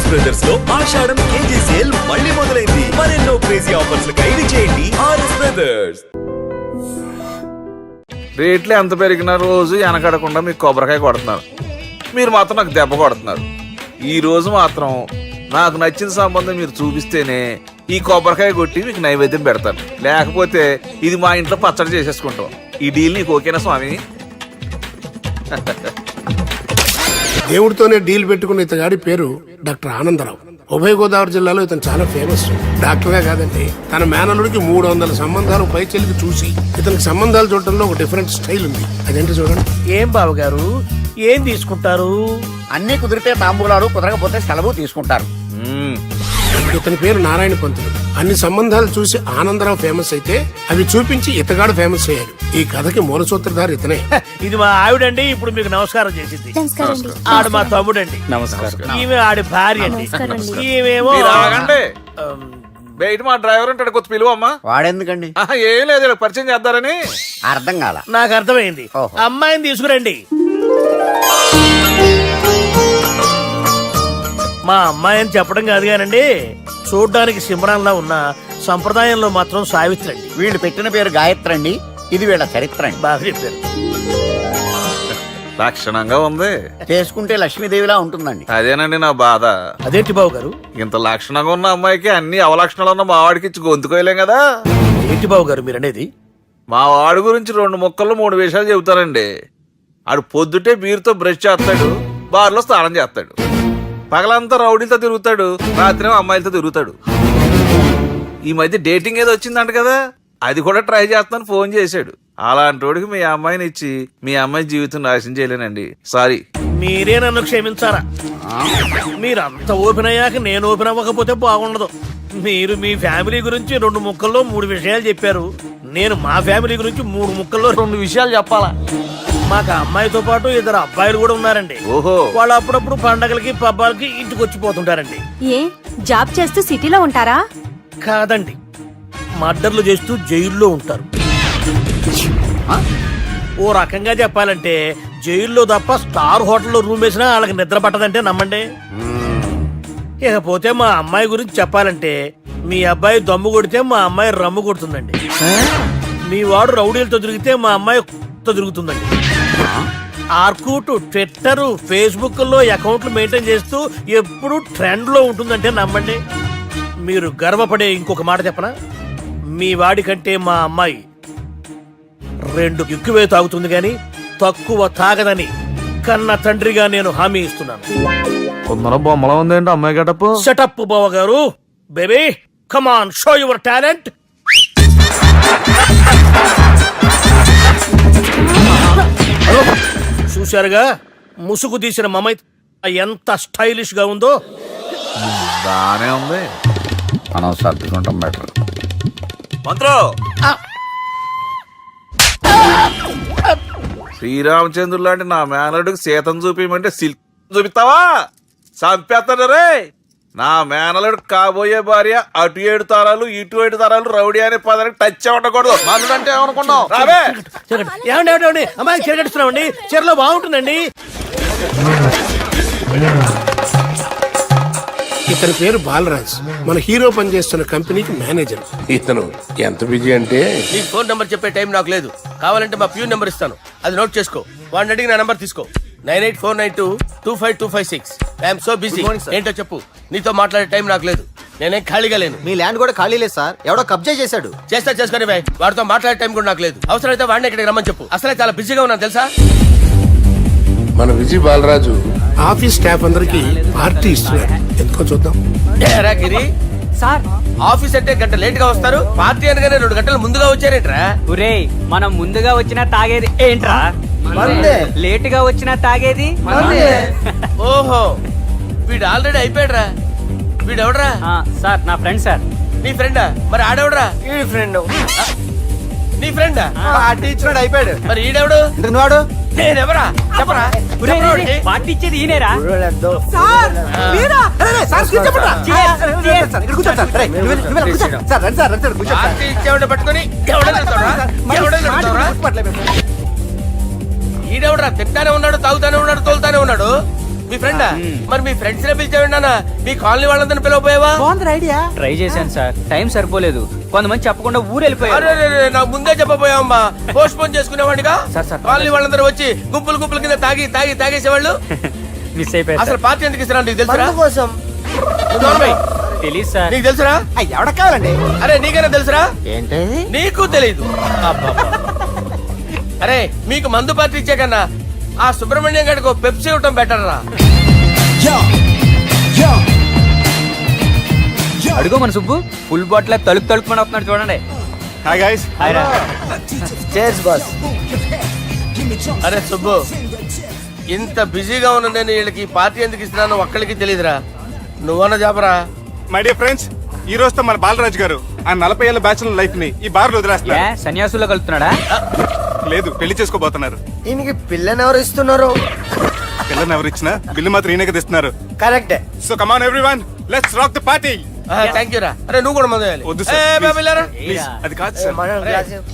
RS brothers లో ఆషాఢం KG sale మళ్ళీ మొదలైంది. మరెన్నో క్రేజీ ఆఫర్స్ ఖైదీ చేయండి ఆర్ఎస్ బ్రదర్స్. రేట్లు ఎంత పెరిగినా రోజు వెనకడకుండా మీకు కొబ్బరికాయ కొడుతున్నారు, మీరు మాత్రం నాకు దెబ్బ కొడుతున్నారు. ఈ రోజు మాత్రం నాకు నచ్చిన సంబంధం మీరు చూపిస్తేనే ఈ కొబ్బరికాయ కొట్టి మీకు నైవేద్యం పెడతాను, లేకపోతే ఇది మా ఇంట్లో పచ్చడి చేసేసుకుంటాం. ఈ డీల్ నీకు ఓకేనా స్వామి? దేవుడితోనే డీల్ పెట్టుకున్న ఇతగాడి పేరు డాక్టర్ ఆనందరావు. ఉభయ గోదావరి జిల్లాలో ఇతను చాలా ఫేమస్. డాక్టర్గా కాదండి, తన మేనల్లుడికి 300 సంబంధాలు పై చెల్లికి చూసి ఇతనికి సంబంధాలు చూడటంలో ఒక డిఫరెంట్ స్టైల్ ఉంది. అదేంటి చూడండి. ఏం బాబు గారు ఏం తీసుకుంటారు? అన్ని కుదిరితే తాంబూలాలు, కుదరకపోతే సెలవు తీసుకుంటారు. ఇతని పేరు నారాయణ పంతులు. అన్ని సంబంధాలు చూసి ఆనందరావు ఫేమస్ అయితే అవి చూపించి ఇతగాడు ఫేమస్ అయ్యాడు. ఈ కథకి మూల సూత్రధారి ఇతనే. ఇది మా ఆవిడండి, ఇప్పుడు మీకు నమస్కారం చేసింది. ఆడు మా తమ్ముడండి. ఈమె ఆడి భార్య అండి. ఈమెమో బయట మా డ్రైవర్ ఉంటాడు, కొత్త పిలువమ్మా. వాడెందుకండి? ఏం లేదు, పరిచయం చేద్దారని. అర్థం కాల. నాకు అర్థమైంది. అమ్మాయిని తీసుకురండి. మా అమ్మాయి అని చెప్పడం కాదు కానండి, చూడ్డానికి సింహరాన్లా ఉన్న సంప్రదాయంలో మాత్రం సావిత్రి అండి. వీళ్ళు పెట్టిన పేరు గాయత్రి అండి. ఇది వీళ్ళ చరిత్ర అండి. బాగా చెప్పారు. లక్షణంగా ఉంది. చేసుకుంటే లక్ష్మీదేవిలా ఉంటుందండి. అదేనండి నా బాధ. అదేంటి బాబు గారు? ఇంత లక్షణంగా ఉన్న అమ్మాయికి అన్ని అవలక్షణాలు ఉన్న మా వాడికి ఇచ్చి గొంతుకోయలేం కదా. ఏంటి బాబు గారు మీరు అనేది? మా వాడి గురించి 2 ముక్కల్లో 3 విషయాలు చెబుతానండి. ఆడు పొద్దుటే బీరుతో బ్రష్ చేస్తాడు, బార్లో స్నానం చేస్తాడు, పగలంతా రౌడీలతో తిరుగుతాడు, రాత్రేమో అమ్మాయిలతో తిరుగుతాడు. ఈ మధ్య డేటింగ్ ఏదో వచ్చిందంట కదా, అది కూడా ట్రై చేస్తాను ఫోన్ చేశాడు. అలాంటి వాడికి మీ అమ్మాయిని ఇచ్చి మీ అమ్మాయి జీవితం నాశనం చేయలేనండి. సారీ. మీరే నన్ను క్షమించారా? మీరంత ఓపెన్ అయ్యాక నేను ఓపెన్ అవ్వకపోతే బాగుండదు. మీరు మీ ఫ్యామిలీ గురించి 2 ముక్కల్లో 3 విషయాలు చెప్పారు. నేను మా ఫ్యామిలీ గురించి 3 ముక్కల్లో 2 విషయాలు చెప్పాలా? మాకు అమ్మాయితో పాటు 2 అబ్బాయిలు కూడా ఉన్నారండి. ఓహో. వాళ్ళు అప్పుడప్పుడు పండగలకి పబ్బాలకి ఇంటికి వచ్చిపోతుంటారండి. ఏ జాబ్ చేస్తూ సిటీలో ఉంటారా? కాదండి, మర్డర్లు చేస్తూ జైల్లో ఉంటారు. ఓ రకంగా చెప్పాలంటే జైల్లో తప్ప స్టార్ హోటల్లో రూమ్ వేసినా వాళ్ళకి నిద్ర పట్టదంటే నమ్మండి. ఇకపోతే మా అమ్మాయి గురించి చెప్పాలంటే మీ అబ్బాయి దమ్ము కొడితే మా అమ్మాయి రమ్ము కొడుతుందండి. మీ వాడు రౌడీలతో తిరిగితే మా అమ్మాయి తిరుగుతుందండి. ఆర్కుట్, ట్విట్టర్, ఫేస్బుక్ లో అకౌంట్లు మెయింటైన్ చేస్తూ ఎప్పుడు ట్రెండ్ లో ఉంటుందంటే నమ్మండి. మీరు గర్వపడే ఇంకొక మాట చెప్పనా? మీ వాడి కంటే మా అమ్మాయి 2 ఎక్కువే తాగుతుంది గాని తక్కువ తాగదని కన్న తండ్రిగా నేను హామీ ఇస్తున్నాను. కొందరు బొమ్మలా ఉందేంటి అమ్మాయి గడప? సెటప్ బావ గారు. Baby come on, show your talent. చూశారుగా ముసుగు తీసిన మమై ఎంత స్టైలిష్ గా ఉందో. బానే ఉంది. మనం సర్దుకుంటాం బెటర్. మంత్రో, శ్రీరామచంద్రుడు లాంటి నా మేనలుడికి సీతను చూపించమంటే సిల్క్ చూపిస్తావా? చంపేస్తాడు రే. నా మేనలుడు కాబోయే భార్య అటు 7 తరాలు ఇటు 7 తరాలు రౌడీ అనే పదానికి టచ్ ఉండకూడదు. మనడు అంటే ఏమనుకున్నావు? రావే. ఏమండి అమ్మాయి చీరగడుస్తున్నామండి, చీరలో బాగుంటుందండి. ఇతని పేరు బాలరాజ్. మన హీరో పనిచేస్తున్న కంపెనీకి మేనేజర్. ఇతను ఎంత బిజీ అంటే నీ ఫోన్ నంబర్ చెప్పే టైం నాకు లేదు. కావాలంటే మా ప్యూన్ నెంబర్ ఇస్తాను, అది నోట్ చేసుకో. వాడిని అడిగి నా నంబర్ తీసుకో. 9849225256. I'm so busy. ఏంటో చెప్పు. నీతో మాట్లాడే టైం నాకు లేదు. నేనేం ఖాళీగా లేను. మీ ల్యాండ్ కూడా ఖాళీ లేదు సార్, ఎవడో కబ్జా చేశాడు. చేస్తా చేసుకుని బాయ్. వాడితో మాట్లాడే టైం కూడా నాకు లేదు. అవసరమైతే వాడిని ఇక్కడికి రమ్మని చెప్పు. అసలే చాలా బిజీగా ఉన్నాను తెలుసా. మన విజయ్ బాలరాజు ఆఫీస్ స్టాఫ్ అందరికి పార్టీ ఇస్తున్నాడు. ఎందుకో చూద్దాం. గిరి సార్, ఆఫీస్ అంటే గంట లేట్ గా వస్తారు, పార్టీ అనగానే 2 గంటలు ముందుగా వచ్చారేంట్రా? ఒరే, మనం ముందుగా వచ్చినా తాగేది ఏంట్రా? లేట్ గా వచ్చినా తాగేది. ఓహో, వీడు ఆల్రెడీ అయిపోయాడురా. వీడెవడరా? సార్ నా ఫ్రెండ్ సార్. నీ ఫ్రెండా? మరి ఆడెవడరా? ఈ ఫ్రెండ్ నీ ఫ్రెండా? పార్టీ ఇచ్చినాడు, అయిపోయాడు. మరి ఈడెవడు? వాడు నేనెవరా చెప్పరా? పార్టీ ఇచ్చేది ఈయనేరా? పార్టీ ఇచ్చేవాడిని పట్టుకొని ఈడెవడరా? తింటానే ఉన్నాడు, తాగుతానే ఉన్నాడు, తోలుతానే ఉన్నాడు. మీ ఫ్రెండా? మరి మీ ఫ్రెండ్స్ నే పిలిచావిన్నానా? మీ కాలనీ వాళ్ళందరినీ పిలవపోయావా? ట్రై చేశాను సార్, టైం సరిపోలేదు. కొంతమంది చెప్పకుండా ఊరు వెళ్ళిపోయారు. అరే నాకు ముందే చెప్పపోయావమ్మా. పోస్ట్ పోన్ చేసుకునేవాడిగా. సార్. కాలనీ వాళ్ళందరూ వచ్చి గుంపుల కింద తాగేసేవాళ్ళు. మిస్ అయిపోయారు అసలు సార్. పార్టీ ఎందుకు ఇస్తున్నా నీకు తెలుసురా? కోసం తెలీదు సార్. నీకు తెలుసురా? ఎవడ కావాలండి? అరే నీకైనా తెలుసురా? ఏంటి నీకు తెలీదు. అరే మీకు మందు పార్టీ ఇచ్చే కన్నా ఆ సుబ్రహ్మణ్యం గారికి పెప్సీ ఇవ్వటం బెటర్ రా. అడుగు మన సుబ్బు ఫుల్ బాటిల్ తలుపుమని వస్తున్నాడు చూడండి. Hi guys. హాయ్ రా. చేస్ బాస్. అరే సుబ్బు, ఇంత బిజీగా ఉన్న నేను వీళ్ళకి పార్టీ ఎందుకు ఇస్తున్నాను ఒక్కడికి తెలియదురా. నువ్వన్న చెప్పరా. మై డియర్ ఫ్రెండ్స్, ఈ రోజుతో మన బాలరాజు గారు ఆ 40 ఏళ్ల బ్యాచులర్ లైఫ్ ని ఈ బార్ లో ఏ, వదిలేస్తున్నారు. సన్యాసుల్లో కలుపుతున్నాడా? లేదు, పెళ్లి చేసుకోబోతున్నారు. ఈయనకి పిల్లని ఎవరు ఇస్తున్నారు? పిల్లని ఎవరు ఇచ్చినా బిల్లు మాత్రం ఈయనకి తెస్తున్నారు. కరెక్టే. So come on everyone, let's rock the party. Thank you రా. అరే నువ్వు కూడా మందు వేయాలి. వద్దు సార్, ఏ, please. బాబు వెళ్ళారా? Please, అది కాదు సార్.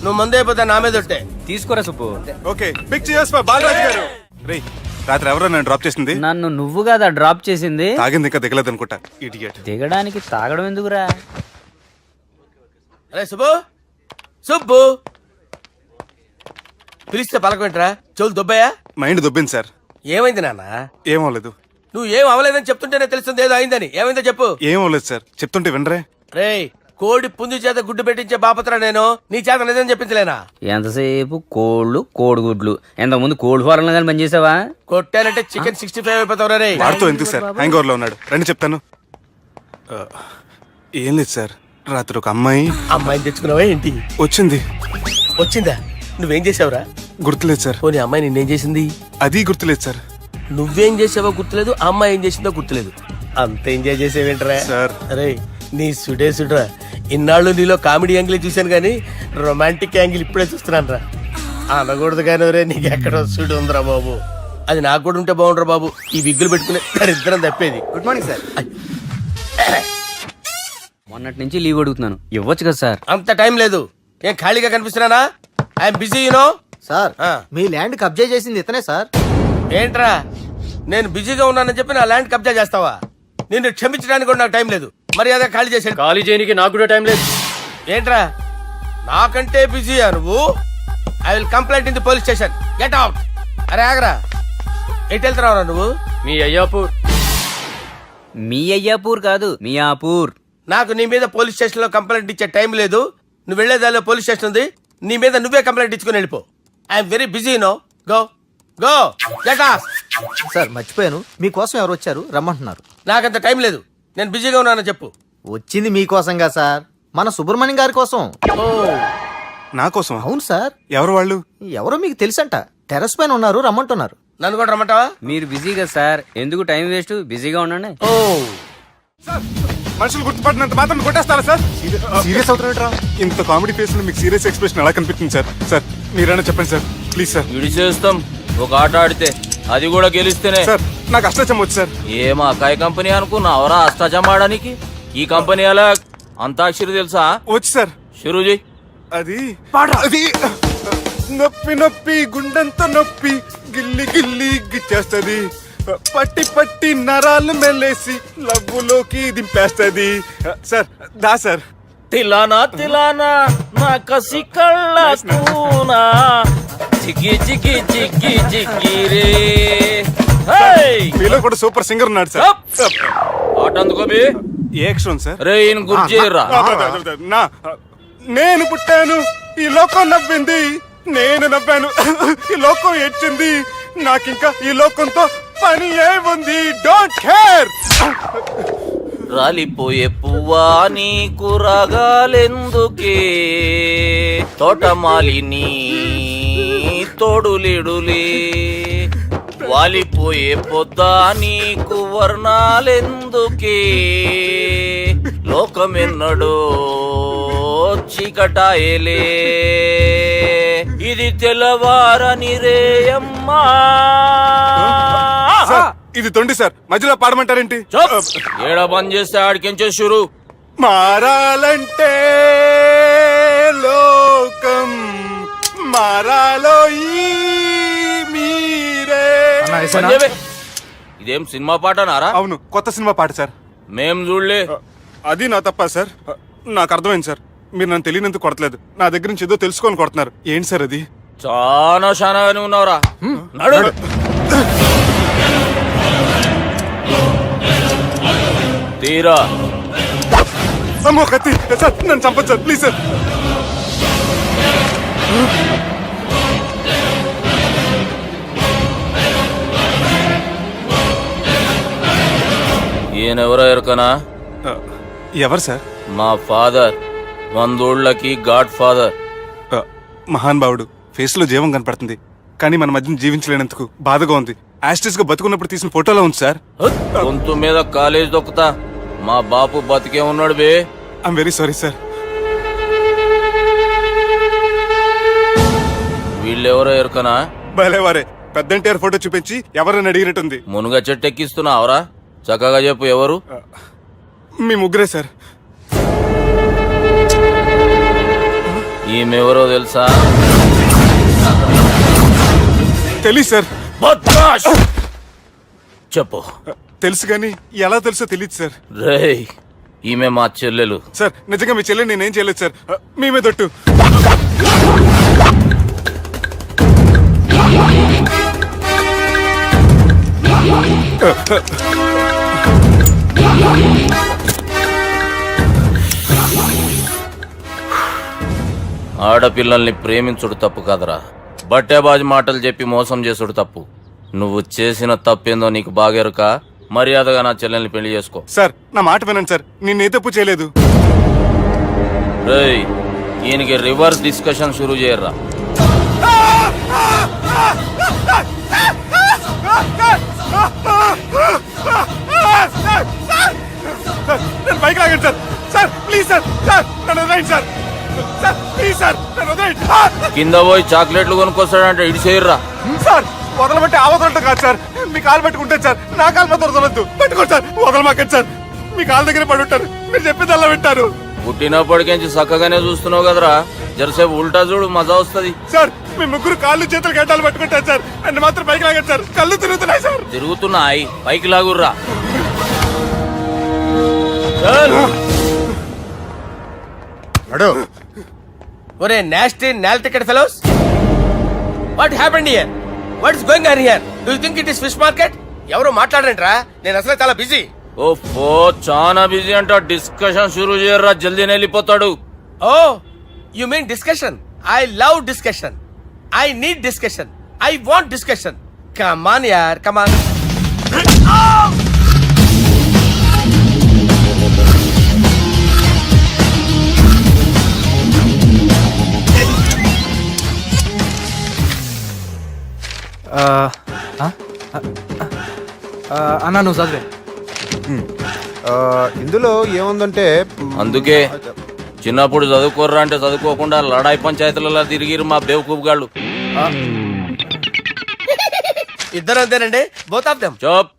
నువ్వు మందు అయిపోతే నా మీద ఒట్టే. తీసుకోరా Subbu. Okay, big cheers for Balaraju garu. రేయ్, రాత్రి ఎవరో నన్ను డ్రాప్ చేసింది? నన్ను నువ్వు కదా డ్రాప్ చేసింది. తాగింది ఇంకా దిగలేదు అనుకుంటా. ఇడియట్. దిగడానికి తాగడం ఎందుకురా? అరే సుబ్బు పిలిస్తే పలకమేంట్రా? చెవులు దొబ్బాయా? Mind దొబ్బింది sir. ఏమైంది నాన్న? ఏమవలేదు. నువ్వు ఏం అవలేదని చెప్తుంటేనే తెలుస్తుంది ఏదో అయిందని. ఏమైందో చెప్పు. ఏమవలేదు సార్, చెప్తుంటే వినరే. రేయ్, కోడి పుంజు చేత గుడ్డు పెట్టించే బాపత్ర నేను. నీ చేత నిజం చెప్పించలేనా? ఎంతసేపు కోళ్ళు కోడిగుడ్లు. ఎంతకుముందు కోడి ఫారంలో కానీ పనిచేసావా? కొట్టానంటే చికెన్ 65 అయిపోతావు రే. వాడుతూ ఎందుకు సార్, హ్యాంగ్ ఓవర్ లో ఉన్నాడు. రండి చెప్తాను. ఏం లేదు సార్, రాత్రి ఒక అమ్మాయిని తెచ్చుకున్నావా ఏంటి? వచ్చిందా? నువ్వేం చేసావురా? గుర్తులేదు సార్. పోనీ అమ్మాయి నిన్నేం చేసింది? అది గుర్తులేదు సార్. నువ్వేం చేసావో గుర్తులేదు, ఆ అమ్మాయి ఏం చేసిందో గుర్తులేదు. అంత ఎంజాయ్ చేసేవేంట్రా సార్? అరే నీ సుడేసుడ్రా. ఇన్నాళ్ళు నీలో కామెడీ యాంగిల్ చూశాను కానీ రొమాంటిక్ యాంగిల్ ఇప్పుడే చూస్తున్నాను రా. అనకూడదు కానీ రే, నీకు ఎక్కడో సుడు ఉందిరా బాబు. అది నాకు కూడా ఉంటే బాగుండ్రా బాబు. ఈ విగ్గులు పెట్టుకునే ఇద్దరం తప్పేది. Good morning sir. మొన్నటి నుంచి లీవ్ అడుగుతున్నాను, ఇవ్వచ్చు కదా సార్? అంత టైం లేదు. ఏం ఖాళీగా కనిపిస్తున్నానా? I'm busy you know. సార్ మీ ల్యాండ్ కబ్జా చేసింది ఇతనే సార్. ఏంట్రా, నేను బిజీగా ఉన్నానని చెప్పి నా ల్యాండ్ కబ్జా చేస్తావా? నిన్ను క్షమించడానికి కూడా నాకు టైం లేదు. మర్యాద ఖాళీ చేసాడు. ఖాళీ చేయడానికి నాకు కూడా టైం లేదు. ఏంట్రా, నాకంటే బిజీయా నువ్వు? I will complaint in the police station. Get out. అరే ఆగరా, ఎటు వెళ్తున్నావురా నువ్వు? మీ అయ్యాపూర్. మీ అయ్యాపూర్ కాదు, మియాపూర్. నాకు నీ మీద పోలీస్ స్టేషన్ లో కంప్లైంట్ ఇచ్చే టైం లేదు. నువ్వు వెళ్లేదాలో పోలీస్ స్టేషన్ ఉంది. నీ మీద నువ్వే కంప్లైంట్ ఇచ్చుకుని వెళ్ళిపో. I'm very busy no. Go go get off. Sir మర్చిపోయాను, మీకోసం ఎవరు వచ్చారు రమ్మంటున్నారు. నాకంత టైం లేదు, నేను బిజీగా ఉన్నానని చెప్పు. వచ్చింది మీకోసంగా సార్, మన సుబ్రహ్మణ్యం గారి కోసం. ఓ, నా కోసం? అవును సార్. ఎవరు వాళ్ళు? ఎవరో మీకు తెలుసంట, టెర్రస్ పైన ఉన్నారు, రమ్మంటున్నారు. నన్ను కూడా రమ్మంటావా? మీరు బిజీ కదా సార్, ఎందుకు టైం వేస్ట్, బిజీగా ఉండండి. ఓ, మనుషులు గుర్తుపట్టినంత మాత్రం కొట్టేస్తారా సార్? సీరియస్ అవుతారా? ఇంత కామెడీ ఫేస్ లో మీకు సీరియస్ ఎక్స్ప్రెషన్ ఎలా కనిపిస్తుంది సార్? సార్ మీరైనా చెప్పండి సార్, ప్లీజ్ సార్. విడి చేస్తాం ఒక ఆట ఆడితే, అది కూడా గెలిస్తేనే. సార్ నాకు అష్టచమ్మ వచ్చు సార్. ఏం అకాయ కంపెనీ అనుకున్నావరా అష్టాచం ఆడడానికి? ఈ కంపెనీ అలా అంతాక్షరి తెలుసా? వచ్చు సార్. షురూ చేయి. అది నొప్పి నొప్పి గుండెంత నొప్పి గిల్లి గిల్లి గిచ్చేస్తది, పట్టి పట్టి నరాలు మెల్లేసి లవ్వులోకి దింపేస్తది. సార్ దా సార్. తిలానా తిలానా నా కసి కళ్ళ కూనా చిక్కి చిక్కి చిక్కి చిక్కి రే. మీలో కూడా సూపర్ సింగర్ ఉన్నాడు సార్. ఆట అందుకోబి. ఏ అక్షరం సార్? రే ఈయన గుర్తు చేయరా. నా నేను పుట్టాను, ఈ లోకం నవ్వింది, నేను నవ్వాను, ఈ లోకం ఏడ్చింది, నాకింకా ఈ లోకంతో పని ఏముంది, డోంట్ కేర్. రాలిపోయే పువ్వా నీకు రాగాలెందుకే, తోటమాలిని తోడులిడులే, వాలిపోయే పొద్దా నీకు వర్ణాలెందుకే, లోకమెన్నడో చీకటాయలే, ఇది తెల్లవారని రేయమ్మా. ఇది తొండి సార్, మధ్యలో పాడమంటారేంటి? ఏడా బంద్ చేస్తే ఆడికెంచే షురు. మారాలంటే లోకం మారాలో ఈ మీరే. ఇదేం సినిమా పాట నారా? అవును, కొత్త సినిమా పాట సార్. మేం చూడలే. అది నా తప్ప సార్. నాకు అర్థమైంది సార్. మీరు నన్ను తెలియనందుకు కొడతలేదు, నా దగ్గర నుంచి ఏదో తెలుసుకొని కొడుతున్నారు. ఏంటి సార్ అది? చాలా శానాగానే ఉన్నావురా. నడు. తీరా. అమ్మో కత్తి సార్, నన్ను చంపదు సార్, ప్లీజ్ సార్. ఈయనెవరో ఎరకనా? ఎవరు సార్? మా ఫాదర్, 100 ఊళ్ళకి గాడ్ ఫాదర్. మహాన్ భావుడు. ఫేస్ లో జీవం కనపడుతుంది, కానీ మన మధ్యన జీవించలేనందుకు బాధగా ఉంది. యాస్టిస్ గా బతుకున్నప్పుడు తీసిన ఫోటోలో ఉంది సార్. గొంతు మీద కాలేజ్ దొక్కుతా. మా బాపు బతికే ఉన్నాడు బే. I'm very sorry sir. వీళ్ళెవరో ఎరకనా? భలేవారే, పెద్ద ఎన్టీఆర్ ఫోటో చూపించి ఎవరని అడిగినట్టుంది. మునుగ చెట్టు ఎక్కిస్తున్నావురా? చక్కగా చెప్పు ఎవరు? మీ ముగ్గురే సార్. ఈమెవరో తెలుసా? తెలీదు సార్. చెప్పు. తెలుసు కానీ ఎలా తెలుసో తెలియదు సార్. రేయ్, ఈమె మా చెల్లెలు. సార్ నిజంగా మీ చెల్లెని నేనేం చేయలేదు సార్. మీ మీద ఒట్టు. ఆడపిల్లల్ని ప్రేమించుడు తప్పు కాదురా, బట్టేబాజు మాటలు చెప్పి మోసం చేసుడు తప్పు. నువ్వు చేసిన తప్పేందో నీకు బాగెరుక. మర్యాదగా నా చెల్లెల్ని పెళ్లి చేసుకో. సార్ నా మాట వినండి సార్, నేనే తప్పు చేయలేదు. రేయ్, ఈయనకి రివర్స్ డిస్కషన్ షురూ చేయర్రా. నేను బైక్ లాగండి sir. Sir please sir, sir నన్ను వదిలేయండి సార్. సార్ ప్లీజ్ సార్, నన్ను వదిలేయండి. కింద పోయి చాక్లెట్లు కొనుక్కొస్తాడంటే ఇడి చేయర్రా. సార్ వదలబట్టి ఆ వదలటం కాదు సార్, మీ కాలు పట్టుకుంటే సార్, నా కాలు మాత్రం వదలొద్దు. పట్టుకోండి సార్, వదలమాకండి సార్. మీ కాలు దగ్గర పడి ఉంటారు, మీరు చెప్పేది అలా వింటారు. పుట్టినప్పటికేంచి చక్కగానే చూస్తున్నావు కదరా, జరసేపు ఉల్టా చూడు, మజా వస్తుంది. సార్ మీ ముగ్గురు కాళ్ళు చేతులు గడ్డాలు పట్టుకుంటారు సార్, నన్ను మాత్రం బైక్ లాగండి సార్. కళ్ళు తిరుగుతున్నాయి సార్. తిరుగుతున్నాయి, పైకి లాగుర్రా. ఒరే nasty null ticket fellows, what happened here? What is going on here? Do you think it is fish market? ఎవరు మాట్లాడంట్రా, నేను అసలే చాలా బిజీ. ఓ చాలా బిజీ అంట. డిస్కషన్ షురూ చేయర్రా, జల్దీ వెళ్ళిపోతాడు. Oh you mean discussion? I love discussion. I need discussion. I want discussion. Come on యార్, కమ్ ఆన్. అన్నా నువ్వు చదివే. ఇందులో ఏముందంటే అందుకే చిన్నప్పుడు చదువుకోర్రా అంటే చదువుకోకుండా లడాయి పంచాయతీలలో తిరిగిరు మా బేవకూపు గాళ్ళు. ఇద్దరు అంతేనండి, బోత్ ఆఫ్ దెమ్. చోప్.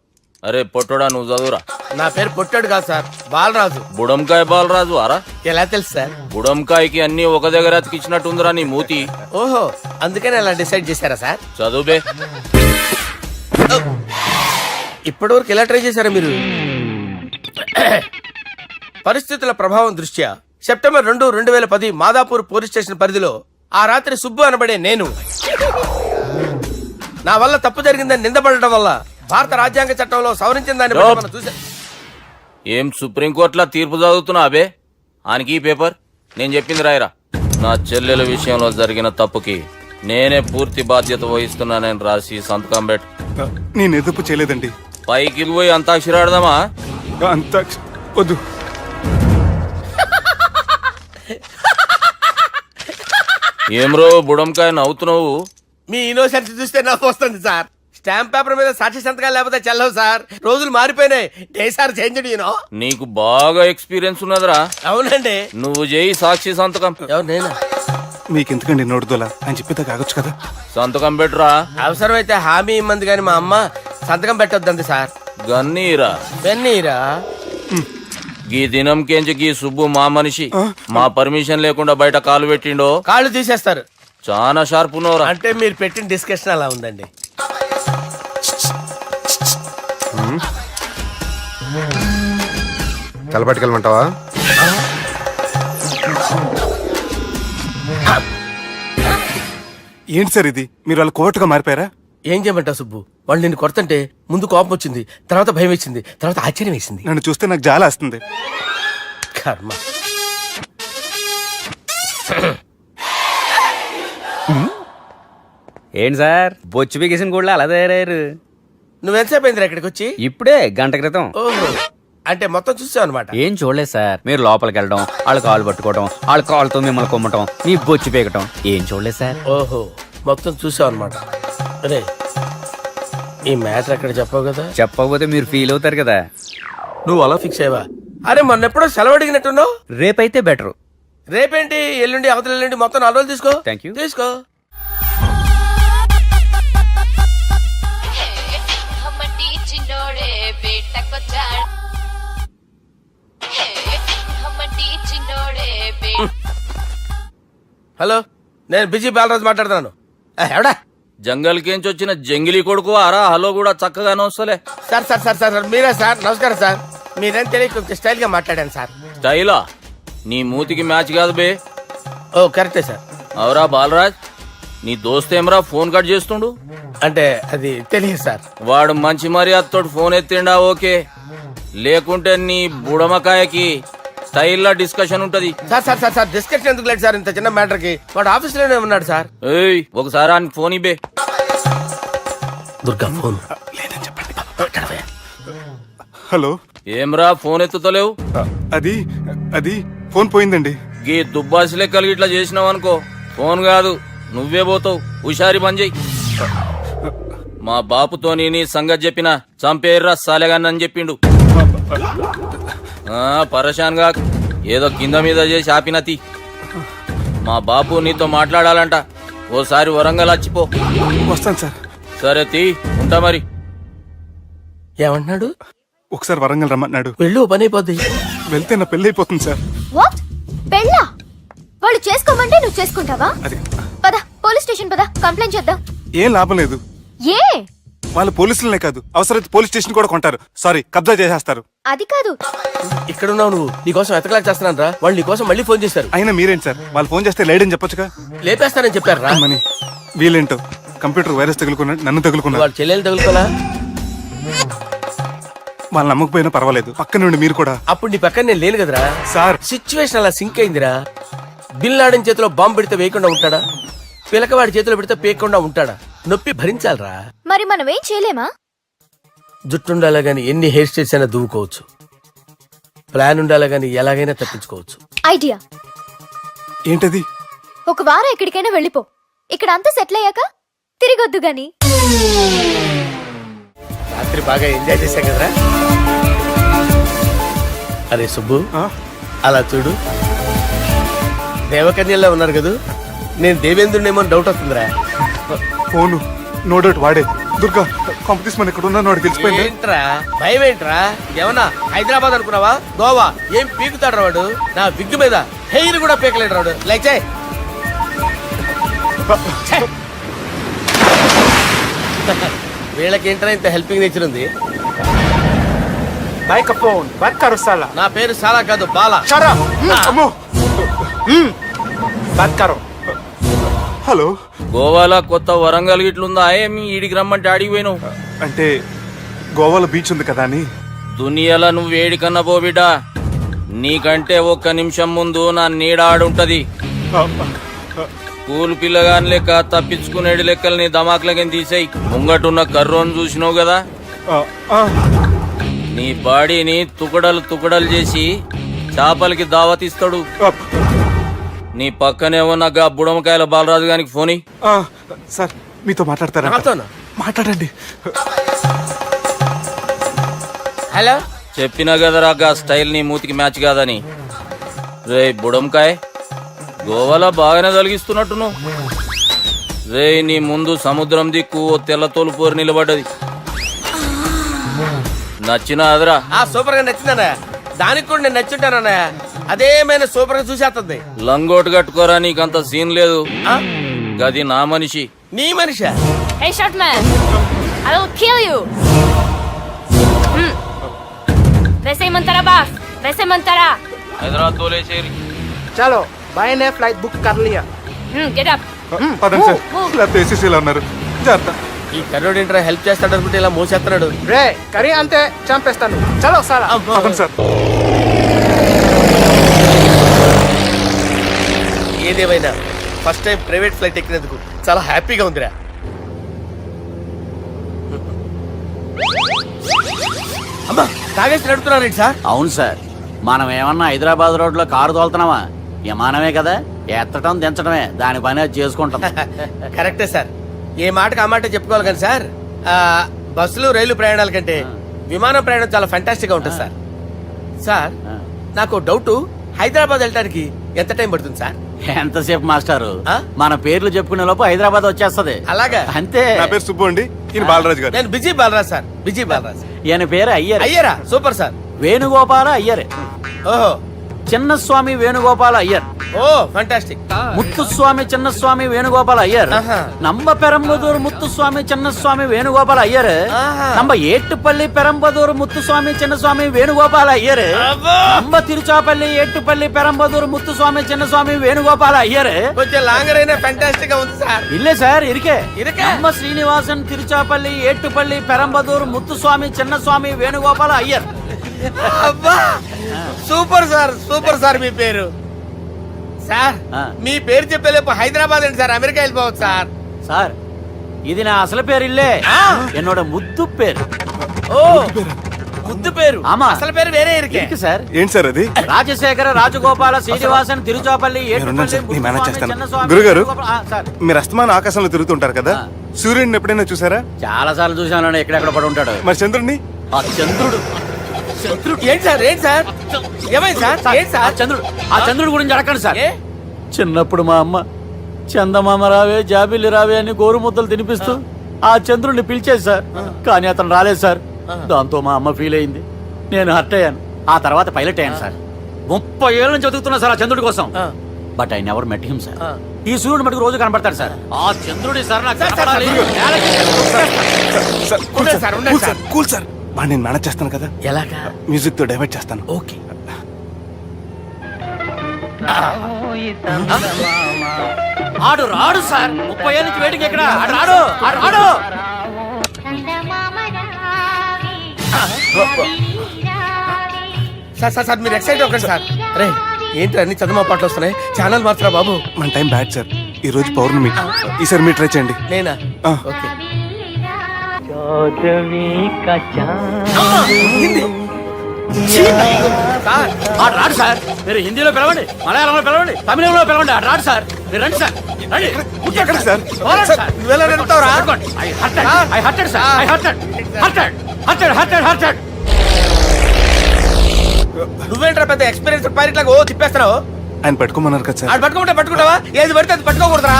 అరే పొట్టోడా, నువ్వు చదువురా. నా పేరు పొట్టాడు కాదు సార్, బాలరాజు. బుడంకాయ బాలరాజు అరా? ఎలా తెలుసు సార్? బుడంకాయకి అన్ని ఒక దగ్గర అతికిచ్చినట్టుందిరా నీ మూతి. ఓహో, అందుకని అలా డిసైడ్ చేశారా సార్? చదువుబే. ఇప్పటి వరకు ఎలా ట్రై చేశారా మీరు? పరిస్థితుల ప్రభావం దృష్ట్యా సెప్టెంబర్ 2, 2010 మాదాపూర్ పోలీస్ స్టేషన్ పరిధిలో ఆ రాత్రి సుబ్బు అనబడే నేను నా వల్ల తప్పు జరిగిందని నిందపడటం వల్ల భారత రాజ్యాంగ చట్టంలో సవరించిన దాన్ని బట్టి మనం చూసా. ఏం సుప్రీంకోర్టులో తీర్పు చదువుతున్నా అబే? ఆనికి ఈ పేపర్ నేను చెప్పింది రాయరా. నా చెల్లెల విషయంలో జరిగిన తప్పుకి నేనే పూర్తి బాధ్యత వహిస్తున్నానని రాసి సంతకం పెట్టు. నేను ఎదుపు చేయలేదండి. పైకి పోయి అంతాక్షరి ఆడదామా? అంత వద్దు. ఏమ్రో బుడంకాయ నవ్వుతున్నావు? మీ ఇన్నోసెన్స్ చూస్తే నవ్వు వస్తుంది సార్. స్టాంప్ పేపర్ మీద సాక్షి సంతకాలు లేకపోతే చెల్లవు సార్. రోజులు మారిపోయినాయి. Day sir change you know. నీకు బాగా ఎక్స్పీరియన్స్ ఉన్నదిరా. అవునండి. నువ్వు చేయి సాక్షి సంతకం. ఎవరు నేనా? మీకెందుకండి నోడుదోలా అని చెప్పేదా కాగొచ్చు కదా. సంతకం పెట్టురా. అవసరమైతే హామీ ఇమ్మంది కానీ మా అమ్మ సంతకం పెట్టొద్దండి సార్. గన్నీరా బెన్నీరా. గీ దినంకేంచి గీ సుబ్బు మా మనిషి. మా పర్మిషన్ లేకుండా బయట కాలు పెట్టిండో కాళ్ళు తీసేస్తారు. చాలా షార్ప్ ఉన్నవరా. అంటే మీరు పెట్టిన డిస్కషన్ అలా ఉందండి. తలపట్టుకెళ్ళమంటావా? ఏంటి సార్ ఇది, మీరు వాళ్ళ కోర్టుగా మారిపోయారా? ఏం చేయమంటావు సుబ్బు? వాళ్ళు నిన్ను కొడుతుంటే ముందు కోపం వచ్చింది, తర్వాత భయం వేసింది, తర్వాత ఆశ్చర్యం వేసింది. నన్ను చూస్తే నాకు జాలి వస్తుంది. కర్మ. ఏంటి సార్ బొచ్చు బిగేసిన కూడా అలా తయారయ్యారు? నువ్వెంతసేపు అయిందిరా ఇక్కడికి వచ్చి? ఇప్పుడే గంట క్రితం. ఓహో, అంటే మొత్తం చూసావు అనమాట. ఏం చూడలేదు సార్. మీరు లోపలికి వెళ్ళడం, వాళ్ళ కాలు పట్టుకోవడం, వాళ్ళ కాలుతో మిమ్మల్ని కొమ్మటం, మీ బొచ్చు పీకటం ఏం చూడలేదు సార్. ఓహో, మొత్తం చూసావు అనమాట. అరే, ఈ మ్యాటర్ అక్కడ చెప్పావు కదా? చెప్పకపోతే మీరు ఫీల్ అవుతారు కదా. నువ్వు అలా ఫిక్స్ అయ్యవా? అరే, మొన్నెప్పుడో సెలవు అడిగినట్టున్నావు. రేపైతే బెటర్. రేపేంటి, ఎల్లుండి, అవతల ఎల్లుండి, మొత్తం 4 రోజులు తీసుకో. Thank you. తీసుకో. హలో, నేను బిజీ బాలరాజు మాట్లాడుతున్నాను. ఎవడా? జంగల్కేంచి వచ్చిన జంగిలీ కొడుకు ఆరా హలో కూడా చక్కగానే వస్తలే. సార్ సార్ సార్ సార్ మీరే సార్? నమస్కారం సార్. మీరేం తెలియక కొంచెం స్టైల్ గా మాట్లాడాను సార్. స్టైలా? నీ మూతికి మ్యాచ్ కాదు బే. ఓ కరెక్టే సార్. అవరా బాలరాజ్, నీ దోస్త్ ఏమరా ఫోన్ కట్ చేస్తుండు? అంటే అది తెలియదు సార్. వాడు మంచి మర్యాదతో ఫోన్ ఎత్తిండా ఓకే, లేకుంటే నీ బుడమకాయకి స్టైల్లో డిస్కషన్ ఉంటది. Sir sir sir sir discussion ఎందుకు లేదు సార్? ఇంత చిన్న మ్యాటర్ కి వాడు ఆఫీస్ లోనే ఉన్నాడు సార్. ఏయ్, ఒకసారి ఆయనకి ఫోన్ ఇబ్బే. దుర్గా ఫోన్. హలో, ఏమ్రా ఫోన్ ఎత్తుతలేవు? అది అది ఫోన్ పోయిందండి. గీ దుబ్బాసి లెక్కలు ఇట్లా చేసినావు అనుకో, ఫోన్ కాదు నువ్వే పోతావు. హుషారి బంద్ చెయ్యి. మా బాపుతో నీ సంగతి చెప్పిన చంపేర్రా సాలెగాన్ని చెప్పిండు. పరేషాన్ గా ఏదో కింద మీద చేసి ఆపినతి. మా బాపు నీతో మాట్లాడాలంట. ఓసారి వరంగల్ వచ్చిపో. వస్తాను సార్. సరే తీ, ఉంటా మరి. ఏమంటున్నాడు? ఒకసారి వరంగల్ రమ్మన్నాడు. వెళ్ళు, పని అయిపోద్ది. వెళ్తే నా పెళ్లి అయిపోతుంది సార్. వాట్? పెళ్ళా? వాళ్ళు చేసుకోమంటే నువ్వు చేసుకుంటావా? అది పద, పోలీస్ స్టేషన్ పద, కంప్లైంట్ చేద్దాం. ఏం లాభం లేదు. ఏ? వాళ్ళు పోలీసులనే కాదు, అవసరమైతే పోలీస్ స్టేషన్ కూడా కొంటారు. సారీ, కబ్జా చేసేస్తారు. అది కాదు. ఇక్కడ ఉన్నావు నువ్వు, నీకోసం ఎతకలేక చేస్తున్నాను రా. వాళ్ళు నీకోసం మళ్ళీ ఫోన్ చేశారు. అయినా మీరేంటి సార్, వాళ్ళు ఫోన్ చేస్తే లేడని చెప్పొచ్చుగా. లేపేస్తానని చెప్పారు రా. మని వీళ్ళేంటో కంప్యూటర్ వైరస్ తగులుకున్నాడు, నన్ను తగులుకున్నాడు. వాళ్ళ చెల్లెలు తగులుకోలా? వాళ్ళు నమ్మకపోయినా పర్వాలేదు, పక్క నుండి మీరు కూడా. అప్పుడు నీ పక్కన నేను లేను కదరా సార్. సిచ్యువేషన్ అలా సింక్ అయిందిరా. బిల్ లాడెన్ చేతిలో బాంబు పెడితే వేయకుండా ఉంటాడా? పిలకవాడి చేతిలో పెడితే పేయకుండా ఉంటాడా? నొప్పి భరించాలరా. మరి మనం ఏం చేయలేమా? జుట్టుండాలా గాని ఎన్ని హెయిర్ స్టైల్స్ అయినా దువ్వుకోవచ్చు. ప్లాన్ ఉండాలా గాని ఎలాగైనా తప్పించుకోవచ్చు. ఐడియా ఏంటది? ఒక వారం ఎక్కడికైనా వెళ్ళిపో. ఇక్కడ అంతా సెటిల్ అయ్యాక తిరిగొద్దు గాని. రాత్రి బాగా ఎంజాయ్ చేశాం కదరా. అరే సుబ్బు, అలా చూడు, దేవకన్యల్లో ఉన్నారు కదా. నేను దేవేంద్రునేమో డౌట్ వస్తుందిరా. ఫోను నో డౌట్ వాడే. దుర్గా కాంపిటీస్ మన ఇక్కడ ఉన్నా వాడు తెలిసిపోయింది. ఏంట్రా భయం? ఏంట్రా ఏమన్నా హైదరాబాద్ అనుకున్నావా? గోవా? ఏం పీకుతాడు వాడు? నా విగ్గు మీద హెయిర్ కూడా పీకలేడు రాడు. లైక్ చేయి. వీళ్ళకేంట్రా ఇంత హెల్పింగ్ నేచర్ ఉంది? నా పేరు సాలా కాదు, బాలా. హలో, గోవాలో కొత్త వరంగల్ గిట్లుందా? ఏమి ఈడికి రమ్మంటే ఆడికి పోయినావు? అంటే గోవాలో బీచ్ ఉంది కదా అని. దునియాలో నువ్వు వేడికన్నా పో బిడ్డా. నీకంటే ఒక్క నిమిషం ముందు నా నీడ ఆడుంటది. స్కూల్ పిల్లగాని లెక్క తప్పించుకునేడు లెక్కలు నీ దమాకులకి తీసేయి. ముంగటున్న కర్రోని చూసినావు కదా, నీ బాడీని తుకడలు తుకడలు చేసి చేపలకి దావతిస్తాడు. నీ పక్కనే ఉన్న గా బుడమకాయల బాలరాజు గారికి ఫోన్. సార్ మీతో మాట్లాడతారా? మాట్లాడండి. హలో, చెప్పినా కదరా గా స్టైల్ నీ మూతికి మ్యాచ్ కాదని. రే బుడంకాయ్, గోవాలో బాగానే తొలగిస్తున్నట్టు నువ్వు. రే నీ ముందు సముద్రం దిక్కు ఓ తెల్ల తోలు పోరు నిలబడ్డది. నచ్చిన అదరా? సూపర్ గా నచ్చిందన్నా. దానికి కూడా నేను నచ్చుంటానన్నా. అదేమైనా సూపర్ గా చూసేస్తుంది. లంగోటు కట్టుకోరా, నీకంత సీన్ లేదు. గది నా మనిషి. నీ మనిషా? Hey short man, I will kill you. వేసేయమంటారా బాస్ వేసేయమంటారా హైదరాబాద్ తోలేసేరి. చలో బాయ్ నే ఫ్లైట్ బుక్ కర్ లియా గెట్ అప్ పదండి సార్ లేకపోతే ఏసీసీలో ఉన్నారు జాగ్రత్త. ఈ కర్రోడు ఏంట్రా హెల్ప్ చేస్తాడు అనుకుంటే ఇలా మోసేస్తున్నాడు. రే కరీ అంతే చంపేస్తాను చలో సారా పదండి సార్. ఏదేమైనా ఫస్ట్ టైం ప్రైవేట్ ఫ్లైట్ ఎక్కినందుకు చాలా హ్యాపీగా ఉందిరా. అమ్మా తాగేసి నడుపుతున్నారేంటి సార్? అవును సార్, మనం ఏమన్నా హైదరాబాద్ రోడ్ లో కారు తోలుతున్నామా? విమానమే కదా, ఎత్తటం దించడమే దాని పని అది చేసుకుంటాం. కరెక్టే సార్, ఏ మాటకు ఆ మాట చెప్పుకోవాలి కానీ సార్ బస్సులు రైలు ప్రయాణాల కంటే విమానం ప్రయాణం చాలా ఫంటాస్టిక్ గా ఉంటుంది సార్. సార్ నాకు డౌట్, హైదరాబాద్ వెళ్ళడానికి ఎంత టైం పడుతుంది సార్? ఎంతసేపు మాస్టారు, ఆ? మన పేర్లు చెప్పుకునే లోపు హైదరాబాద్ వచ్చేస్తది. అలాగా? అంతే. నా పేరు సుబ్బు అండి, ఈయన బాలరాజు గారు. నేను busy Balaraj sir, busy Balaraj. ఈయన పేరు అయ్యర్. అయ్యారా? Super sir. వేణుగోపాల అయ్యర్. ఓహో, చిన్నస్వామి వేణుగోపాల అయ్యర్. Oh fantastic. ముత్తుస్వామి చిన్నస్వామి వేణుగోపాల అయ్యర్. ఆహా. నంబ పెరంబదూరు ముత్తుస్వామి చిన్నస్వామి వేణుగోపాల అయ్యర్. ఆహా. నంబ ఏట్టుపల్లి పెరంబదూరు ముత్తుస్వామి చిన్నస్వామి వేణుగోపాల అయ్యర్. అబ్బో! నంబ తిరుచాపల్లి ఏట్టుపల్లి పెరంబదూరు ముత్తుస్వామి చిన్నస్వామి వేణుగోపాల అయ్యర్. కొంచెం లాంగర్ అయినా ఫంటాస్టిక్ గా ఉంది సార్. ఇల్లే సార్ ఇరికే. ఇరికే? నంబ శ్రీనివాసన్ తిరుచాపల్లి ఏట్టుపల్లి పెరంబదూరు ముత్తుస్వామి చిన్నస్వామి వేణుగోపాల అయ్యర్. అబ్బా సూపర్ సార్, సూపర్ సార్. మీ పేరు సార్, ఆ. మీ పేరు చెప్పేలేపు హైదరాబాద్ అండి సార్, అమెరికా వెళ్ళిపోవచ్చు సార్. సార్ ఇది నా అసలు పేరు ఇల్లే, ఆ. என்னோட ముద్దు పేరు. ఓ ముద్దు పేరు. ఆమా. అసలు పేరు వేరే ఇరికే. ఇరికి సార్. ఏంటి సార్ అది? రాజశేఖర రాజగోపాల శ్రీనివాసన్ తిరుచాపల్లి మీరున్నారు సార్, నేను మేనేజ్ చేస్తాను. చిన్నస్వామి గురుగారు, వేణుగోపాల- ఆ, సార్ మీరు అస్తమానం ఆకాశంలో తిరుగుతుంటారు కదా, సూర్యుడిని ఎప్పుడైనా చూసారా? చాలా సార్లు చూసాను, ఎక్కడెక్కడ పడి ఉంటాడు. మరి చంద్రుడిని? ఆ చంద్రుడు. ఏంటి సార్, ఏంటి సార్, ఏమైంది సార్, ఏంటి ఆ సార్? చంద్రుడు, ఆ చంద్రుడు గురించి అడగండి సార్. ఏ? చిన్నప్పుడు మా అమ్మ చందమామ రావే జాబిల్లి రావే అని గోరు ముద్దలు తినిపిస్తూ ఆ చంద్రుడిని పిలిచేది సార్, కానీ అతను రాలేదు సార్. దాంతో మా అమ్మ ఫీల్ అయింది, నేను హర్ట్ అయ్యాను. ఆ తర్వాత పైలట్ అయ్యాను సార్. 30 ఏళ్ళ నుంచి చదువుతున్నా సార్ ఆ చంద్రుడి కోసం. But I never met him sir. ఈ సూర్యుడు మటుకు రోజు కనబడతాడు సార్. ఆ చంద్రుడి సార్ నాకు కనపడాలి. సార్, కూల్ ఉండండి సార్, సార్, ఉండండి cool sir. Sir, cool sir. వాడిని నేను మేనేజ్ చేస్తాను కదా, ఎలాగా? మ్యూజిక్ తో డైవర్ట్ చేస్తాను. ఓకే. ఆడు రాడు సార్, 30 ఏళ్ళ నుంచి వేటికి ఎక్కడ ఆడు రాడు, ఆడు రాడు. సార్ సార్ సార్ మీరు ఎక్సైట్ అవ్వకండి సార్. రే ఏంటి అన్ని చదువు పాటలు వస్తున్నాయి, ఛానల్ మాత్రం బాబు. మన టైం బ్యాడ్ సార్, ఈ రోజు పౌర్ణమి. ఈసారి మీరు ట్రై చేయండి. నేనా? ఆ. ఓకే. సార్ ఆడు రాడు సార్, మీరు హిందీలో పిలవండి, మలయాళంలో పిలవండి, తమిళంలో పిలవండి, ఆడు రాడు సార్. మీరు రండి సార్, రండి. ఎక్కడ సార్? పోరాడు సార్. నువ్వెలా నడుపుతావురా? పట్టుకోండి. I hurted, sir. I hurted. నువ్వేంట్రా పెద్ద ఎక్స్పీరియన్స్ పైలట్ లాగా ఓ తిప్పేస్తున్నావు? ఆయన పట్టుకోమన్నారు కదా సార్. ఆడు పట్టుకుంటే పట్టుకుంటావా? ఏది పడితే అది పట్టుకోకూడదురా?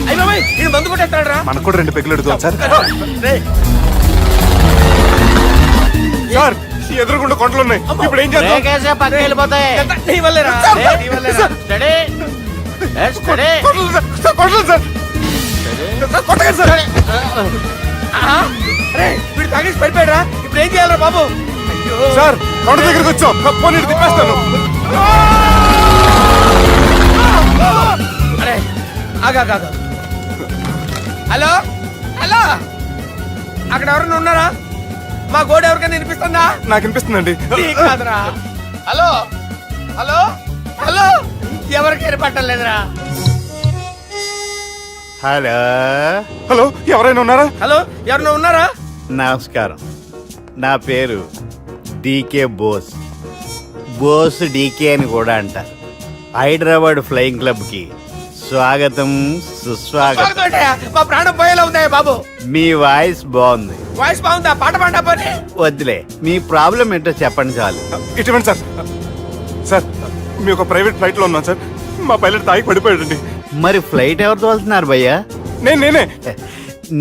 అయ్యి బాబాయ్ నేను మందు కొట్టేస్తాడు రా. మనకు కూడా 2 పెగ్గులు అడుగుతాం సార్. రేయ్, సార్ ఈ ఎదురుగుండా కొండలు ఉన్నాయి, ఇప్పుడు ఏం చేద్దాం? బ్రేకేసే పక్కకి వెళ్ళిపోతాయి. ఎంత నీ వల్లేరా? నీ వల్లేరా? Steady. Let's steady. Kondalu sir, sir, Kondalu sir. Sir, కొట్టకండి సార్. ఆహా. రేయ్, వీడు తాగేసి పడిపోయాడురా, ఇప్పుడు ఏం చేయాలరా బాబు? అయ్యో సార్ కొండ దగ్గరికి వచ్చాం, పోనీ ఇటు తిప్పేస్తాను. అరే ఆగా. హలో హలో, అక్కడ ఎవరైనా ఉన్నారా? మా గోడ ఎవరికైనా వినిపిస్తుందా? నాకు అనిపిస్తుందండి. నీకు కాదురా. హలో హలో హలో, ఎవరికి వినపట్టలేదురా? హలో హలో, ఎవరైనా ఉన్నారా? హలో ఎవరైనా ఉన్నారా? నమస్కారం, నా పేరు డీకే బోస్. బోస్ డీకే అని కూడా అంటారు. హైదరాబాద్ ఫ్లయింగ్ క్లబ్ కి స్వాగతం సుస్వాగతం. స్వాగతం ఏంటయ్యా? మా ప్రాణం పోయేలా ఉందయ్యా బాబు. మీ వాయిస్ బాగుంది. వాయిస్ బాగుందా? పాట పాడా పోనీ. వద్దులే, మీ ప్రాబ్లం ఏంటో చెప్పండి చాలు. ఇటువంటి సార్, సార్ మీ ఒక ప్రైవేట్ ఫ్లైట్ లో ఉన్నాం సార్, మా పైలట్ తాగి పడిపోయాడండి. మరి ఫ్లైట్ ఎవరు తోలుతున్నారు భయ్యా?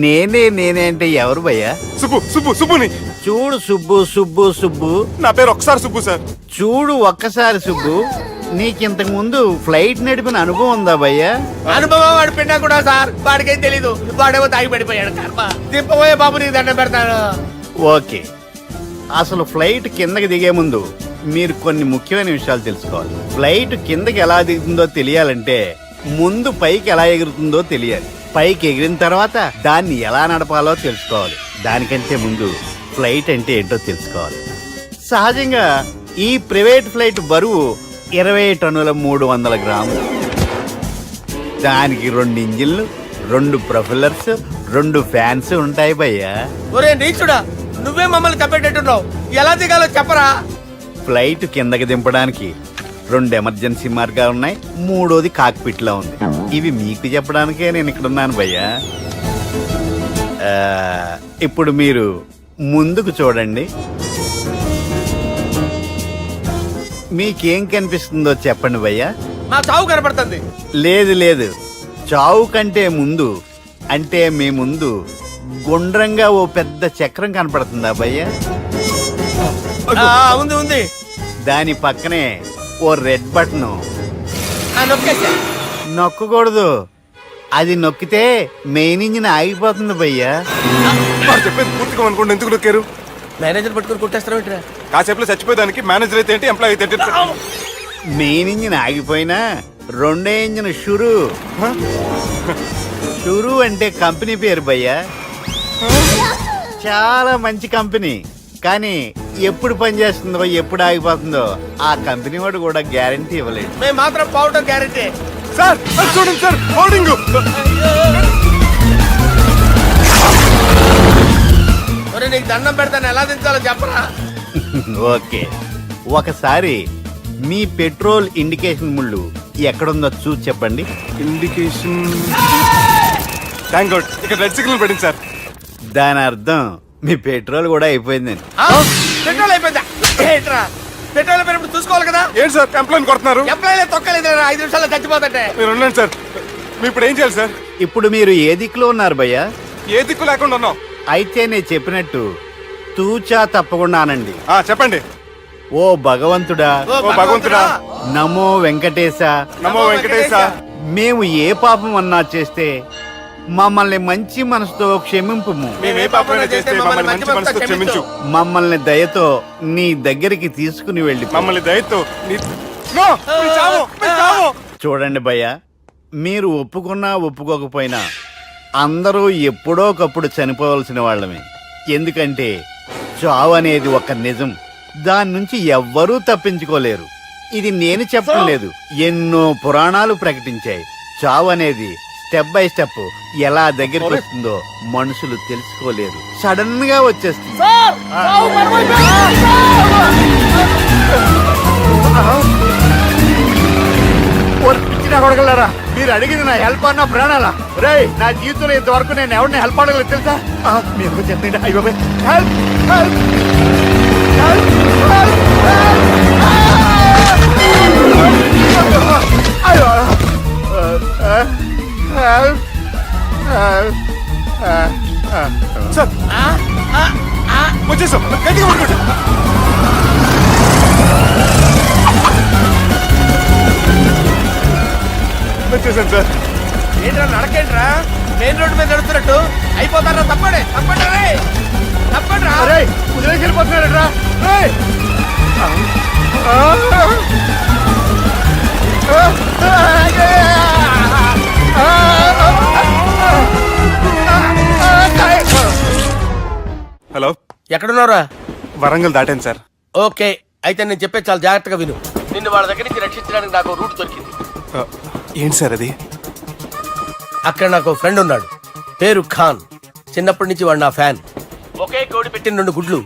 నేనే నేనే అంటే ఎవరు భయ్యా? సుబ్బుని. చూడు సుబ్బు, నా పేరు ఒకసారి సుబ్బు సార్. చూడు ఒక్కసారి సుబ్బు, నీకింతకు ముందు ఫ్లైట్ నడిపిన అనుభవం ఉందా భయ్యా? అనుభవం వాడు పిన్నా కూడా సార్, వాడికేం తెలీదు. వాడేమో తాగి పడిపోయాడు. కర్మ. దింపబోయే బాబు నీకు దండం పెడతాను. ఓకే, అసలు ఫ్లైట్ కిందకి దిగే ముందు మీరు కొన్ని ముఖ్యమైన విషయాలు తెలుసుకోవాలి. ఫ్లైట్ కిందకి ఎలా దిగుతుందో తెలియాలంటే ముందు పైకి ఎలా ఎగురుతుందో తెలియాలి. పైకి ఎగిరిన తర్వాత దాన్ని ఎలా నడపాలో తెలుసుకోవాలి. దానికంటే ముందు ఫ్లైట్ అంటే ఏంటో తెలుసుకోవాలి. సహజంగా ఈ ప్రైవేట్ ఫ్లైట్ బరువు 20 టన్నుల 300 గ్రాములు. దానికి 2 ఇంజిన్లు, 2 ప్రొఫెల్లర్స్, 2 ఫ్యాన్స్ ఉంటాయి భయ్యా. ఒరే నీచుడా, నువ్వే మమ్మల్ని తప్పేటట్టున్నావు. ఎలా దిగాలో చెప్పరా? ఫ్లైట్ కిందకి దింపడానికి 2 ఎమర్జెన్సీ మార్గాలు ఉన్నాయి. 3వది కాక్పిట్ లో ఉంది. ఇవి మీకు చెప్పడానికే నేను ఇక్కడ ఉన్నాను భయ్యా. ఇప్పుడు మీరు ముందుకు చూడండి. మీకేం కనిపిస్తుందో చెప్పండి భయ్యా. మా చావు కనపడుతుంది. లేదు, చావు కంటే ముందు అంటే మీ ముందు గుండ్రంగా ఓ పెద్ద చక్రం కనపడుతుందా భయ్యా? ఉంది. దాని పక్కనే ఓ రెడ్ బటన్. నొక్కేసా. నొక్కకూడదు. అది నొక్కితే మెయిన్ ఇంజిన్ ఆగిపోతుంది భయ్యా. వారు చెప్పేది పూర్తిగా అనుకోండి. ఎందుకు నొక్కారు? మేనేజర్ పట్టుకుని కొట్టేస్తారా ఏంట్రా? కాసేపులో చచ్చిపోయేదానికి మేనేజర్ అయితే ఏంటి, ఎంప్లాయ్ అయితే ఏంటి? మెయిన్ ఇంజిన్ ఆగిపోయినా 2వ ఇంజిన్ షురు అంటే కంపెనీ పేరు భయ్యా. చాలా మంచి కంపెనీ. కానీ ఎప్పుడు పనిచేస్తుందో ఎప్పుడు ఆగిపోతుందో ఆ కంపెనీ వాడు కూడా గ్యారంటీ ఇవ్వలేదు. మేము మాత్రం పౌడర్ గ్యారెంటీ. సార్ అది చూడండి సార్, హోర్డింగ్. ఒరే నీకు దండం పెడతాను, ఎలా దించాలో చెప్పరా? ఓకే, ఒకసారి మీ పెట్రోల్ ఇండికేషన్ ముళ్ళు ఎక్కడుందో చూసి చెప్పండి. ఇండికేషన్. థ్యాంక్ గాడ్, ఇక్కడ రెడ్ సిగ్నల్ పడింది సార్. దాని అర్థం మీ పెట్రోల్ కూడా అయిపోయిందండి. పెట్రోల్ అయిపోయిందా? ఏంట్రా పెట్రోల్ అయిపోయినప్పుడు చూసుకోవాలి కదా. ఏంటి సార్ ఎంప్లాయ్ కొడుతున్నారు? ఎంప్లాయీ తొక్కలేదు, 5 నిమిషాల్లో చచ్చిపోతుంటే. మీరు ఉండండి సార్. మీరు ఇప్పుడు ఏం చేయాలి సార్? ఇప్పుడు మీరు ఏ దిక్కులో ఉన్నారు భయ్యా? ఏ దిక్కు లేకుండా ఉన్నాం. అయితే నేను చెప్పినట్టు తూచా తప్పకుండా అనండి. చెప్పండి. ఓ భగవంతుడా, ఓ భగవంతుడా, నమో వెంకటేశ, నమో వెంకటేశ. మేము ఏ పాపం అన్నా చేస్తే మమ్మల్ని మంచి మనసుతో క్షమింపుము. మేము ఏ పాపమైనా చేస్తే మమ్మల్ని మంచి మనసుతో క్షమించు. మమ్మల్ని దయతో నీ దగ్గరికి తీసుకుని వెళ్ళి మమ్మల్ని దయతో నో, మీ చావు, మీ చావు. చూడండి భయ్యా, మీరు ఒప్పుకున్నా ఒప్పుకోకపోయినా అందరూ ఎప్పుడో ఒకప్పుడు చనిపోవలసిన వాళ్ళమే. ఎందుకంటే చావు అనేది ఒక నిజం. దాని నుంచి ఎవ్వరూ తప్పించుకోలేరు. ఇది నేను చెప్పడం లేదు, ఎన్నో పురాణాలు ప్రకటించాయి. చావు అనేది స్టెప్ బై స్టెప్ ఎలా దగ్గరికి వస్తుందో మనుషులు తెలుసుకోలేరు. సడన్ గా వచ్చేస్తుంది. కొడగలరా, మీరు అడిగింది నా హెల్ప్ అన్న ప్రాణాలా? రే, నా జీవితంలో ఇంతవరకు నేను ఎవరిని హెల్ప్ అడగలేదు తెలుసా? మీరు చెప్పండి. అయ్యో హెల్ప్, హెల్ప్, సార్ వచ్చేసాం, గట్టిగా పడుకోండి. వచ్చేసాను సార్. ఏంట్రా నడకేంట్రా? మెయిన్ రోడ్డు మీద నడుస్తున్నట్టు అయిపోతారా? తప్పండి, తప్పండి రే, తప్పండి రా. వదిలేసి వెళ్ళిపోతున్నారా? హలో, ఎక్కడున్నారా? వరంగల్ దాటాను సార్. ఓకే, అయితే నేను చెప్పే చాలా జాగ్రత్తగా విను. నిన్ను వాళ్ళ దగ్గర నుంచి రక్షించడానికి నాకు రూట్ దొరికింది. ఏంటి సార్ అది? అక్కడ నాకు ఫ్రెండ్ ఉన్నాడు, పేరు ఖాన్. చిన్నప్పటి నుంచి వాడు నా ఫ్యాన్. ఒకే కోడి పెట్టిన 2 గుడ్లు,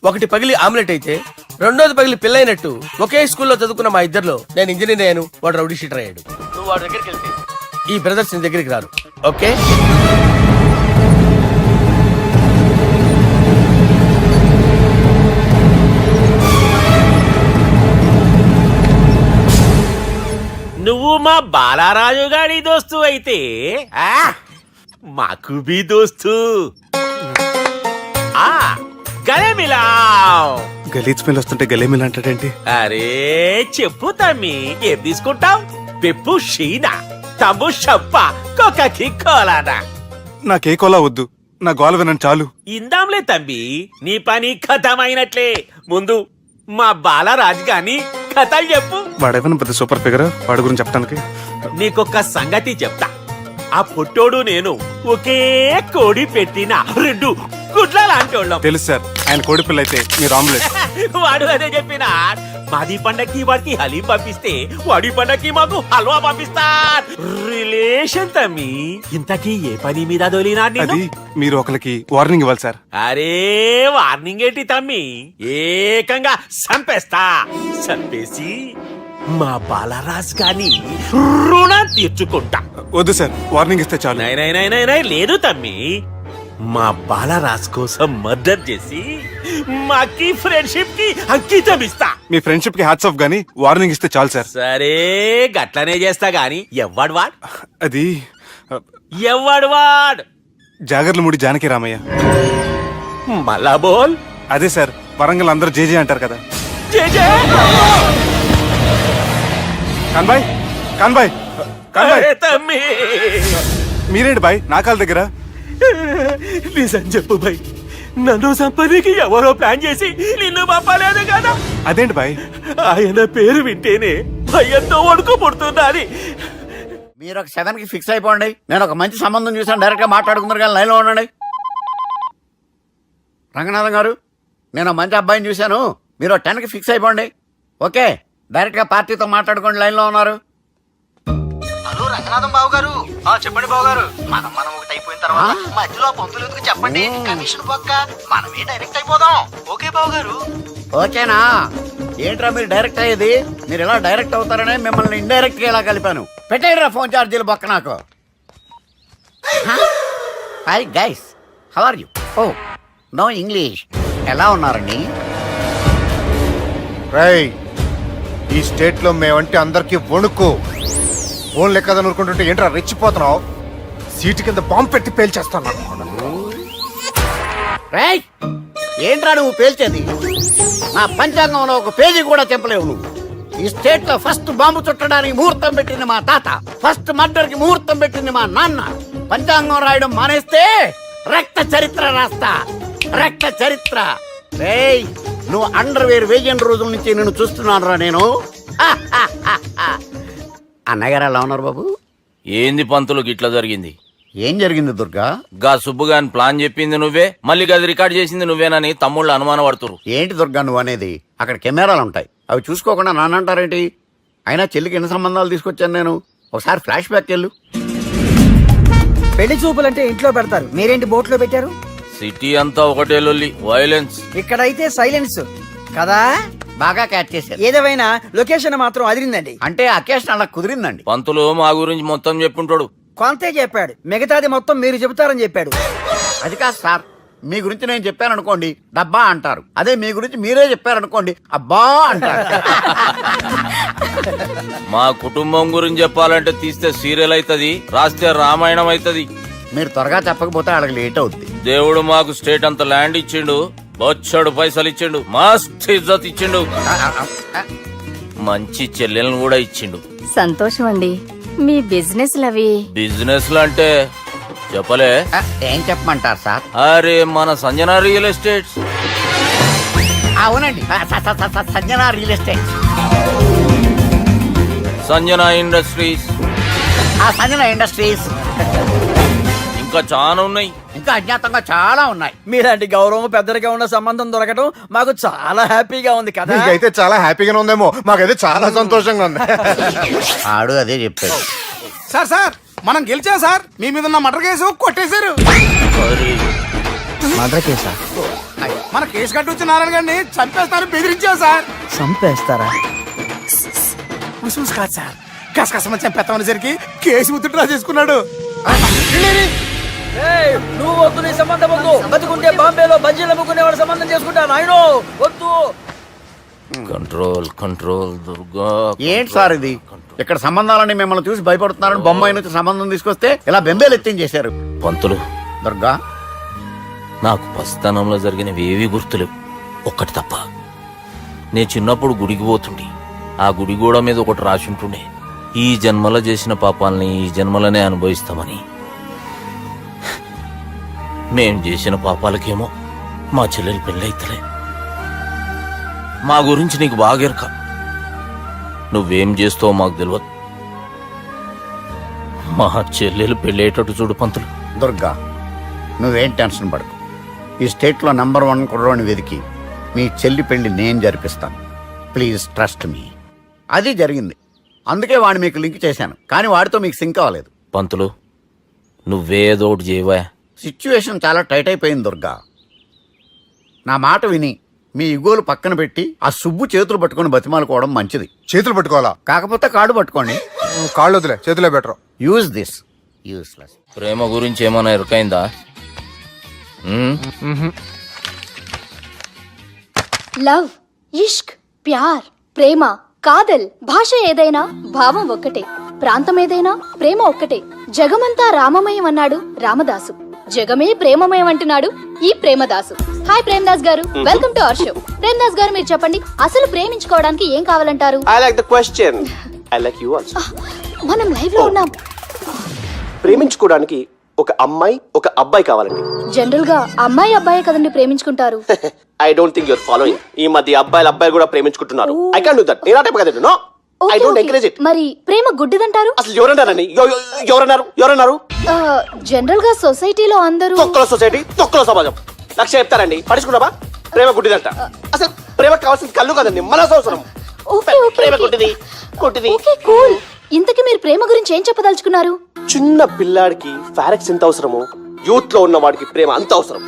ఒకటి పగిలి ఆమ్లెట్ అయితే 2వది పగిలి పిల్లైనట్టు ఒకే స్కూల్లో చదువుకున్న మా ఇద్దరిలో నేను ఇంజనీర్ అయ్యాను, వాడు రౌడీ షీటర్ అయ్యాడు. నువ్వు వాడి దగ్గరికి వెళ్తే ఈ బ్రదర్స్ నీ దగ్గరికి రారు. ఓకే, నువ్వు మా బాలారాజు గారి దోస్తు అయితే మాకు బి దోస్తు. గలే మిలావ్. గలీజ్ స్మెల్ వస్తుంటే గలేమిల్ అంటాడేంటి? అరే చెప్పు తమ్మి, ఏం తీసుకుంటావు? పెప్పు షీనా, తమ్ము షప్ప, కొకకి కోలానా? నాకే కోలా వద్దు, నా గోల వినండి చాలు. ఇందాంలే తంబి, నీ పని కథమైనట్లే. ముందు మా బాలరాజ్ గాని కథలు చెప్పు. వాడేమైనా పెద్ద సూపర్ ఫిగర్, వాడి గురించి చెప్పడానికి. నీకొక్క సంగతి చెప్తా. ఆ పుట్టోడు నేను ఒకే కోడి పెట్టిన 2 గుడ్ల లాంటోళ్ళం. తెలుసు సార్, ఆయన కోడి పిల్ల అయితే మీరు ఆమ్లెట్. వాడు అదే చెప్పిన. మాది పండక్కి వాడికి హలీం పంపిస్తే వాడి పండక్కి మాకు హల్వా పంపిస్తా. రిలేషన్ తమ్మి. ఇంతకీ ఏ పని మీద దొలినా అది మీరు ఒకరికి వార్నింగ్ ఇవ్వాలి సార్. అరే వార్నింగ్ ఏంటి తమ్మి, ఏకంగా చంపేస్తా. చంపేసి మా బాలరాజ్ గాని రుణం తీర్చుకుంటా. వద్దు సార్, వార్నింగ్ ఇస్తే చాలు. నై లేదు తమ్మి, మా బాలరాజ్ కోసం మర్డర్ చేసి మాకి ఫ్రెండ్షిప్ కి అంకితం ఇస్తా. మీ ఫ్రెండ్షిప్ కి హ్యాట్స్ ఆఫ్ గానీ వార్నింగ్ ఇస్తే చాలు సార్. సరే గట్లనే చేస్తా గాని ఎవ్వడు వాడ్ అది ఎవ్వడు వాడ్ జాగర్లమూడి జానకి రామయ్య. మళ్ళా బోల్. అదే సార్, వరంగల్ అందరూ జేజే అంటారు కదా. జేజే కాన్బాయ్, కాన్బాయ్, కాన్బాయ్. అరే తమ్మి, మీరేంటి బాయ్ నా కాళ్ళ దగ్గర? నిజం చెప్పు భయ్, నన్ను సంపదికి ఎవరో ప్లాన్ చేసి నిన్ను పంపలేదు కదా. అదేంటి బాయ్? ఆయన పేరు వింటేనే భయంతో వణుకు పుడుతున్నది. మీరు ఒక 7 కి ఫిక్స్ అయిపోండి. నేను ఒక మంచి సంబంధం చూసాను, డైరెక్ట్ గా మాట్లాడుకుందరు కానీ లైన్లో ఉండండి. రంగనాథం గారు, నేను ఒక మంచి అబ్బాయిని చూశాను, మీరు 10 కి ఫిక్స్ అయిపోండి. ఓకే, డైరెక్ట్ గా పార్టీతో మాట్లాడుకోండి. లైన్ లో ఉన్నారు. హలో రంగనాథం బాబు గారు. చెప్పండి బాబు గారు. మనం ఒకటి అయిపోయిన తర్వాత మధ్యలో పంతులు ఎందుకు చెప్పండి, కమిషన్ పక్క మనమే డైరెక్ట్ అయిపోదాం. ఓకే బాబు గారు. ఓకేనా? ఏంట్రా మీరు డైరెక్ట్ అయ్యేది? మీరు ఇలా డైరెక్ట్ అవుతారనే మిమ్మల్ని ఇండైరెక్ట్ గా ఇలా కలిపాను. పెట్టేయరా ఫోన్ ఛార్జీలు బొక్క నాకు. Hi guys, how are you? Oh no English. ఎలా ఉన్నారండి? రేయ్, ఈ స్టేట్ లో మేమంటే అందరికి వణుకు. ఫోన్ లెక్క అనుకుంటుంటే ఏంట్రా రెచ్చిపోతున్నావు? సీటు కింద బాంబు పెట్టి పేల్చేస్తాను. రేయ్, ఏంట్రా నువ్వు పేల్చేది? నా పంచాంగంలో ఒక పేజీ కూడా చెప్పలేవు నువ్వు. ఈ స్టేట్ లో ఫస్ట్ బాంబు చుట్టడానికి ముహూర్తం పెట్టింది మా తాత, ఫస్ట్ మర్డర్ కి ముహూర్తం పెట్టింది మా నాన్న. పంచాంగం రాయడం మానేస్తే రక్త చరిత్ర రాస్తా, రక్త చరిత్ర. రేయ్, నువ్వు అండర్వేర్ వేయని రోజుల నుంచి నేను చూస్తున్నాను రా నేను. అన్నగారు ఎలా ఉన్నారు బాబు? ఏంది పంతులు గిట్లా జరిగింది? ఏం జరిగింది దుర్గా? గా సుబ్బుగాని ప్లాన్ చెప్పింది నువ్వే, మళ్ళీ గది రికార్డ్ చేసింది నువ్వేనని తమ్ముళ్ళు అనుమానం పడుతురు. ఏంటి దుర్గా నువ్వు అనేది? అక్కడ కెమెరాలు ఉంటాయి, అవి చూసుకోకుండా నాన్నంటారేంటి? అయినా చెల్లికి ఎన్ని సంబంధాలు తీసుకొచ్చాను నేను. ఒకసారి ఫ్లాష్ బ్యాక్ వెళ్ళు. పెళ్లి చూపులంటే ఇంట్లో పెడతారు, మీరేంటి బోట్లో పెట్టారు? సిటీ అంతా ఒకటే లొల్లి, వైలెన్స్. ఇక్కడైతే సైలెన్స్ కదా. బాగా క్యాచ్ చేశారు. ఏదేమైనా లొకేషన్ మాత్రం అదిరిందండి. అంటే అకేషన్ అలా కుదిరిందండి. పంతులు మా గురించి మొత్తం చెప్పుంటాడు. కొంతే చెప్పాడు, మిగతాది మొత్తం మీరు చెబుతారని చెప్పాడు. అది కాదు సార్, మీ గురించి నేను చెప్పాను అనుకోండి డబ్బా అంటారు, అదే మీ గురించి మీరే చెప్పారనుకోండి అబ్బా అంటారు. మా కుటుంబం గురించి చెప్పాలంటే తీస్తే సీరియల్ అవుతుంది, రాస్తే రామాయణం అవుతుంది. మీరు త్వరగా చెప్పకపోతే వాళ్ళకి లేట్ అవుద్ది. దేవుడు మాకు స్టేట్ అంత ల్యాండ్ ఇచ్చిండు, బొచ్చడు పైసలు ఇచ్చిండు, మస్త్ ఇజ్జత్ ఇచ్చిండు, మంచి చెల్లెలను కూడా ఇచ్చిండు. సంతోషం అండి. మీ బిజినెస్ లవి బిజినెస్ లు అంటే చెప్పలే. ఏం చెప్పమంటారు సార్? అరే మన సంజన రియల్ ఎస్టేట్స్. అవునండి, Sanjana real estate, Sanjana industries, Sanjana industries, ఇంకా చాలా ఉన్నాయి. ఇంకా అజ్ఞాతంగా చాలా ఉన్నాయి. మీలాంటి గౌరవం పెద్దరిగా ఉన్న సంబంధం దొరకడం మాకు చాలా హ్యాపీగా ఉంది కదా. అయితే చాలా హ్యాపీగానే ఉందేమో, మాకైతే చాలా సంతోషంగా ఉంది. ఆడు అదే చెప్పాడు. సార్ సార్, మనం గెలిచాం సార్. మీ మీద ఉన్న మర్డర్ కేసు కొట్టేశారు. మర్డర్ కేసా? మన కేసు కట్టి వచ్చిన నారాయణ గారిని చంపేస్తారు బెదిరించాం సార్. చంపేస్తారా? ముసుముసు కాదు సార్, కసకసమని చంపేస్తామనేసరికి కేసు ముద్దుట్రా చేసుకున్నాడు. నువ్వు వద్దు, నీ సంబంధం వద్దు. బతుకుంటే బాంబేలో బజ్జీలు అమ్ముకునే వాడు సంబంధం చేసుకుంటా నాయనో, వద్దు. Control control Durga. ఏంటి సార్ ఇది? ఇక్కడ సంబంధాలని మిమ్మల్ని చూసి భయపడుతున్నారని బొమ్మాయి నుంచి సంబంధం తీసుకొస్తే ఇలా బెంబేలు ఎత్తించేశారు. పంతులు, దుర్గా, నాకు పసితనంలో జరిగినవి ఏవి గుర్తులేవు, ఒక్కటి తప్ప. నేను చిన్నప్పుడు గుడికి పోతుండే, ఆ గుడి గోడ మీద ఒకటి రాసి ఉంటుండే, ఈ జన్మలో చేసిన పాపాలని ఈ జన్మలోనే అనుభవిస్తామని. మేం చేసిన పాపాలకేమో మా చెల్లెలు పెళ్ళైతలే. మా గురించి నీకు బాగెరక. నువ్వేం చేస్తావో మాకు తెలియదు. మా చెల్లెలు పెళ్ళేటట్టు చూడు పంతులు. దుర్గా, నువ్వేం టెన్షన్ పడకు. ఈ స్టేట్లో నంబర్ 1 కుర్రోని వెతికి మీ చెల్లి పెళ్లి నేను జరిపిస్తాను. Please trust me. అది జరిగింది, అందుకే వాడిని మీకు లింక్ చేశాను, కానీ వాడితో మీకు సింక్ అవ్వలేదు. పంతులు, నువ్వేదో ఒకటి చేయవా. సిచ్యువేషన్ చాలా టైట్ అయిపోయింది దుర్గా. నా మాట విని మీ ఇగోలు పక్కన పెట్టి ఆ సుబ్బు చేతులు పట్టుకొని బతిమాలుకోవడం మంచిది. చేతులు పట్టుకోవాలా? కాకపోతే కాడు పట్టుకోండి. కాళ్ళు వదిలే, చేతులే బెటర్. Use this. యూస్లెస్. ప్రేమ గురించి ఏమైనా ఎరుకైందా? లవ్, ఇష్క్, ప్యార్, ప్రేమ, కాదల్, భాష ఏదైనా భావం ఒక్కటే, ప్రాంతం ఏదైనా ప్రేమ ఒక్కటే. జగమంతా రామమయం అన్నాడు రామదాసు, జగమే ప్రేమమయం అంటున్నాడు ఈ ప్రేమదాసు. హాయ్ ప్రేమదాస్ గారు, welcome to our show. Premadasa గారు, మీరు చెప్పండి, అసలు ప్రేమించుకోవడానికి ఏం కావాలంటారు? I like the question. I like you also. మనం లైవ్ లో ఉన్నాం. ప్రేమించుకోవడానికి ఒక అమ్మాయి ఒక అబ్బాయి కావాలండి. జనరల్ గా అమ్మాయి అబ్బాయి కదండి ప్రేమించుకుంటారు. I don't think you're following. ఈ మధ్య అబ్బాయిలు కూడా ప్రేమించుకుంటున్నారు. I can't do that. నేను ఆ టైప్ కదండి. No. I don't encourage it. మరి ప్రేమ గుడ్డిదంటారు? అసలు ఎవరన్నారండి? ఎవరన్నారు? జనరల్ గా సొసైటీలో అందరూ తొక్కల సొసైటీ, తొక్కల సమాజం. లక్ష చెప్తారండి, పడుచుకున్నావా? ప్రేమ గుడ్డిదంట. అసలు ప్రేమ కావాల్సింది కళ్ళు కదండి, మనసు అవసరం. ప్రేమ గుడ్డిది. Okay cool. ఇంతకీ మీరు ప్రేమ గురించి ఏం చెప్పదలుచుకున్నారు? చిన్న పిల్లాడికి ఫారెక్స్ ఎంత అవసరమో యూత్ లో ఉన్న వాడికి ప్రేమ అంత అవసరం.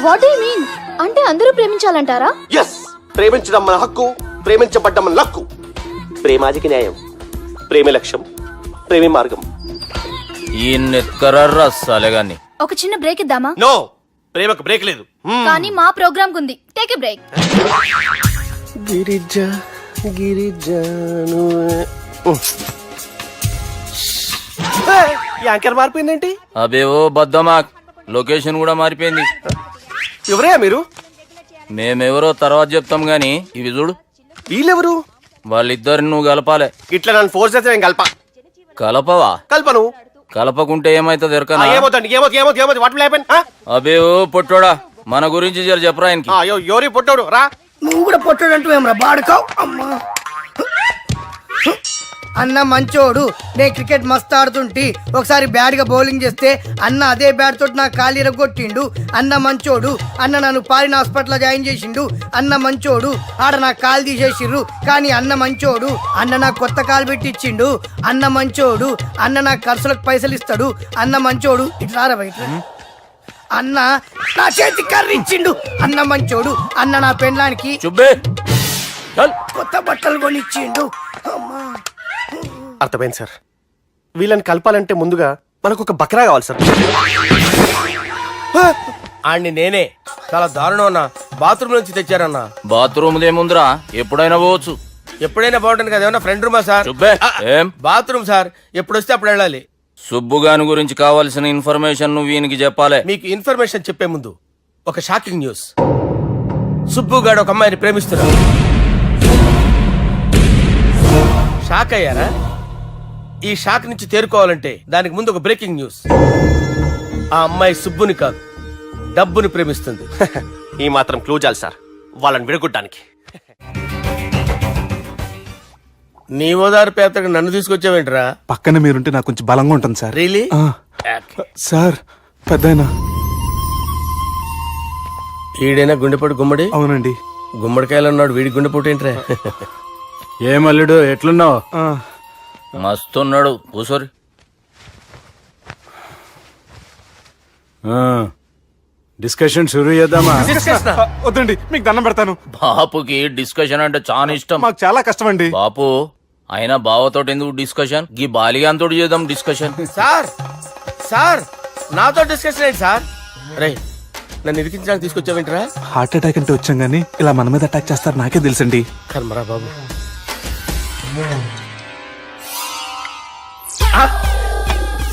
What you mean? అంటే అందరూ ప్రేమించాలంటారా? ఎస్, ప్రేమించడం మన హక్కు, ప్రేమించబడ్డం మన లక్కు. ప్రేమాజికి న్యాయం, ప్రేమ లక్ష్యం, ప్రేమ మార్గం. ఈ నెత్కరర్రా సాలేగాన్ని. ఒక చిన్న బ్రేక్ ఇద్దామా? నో, ప్రేమకు బ్రేక్ లేదు. కానీ మా ప్రోగ్రామ్ కుంది. Take a break. గిరిజాను యాంకర్ మారిపోయిందేంటి? అబేవో బద్దమా, లొకేషన్ కూడా మారిపోయింది. ఎవరయ్యా మీరు? మేమెవరో తర్వాత చెప్తాం గాని ఇవి చూడు. వీళ్ళెవరు? వాళ్ళిద్దరిని నువ్వు కలపాలే. ఇట్లా నన్ను ఫోర్స్ చేస్తే నేను కలపవా? కల్పను. కలపకుంటే ఏమైతుంది ఎరకనా? ఏమవుతుంది? What will happen? అబేవో పొట్టోడా, మన గురించి జర చెప్పరా ఆయనకి. ఎవరి పొట్టాడు రా. నువ్వు కూడా పొట్టాడు అంటూ ఏమరా బాడుకావు. అమ్మా అన్న మంచోడు, నేను క్రికెట్ మస్తు ఆడుతుంటి, ఒకసారి బ్యాట్ గా బౌలింగ్ చేస్తే అన్న అదే బ్యాట్ తోటి నా కాలు ఇరగొట్టిండు. అన్న మంచోడు, అన్న నన్ను పాలిన హాస్పిటల్ జాయిన్ చేసిండు. అన్న మంచోడు, ఆడ నా కాలు తీసేసిర్రు, కానీ అన్న మంచోడు, అన్న నాకు కొత్త కాలు పెట్టిచ్చిండు. అన్న మంచోడు, అన్న నా ఖర్చులకు పైసలు ఇస్తాడు. అన్న మంచోడు, ఇట్లా బయట అన్న నా చేతి కర్రీ ఇచ్చిండు. అన్న మంచోడు, అన్న నా పెళ్ళానికి కొత్త బట్టలు కొనిచ్చిండు. అర్థమైంది సార్. వీళ్ళని కలపాలంటే ముందుగా మనకు ఒక బక్రా కావాలి సార్. ఆడిని నేనే చాలా దారుణం అన్న. బాత్రూమ్ నుంచి తెచ్చారన్నా. బాత్రూమ్ ఏముందిరా, ఎప్పుడైనా పోవచ్చు. ఎప్పుడైనా బాగుంటుంది కదా. ఏమన్నా ఫ్రెండ్ రూమా సార్? ఏం బాత్రూమ్ సార్, ఎప్పుడు వస్తే అప్పుడు వెళ్ళాలి. సుబ్బుగాని గురించి కావాల్సిన ఇన్ఫర్మేషన్ నువ్వు ఈయనకి చెప్పాలి. మీకు ఇన్ఫర్మేషన్ చెప్పే ముందు ఒక షాకింగ్ న్యూస్. సుబ్బుగాడు ఒక అమ్మాయిని ప్రేమిస్తున్నాడు. షాక్ అయ్యారా? ఈ షాక్ నుంచి తేరుకోవాలంటే దానికి ముందు ఒక బ్రేకింగ్ న్యూస్. ఆ అమ్మాయి సుబ్బుని కాదు, డబ్బుని ప్రేమిస్తుంది. ఈ మాత్రం క్లూ చాలు సార్ వాళ్ళని విడగొట్టడానికి. నీ ఓదారు పేదకు నన్ను తీసుకొచ్చావేంట్రా? పక్కన మీరుంటే నాకు కొంచెం బలంగా ఉంటుంది సార్. రియలీ? సార్ పెద్దయినా. ఈడైనా గుండెపోటు గుమ్మడి? అవునండి. గుమ్మడికాయలు అన్నాడు, వీడి గుండెపోటు ఏంట్రా? ఏమల్లుడు ఎట్లున్నావు? మస్తున్నాడు, కూసోరి. డిస్కషన్ షురూ చేద్దామా? వద్దండి, మీకు దండం పెడతాను. బాపుకి డిస్కషన్ అంటే చాలా ఇష్టం. మాకు చాలా కష్టం అండి. బాపు అయినా బావతోటి ఎందుకు డిస్కషన్? గీ బాలిగాంతో చేద్దాం డిస్కషన్. సార్ సార్ నాతో డిస్కషన్ ఏంటి సార్? రే, నన్ను ఇరికించడానికి తీసుకొచ్చావేంట్రా? హార్ట్ అటాక్ అంటే వచ్చాం గానీ ఇలా మన మీద అటాక్ చేస్తారు నాకే తెలుసండి. కర్మరా బాబు.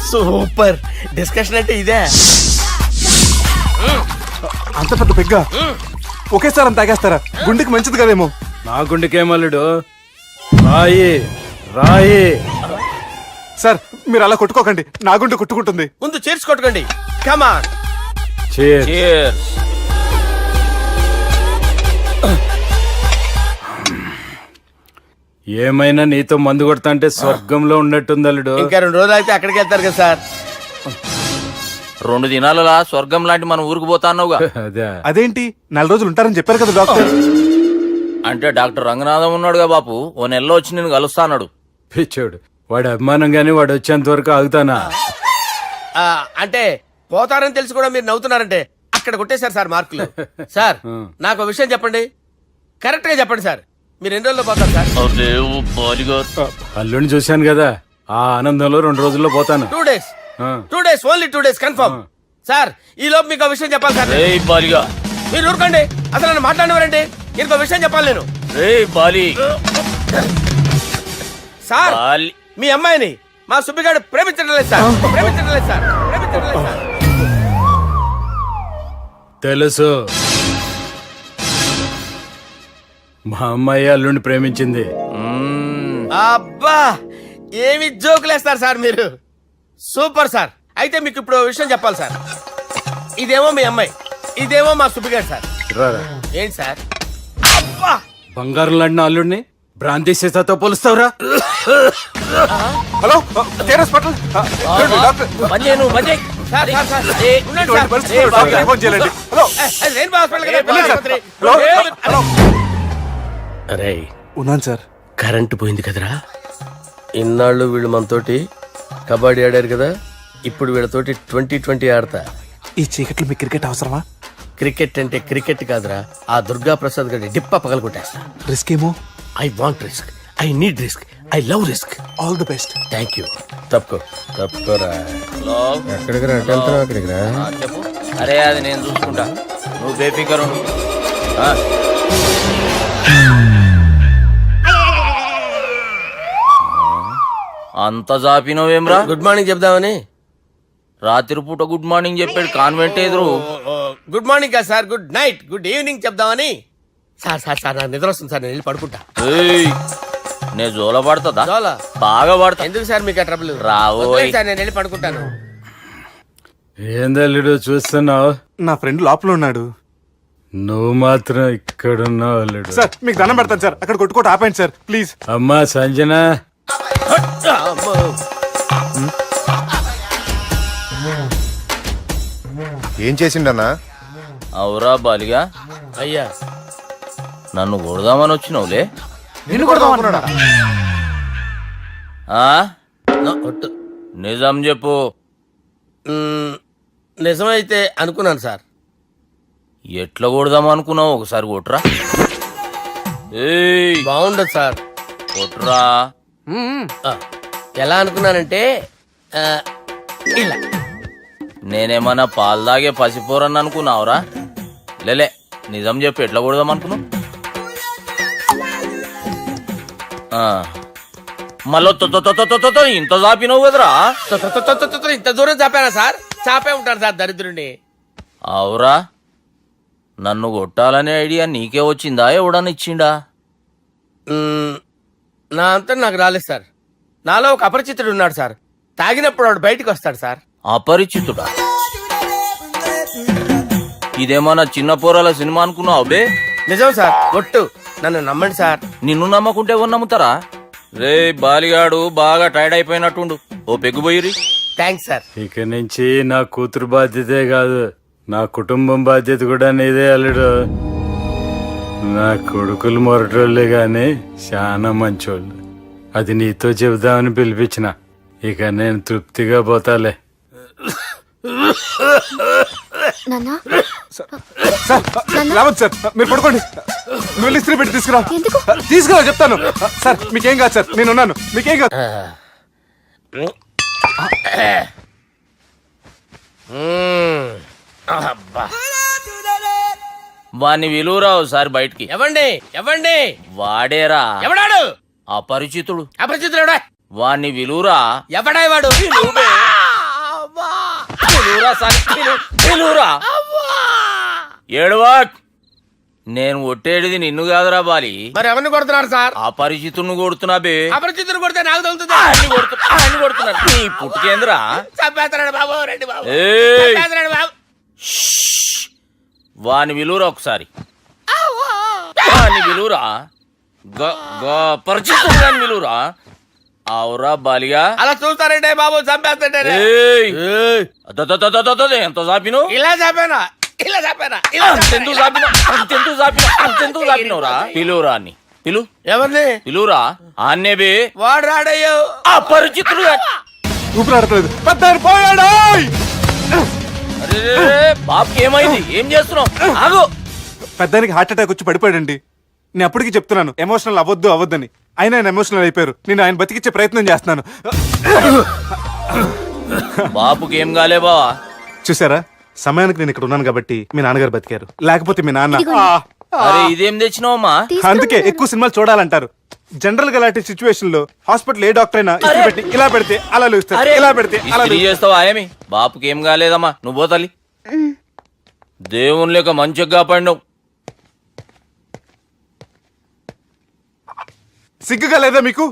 సూపర్ డిస్కషన్ అంటే ఇదే. అంత పెద్ద పెగ్గ ఒకేసారి అంత తాగేస్తారా? గుండెకి మంచిది కదేమో. నా గుండెకేమల్లుడు, రాయి రాయి. సార్ మీరు అలా కొట్టుకోకండి, నా గుండె కొట్టుకుంటుంది. ముందు చేర్చుకొట్టుకోండి. కమాన్ Cheers. ఏమైనా నీతో మందు కొడతా అంటే స్వర్గంలో ఉన్నట్టుంది అల్లుడు. ఇంకా 2 రోజులు అయితే అక్కడికి వెళ్తారు కదా సార్. 2 దినాలలా స్వర్గం లాంటి మన ఊరికి పోతాన్నావుగా. అదే అదేంటి 4 రోజులు ఉంటారని చెప్పారు కదా డాక్టర్. అంటే డాక్టర్ రంగనాథం ఉన్నాడుగా బాపు, ఓ నెలలో వచ్చి నేను కలుస్తాన్నాడు. పిచ్చోడు, వాడు అభిమానం గాని వాడు వచ్చేంత వరకు ఆగుతానా? అంటే పోతారని తెలిసి కూడా మీరు నవ్వుతున్నారంటే అక్కడ కొట్టేశారు సార్ మార్కులు. సార్ నాకు విషయం చెప్పండి, కరెక్ట్ గా చెప్పండి సార్, మీరు ఎన్ని రోజుల్లో పోతారు సార్? అల్లుడిని చూశాను కదా, ఆ ఆనందంలో 2 రోజుల్లో పోతాను. 2 days. 2 days, only 2 days confirm. Sir ఈ లోపు మీకు ఒక విషయం చెప్పాలి సార్. మీరు ఊరుకోండి, అసలు నన్ను మాట్లాడినవారండి. ఇంకో విషయం చెప్పాలి నేను. సార్ మీ అమ్మాయిని మా సుబ్బిగాడు ప్రేమించడం లేదు సార్. ప్రేమించడం లేదు సార్. ప్రేమించడం లేదు సార్. తెలుసు, మా అమ్మాయి అల్లుడిని ప్రేమించింది. అబ్బా ఏమి జోకులేస్తారు సార్ మీరు. Super sir. అయితే మీకు ఇప్పుడు ఓ విషయం చెప్పాలి సార్. ఇదేమో మీ అమ్మాయి, ఇదేమో మా సుబ్బిగాడు సార్. రారా. ఏంటి సార్? అబ్బా బంగారం లాంటి అల్లుడిని భ్రాంతి సీతతో పోలుస్తావురా? హలో కేరస్ పటల్ డాక్టర్. Sir, sir, sir. ఉండండి ఇటువంటి సార్. పరిస్థితుల్లో డాక్టర్ని ఫోన్ చేయాలండి. హలో రెయిన్బో హాస్పిటల్ కదా, వెళ్ళండి సార్. ఆసుపత్రి. హలో అరే ఉన్నాను సార్. కరెంటు పోయింది కదరా. ఇన్నాళ్ళు వీళ్ళు మనతోటి కబడ్డీ ఆడారు కదా, ఇప్పుడు వీళ్ళతోటి 2020 ఆడతా. ఈ చీకట్లో మీ క్రికెట్ అవసరమా? క్రికెట్ అంటే క్రికెట్ కాదురా, ఆ దుర్గా ప్రసాద్ గారి డిప్ప పగల కొట్టేస్తా. రిస్క్ ఏమో. I want risk, I need risk, I love risk. All the best. Thank you. తప్పుకోరా. ఎక్కడికి రా? అక్కడికి రా. చెప్పు. అరే అది నేను చూసుకుంటా, నువ్వు బేఫికర్ ఉండు. అంత జాపినవేమ్రా? గుడ్ మార్నింగ్ చెప్దామని. రాత్రి పూట గుడ్ మార్నింగ్ చెప్పాడు కాన్వెంట్ ఎదురు. గుడ్ మార్నింగ్ కదా sir, good night, good evening చెప్దామని. సార్ సార్ సార్ నాకు నిద్ర వస్తుంది సార్, నేను వెళ్ళి పడుకుంటా. నేను జోల పడుతుందా? జోలా? బాగా పడతా. ఎందుకు సార్ మీకు ఆ ట్రబుల్? రావోయ్ సార్ నేను వెళ్ళి పడుకుంటాను. ఏందల్లుడు చూస్తున్నావు? నా ఫ్రెండ్ లోపల ఉన్నాడు. నువ్వు మాత్రం ఇక్కడున్నావు అల్లుడు. సార్ మీకు దండం పెడతాను సార్, అక్కడ కొట్టుకోట ఆపండి సార్ ప్లీజ్. అమ్మా సంజన, ఏం చేసిండన్నా? అవురా బాలిగా, అయ్యా నన్ను కొడదామని వచ్చినావులే. నిన్ను కొడదామన్నాడా? నిజం చెప్పు. నిజమైతే అనుకున్నాను సార్. ఎట్లా కొడదాం అనుకున్నావు? ఒకసారి కొట్రా. బాగుండదు సార్. కొట్రా. ఎలా అనుకున్నానంటే ఇలా. నేనేమన్నా పాలు తాగే పసిపోరని అనుకున్నావురా? లేలే, నిజం చెప్పు, ఎట్లా కొడదాం అనుకున్నావు? మళ్ళీ ఇంత చాపినావు కదరా? ఇంత దూరం చాపానా సార్? చాపే ఉంటాను సార్ దరిద్రుడిని. అవురా, నన్ను కొట్టాలనే ఐడియా నీకే వచ్చిందా? ఎవడన్నా ఇచ్చిండా? నా అంతా నాకు రాలేదు సార్. నాలో ఒక అపరిచితుడు ఉన్నాడు సార్. తాగినప్పుడు వాడు బయటికి వస్తాడు సార్. అపరిచితుడా? ఇదేమన్నా చిన్న పోరాల సినిమా అనుకున్నావు బే? నిజం సార్, ఒట్టు, నన్ను నమ్మండి సార్. నిన్ను నమ్మకుంటే ఎవరు నమ్ముతారా? రే బాలిగాడు బాగా టైర్డ్ అయిపోయినట్టుండు, ఓ పెగ్గుబోయిరి. Thanks sir. ఇక నుంచి నా కూతురు బాధ్యతే కాదు, నా కుటుంబం బాధ్యత కూడా నీదే అల్లుడు. నా కొడుకులు మొరటోళ్ళే గాని చాలా మంచోళ్ళు. అది నీతో చెబుదామని పిలిపించిన. ఇక నేను తృప్తిగా పోతాలే. సార్ రావద్దు సార్, మీరు పడుకోండి. నువ్వు వెళ్ళి ఇస్త్రీ పెట్టి తీసుకురా. తీసుకురా చెప్తాను. సార్ మీకేం కాదు సార్, నేనున్నాను, మీకేం కాదు. వాణ్ణి విలువరా ఒకసారి బయటికి. ఎవండి ఎవండి? వాడేరా. ఎవడాడు? అపరిచితుడు. అపరిచితుడు ఎవడా? వాణ్ణి విలువరా. ఎవడా వాడు? విలువరా. ఏడవా. నేను కొట్టేడిది నిన్ను కాదురా బాలి. మరి ఎవరిని కొడుతున్నారు సార్? అపరిచితుడిని కొడుతున్నా బే. అపరిచితుడు కొడితే నాకు తగులుతుంది. కొడుతున్నా నీ పుట్టుకేంద్రా? చంపేస్తాడు బాబు, రండి బాబు. ఏయ్, చంపేస్తాడు బాబు. వాని విలువరా ఒకసారి వాని విలువరా పరిచితుడు వాని విలువరా అవురా బాలిగా అలా చూస్తారంటే బాబు చంపేస్తాడే ఏయ్! ఎంత చాపిను ఇలా చంపానా ఇలా చంపానా అంతెందుకు చాపినవురా పిలువురా అని పిలు ఎవరిని పిలువురా ఆన్నేబే వాడు రాడయ్యో అపరిచితుడు ఊపిరాడట్లేదు పెద్ద ఆయన పోయాడు బాబుకి ఏమైంది ఏం చేస్తున్నావు ఆగు పెద్దానికి హార్ట్ అటాక్ వచ్చి పడిపోయాడండి నేను అప్పటికి చెప్తున్నాను ఎమోషనల్ అవ్వద్దని అయినా ఆయన ఎమోషనల్ అయిపోయారు నేను ఆయన బతికిచ్చే ప్రయత్నం చేస్తున్నాను బాబుకి ఏం కాలే బావా చూసారా సమయానికి నేను ఇక్కడ ఉన్నాను కాబట్టి మీ నాన్నగారు బతికారు లేకపోతే మీ నాన్న అరే ఇదేం తెచ్చినావమ్మా అందుకే ఎక్కువ సినిమాలు చూడాలంటారు జనరల్ గా అలాంటి సిచ్యువేషన్ లో హాస్పిటల్ ఏ డాక్టర్ అయినా ఇస్త్రీ పెట్టి ఇలా పెడితే అలా లూస్తారు ఇలా పెడితే అలా ఇస్త్రీ చేస్తావా ఏమి బాపుకి ఏం కాలేదమ్మా నువ్వు పోతల్లి దేవుని లేక మంచిగా కాపాడినావు సిగ్గుగా లేదా మీకు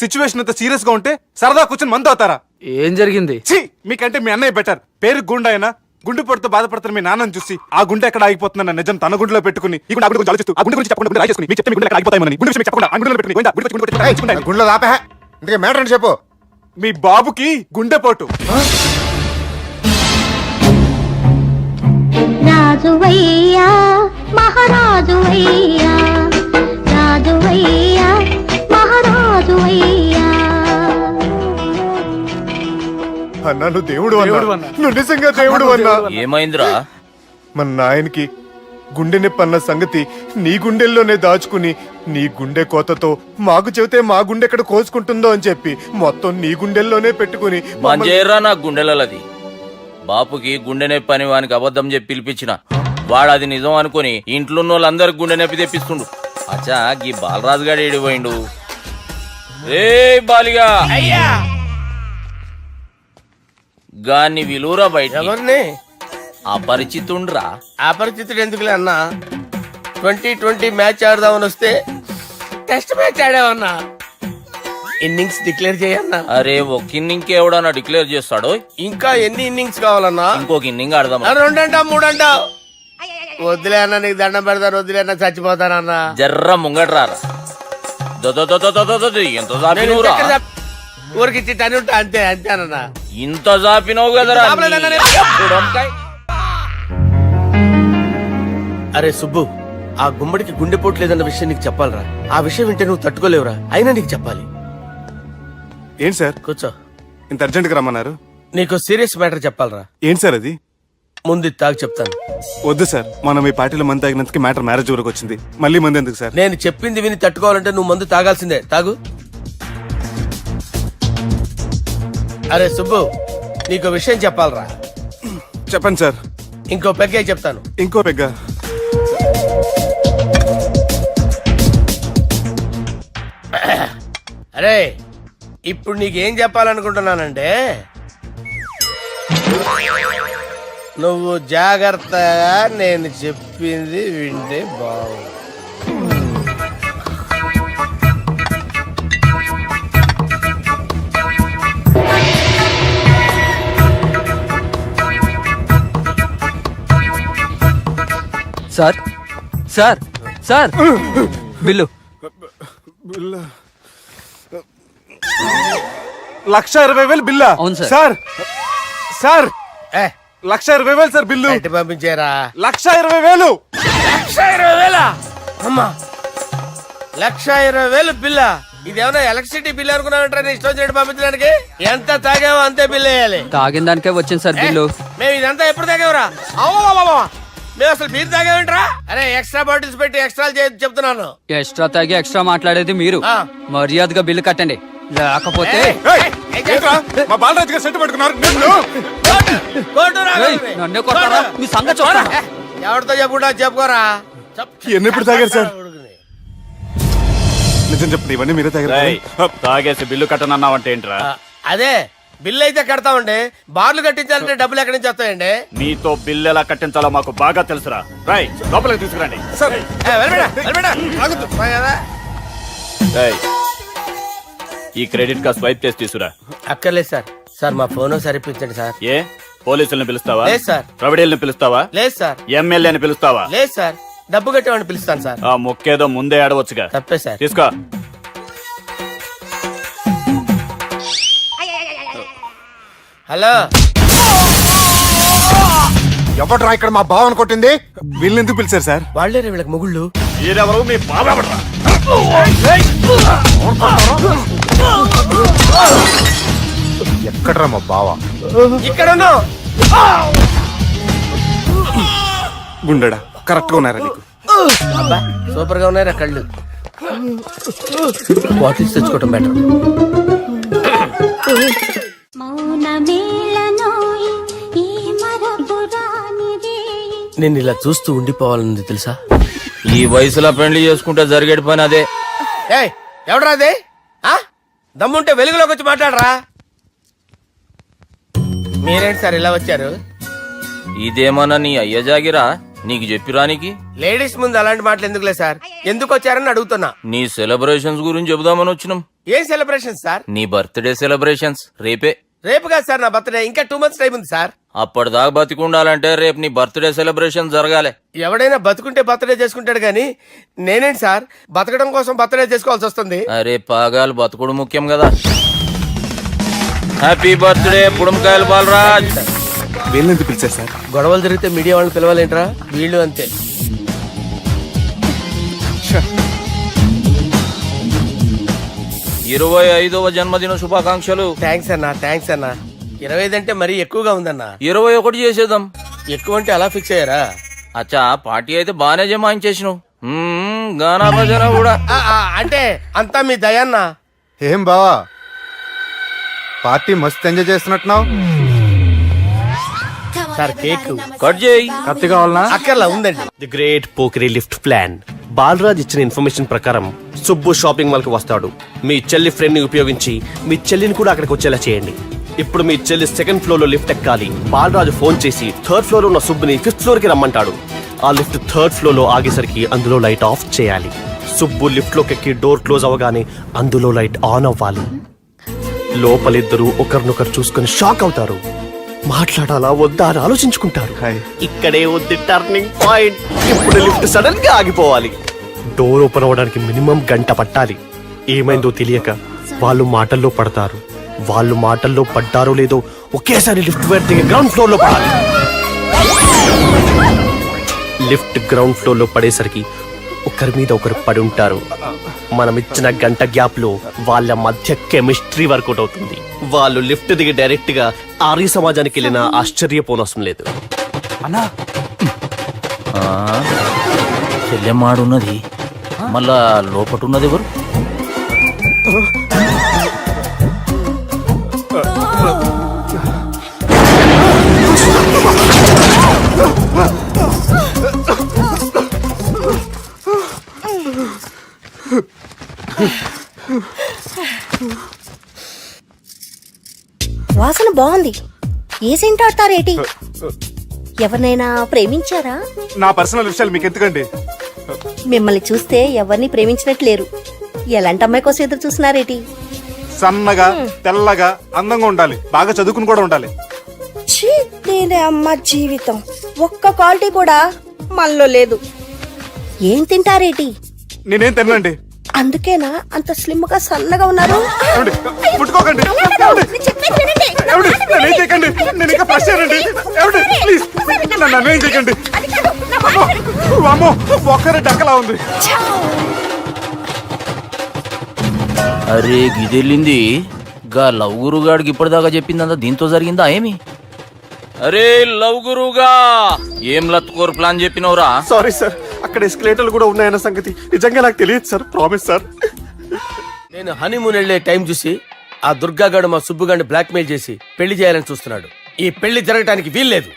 సిచ్యువేషన్ అంత సీరియస్ గా ఉంటే సరదా కూర్చొని మందు అవుతారా ఏం జరిగింది? ఛీ మీకంటే మీ అన్నయ్య బెటర్ పేరు గుండె అయినా గుండె పొడితో బాధపడుతున్న మీ నాన్నని చూసి ఆ గుండె ఎక్కడ ఆగిపోతుందన్న నిజం తన గుండెలో పెట్టుకుని ఈ గుండె గురించి ఆలోచిస్తూ ఆ గుండె గురించి చెప్పకుండా గుండె రాజేసుకుని మీకు చెప్తే మీ గుండె ఎక్కడ ఆగిపోతాయని గుండె విషయం మీకు చెప్పకుండా ఆ గుండెలో పెట్టుకుని గుండె గుండెలో ఆపే ఇంకే మ్యాటర్ అని చెప్పు. మీ బాబుకి గుండెపోటు రాజువయ్యా మహారాజువయ్యా రాజువయ్యా మహారాజువయ్యా అన్నా నువ్వు దేవుడు అన్నా నువ్వు నిజంగా దేవుడు అన్నా ఏమైందిరా మన నాయనకి గుండె నొప్పి అన్న సంగతి నీ గుండెల్లోనే దాచుకుని నీ గుండె కోతతో మాకు చెబితే మా గుండె ఎక్కడ కోసుకుంటుందో అని చెప్పి మొత్తం నీ గుండెల్లోనే పెట్టుకుని మంజేరా నా గుండెలది బాపుకి గుండె నొప్పి అని వానికి అబద్ధం చెప్పి పిలిపించిన వాడు అది నిజం అనుకుని ఇంట్లో ఉన్న వాళ్ళందరికి గుండె నొప్పి తెప్పిస్తుండు అచ్చా గీ బాలరాజు గారు ఏడిపోయిండు ఏ బాలిగా అయ్యా గాన్ని విలువరా బయట ఎవరిని అపరిచితుండ్రా అపరిచితుడు ఎందుకులే అన్నా 2020 మ్యాచ్ ఆడదామని వస్తే టెస్ట్ మ్యాచ్ ఆడామన్నా ఇన్నింగ్స్ డిక్లేర్ చేయన్నా. అరే ఒక ఇన్నింగ్ ఎవడన్నా డిక్లేర్ చేస్తాడు ఇంకా ఎన్ని ఇన్నింగ్స్ కావాలన్నా? ఇంకొక ఇన్నింగ్ ఆడదాం 2 అంటావు 3 అంటావు వద్దులే అన్న నీకు దండం పెడతాను వద్దులే అన్న చచ్చిపోతానన్నా. జర్ర ముంగట్రారా ఎంత జాపినవురా ఊరికి ఇచ్చి తని ఉంటా అంతే అంతేనన్నా. ఇంత జాపినవు కదరా అరే సుబ్బు ఆ గుమ్మడికి గుండెపోటు లేదన్న విషయం నీకు చెప్పాలరా. ఆ విషయం వింటే నువ్వు తట్టుకోలేవురా. అయినా నీకు చెప్పాలి. ఏంటి సార్ కూర్చో. ఇంత అర్జెంట్ గా రమ్మన్నారు? నీకు సీరియస్ మ్యాటర్ చెప్పాలరా. ఏంటి సార్ అది? ముందు ఇది తాగు చెప్తాను. వద్దు సార్ మనం ఈ పార్టీలో మంది తాగినందుకు మ్యాటర్ మ్యారేజ్ వరకు వచ్చింది. మళ్ళీ మంది ఎందుకు సార్? నేను చెప్పింది విని తట్టుకోవాలంటే నువ్వు మందు తాగాల్సిందే. తాగు. అరే సుబ్బు నీకు విషయం చెప్పాలరా. చెప్పండి సార్. ఇంకో పెగ్గే చెప్తాను. ఇంకో పెగ్గా? అరే ఇప్పుడు నీకేం చెప్పాలనుకుంటున్నానంటే నువ్వు జాగ్రత్తగా నేను చెప్పింది వింటే బాగుంది. సార్ సార్ సార్ బిల్లు 1,20,000 బిల్లా? అవును సార్. సార్ సార్ ఏ 1,20,000 సార్ బిల్లు. బయట పంపించేరా. 1,20,000. 1,20,000 అమ్మా 1,20,000 బిల్లా? ఇదేమన్నా ఎలక్ట్రిసిటీ బిల్ అనుకున్నామంటారా నీ ఇష్టం చేయడం పంపించడానికి? ఎంత తాగామో అంతే బిల్ వేయాలి. తాగిన దానికే వచ్చింది సార్ బిల్లు. మేము ఇదంతా ఎప్పుడు తాగేవరా? మేము అసలు మీరు తాగేమంటారా? అరే ఎక్స్ట్రా బాటిల్స్ పెట్టి ఎక్స్ట్రా చెప్తున్నాను. ఎక్స్ట్రా తాగి ఎక్స్ట్రా మాట్లాడేది మీరు. ఆ. మర్యాదగా బిల్లు కట్టండి లేకపోతే ఏంట్రా? మా బాలరాజు గారు సెట్ పట్టుకున్నారు. ఏయ్, నన్నే కొడతారా? మీ సంగతి చూడరా? ఎవరితో చెప్పుకుంటా చెప్పుకోరా. ఎన్ని ఎప్పుడు తాగారు సార్? నిజం చెప్పండి ఇవన్నీ మీరే తాగారు. తాగేసి బిల్లు కట్టనన్నావంటే ఏంట్రా? అదే బిల్లు అయితే కడతామండి. బార్లు కట్టించాలంటే డబ్బులు ఎక్కడి నుంచి వస్తాయండి? నీతో బిల్లు ఎలా కట్టించాలో మాకు బాగా తెలుసురా. రై లోపలికి తీసుకురండి. ఈ క్రెడిట్ కార్డ్ స్వైప్ చేసి తీసుకురా. అక్కర్లేదు సార్. సార్ మా ఫోన్ సరిపించండి సార్. ఏ పోలీసుల్ని పిలుస్తావా? లేదు సార్. ప్రొవిడీల్ని పిలుస్తావా? లేదు సార్. ఎమ్మెల్యేని పిలుస్తావా? లేదు సార్. డబ్బు కట్టేవాడిని పిలుస్తాను సార్. ఆ మొక్కేదో ముందే ఆడవచ్చుగా. తప్పే సార్. తీసుకో. హలో, ఎవడ్రా ఇక్కడ మా బావని కొట్టింది? వీళ్ళని ఎందుకు పిలిచారు సార్? వాళ్ళేరే వీళ్ళకి మొగుళ్ళు. మీరెవరు? మీ బాబా ఎవడ్రా? ఎక్కడ్రా మా బావ? ఇక్కడ ఉన్నావు. గుండెడా కరెక్ట్ గా ఉన్నారా నీకు? అబ్బా సూపర్ గా ఉన్నారా కళ్ళు. బాటిల్స్ తెచ్చుకోవటం బెటర్. నేను ఇలా చూస్తూ ఉండిపోవాలని తెలుసా? ఈ వయసులో పెళ్లి చేసుకుంటే జరిగేటి పని అదే. ఏయ్ ఎవడరా అదే? దమ్ముంటే వెలుగులోకి వచ్చి మాట్లాడరా. మీరేంటి సార్ ఇలా వచ్చారు? ఇదేమన్నా నీ అయ్య జాగిరా నీకు చెప్పిరానికి? లేడీస్ ముందు అలాంటి మాటలు ఎందుకులే సార్, ఎందుకు వచ్చారని అడుగుతున్నా. నీ సెలబ్రేషన్స్ గురించి చెబుదామని వచ్చినాం. ఏం సెలబ్రేషన్ సార్? నీ బర్త్డే సెలబ్రేషన్స్ రేపే. రేపు కాదు సార్ నా బర్త్డే, ఇంకా 2 months టైం ఉంది సార్. అప్పటిదాకా బతికుండాలంటే రేపు నీ బర్త్డే సెలబ్రేషన్ జరగాలి. ఎవడైనా బతుకుంటే బర్త్డే చేసుకుంటాడు గానీ నేనేంటి సార్ బతకడం కోసం బర్త్డే చేసుకోవాల్సి వస్తుంది? అరే పాగాలు బతుకుడు ముఖ్యం కదా. హ్యాపీ బర్త్డే పుడంకాయలు బాలరాజ్. వీళ్ళని ఎందుకు పిలిచారు సార్? గొడవలు జరిగితే మీడియా వాళ్ళని పిలవాలేంట్రా? వీళ్ళు అంతే. 25వ జన్మదిన శుభాకాంక్షలు. థ్యాంక్స్ అన్నా, థ్యాంక్స్ అన్నా. 25 అంటే మరీ ఎక్కువగా ఉందన్నా. 21 చేసేద్దాం. ఎక్కువ అంటే అలా ఫిక్స్ అయ్యారా? అచ్చా పార్టీ అయితే బానే జమాయించేసినావు. గానా భజన కూడా. అంటే అంతా మీ దయన్నా. ఏం బావా పార్టీ మస్తు ఎంజాయ్ చేస్తున్నట్టున్నావు. సార్ కేక్ కట్ చేయి. కత్తి కావాలనా? అక్కర్లా ఉందండి. ది గ్రేట్ పోకరీ లిఫ్ట్ ప్లాన్. బాలరాజ్ ఇచ్చిన ఇన్ఫర్మేషన్ ప్రకారం సుబ్బు షాపింగ్ మాల్ కి వస్తాడు. మీ చెల్లి ఫ్రెండ్ ని ఉపయోగించి మీ చెల్లిని కూడా అక్కడికి వచ్చేలా చేయండి. ఇప్పుడు మీ చెల్లి 2nd floor లో లిఫ్ట్ ఎక్కాలి. బాలరాజు ఫోన్ చేసి 3rd floor లో ఉన్న సుబ్బుని 5th floor కి రమ్మంటాడు. ఆ లిఫ్ట్ 3rd floor లో ఆగేసరికి అందులో లైట్ ఆఫ్ చేయాలి. సుబ్బు లిఫ్ట్ లోకి ఎక్కి డోర్ క్లోజ్ అవ్వగానే అందులో లైట్ ఆన్ అవ్వాలి. లోపలిద్దరూ ఒకరినొకరు చూసుకుని షాక్ అవుతారు. మాట్లాడాలా వద్దా అని ఆలోచించుకుంటారు. ఇక్కడే ఉంది టర్నింగ్ పాయింట్. ఇప్పుడు లిఫ్ట్ సడన్ గా ఆగిపోవాలి. డోర్ ఓపెన్ అవ్వడానికి మినిమం 1 గంట పట్టాలి. ఏమైందో తెలియక వాళ్ళు మాటల్లో పడతారు. వాళ్ళు మాటల్లో పడ్డారో లేదో ఒకేసారి లిఫ్ట్ దిగి గ్రౌండ్ ఫ్లోర్ లో పడాలి. లిఫ్ట్ గ్రౌండ్ ఫ్లోర్ లో పడేసరికి ఒకరి మీద ఒకరు పడి ఉంటారు. మనం ఇచ్చిన 1 గంట గ్యాప్ లో వాళ్ళ మధ్య కెమిస్ట్రీ వర్కౌట్ అవుతుంది. వాళ్ళు లిఫ్ట్ దిగి డైరెక్ట్ గా ఆర్య సమాజానికి వెళ్ళినా ఆశ్చర్యపోనవసరం లేదు. చెల్లెమ్మాడున్నది మళ్ళా లోపటున్నది ఎవరు? వాసన బాగుంది. ఏ సెంట్ ఆడతారేటి? ఎవరినైనా ప్రేమించారా? నా పర్సనల్ విషయాలు మీకు ఎందుకండి? మిమ్మల్ని చూస్తే ఎవరిని ప్రేమించినట్లేరు. ఎలాంటి అమ్మాయి కోసం ఎదురు చూస్తున్నారేటి? సన్నగా తెల్లగా అందంగా ఉండాలి, బాగా చదువుకుని కూడా ఉండాలి. ఛీ, నేనే అమ్మ జీవితం. ఒక్క క్వాలిటీ కూడా మనలో లేదు. ఏం తింటారేటి? నేనేం తినండి. అందుకేనా అంత స్లిమ్ గా సన్నగా ఉన్నారు? పుట్టుకోకండి, నేనేం చేయకండి. నేను ఇంకా ఫ్రెష్ అయ్యానండి. ప్లీజ్ నన్ను ఏం చేయకండి. అమ్మో ఒక్కరే డక్కలా ఉంది. అరే గిదెళ్ళింది గా లవ్ గురుగాడికి ఇప్పటిదాకా చెప్పిందంతా దీంతో జరిగిందా ఏమి? అరే లవ్ గురుగా ఏం లత్కోర్ ప్లాన్ చెప్పినవురా? సారీ సార్, అక్కడ ఎస్కలేటర్లు కూడా ఉన్నాయన్న సంగతి నిజంగా నాకు తెలియదు సార్. Promise sir. నేను హనీమూన్ వెళ్లే టైం చూసి ఆ దుర్గాగాడు మా సుబ్బుగాడిని బ్లాక్మెయిల్ చేసి పెళ్లి చేయాలని చూస్తున్నాడు. ఈ పెళ్లి జరగడానికి వీల్లేదు.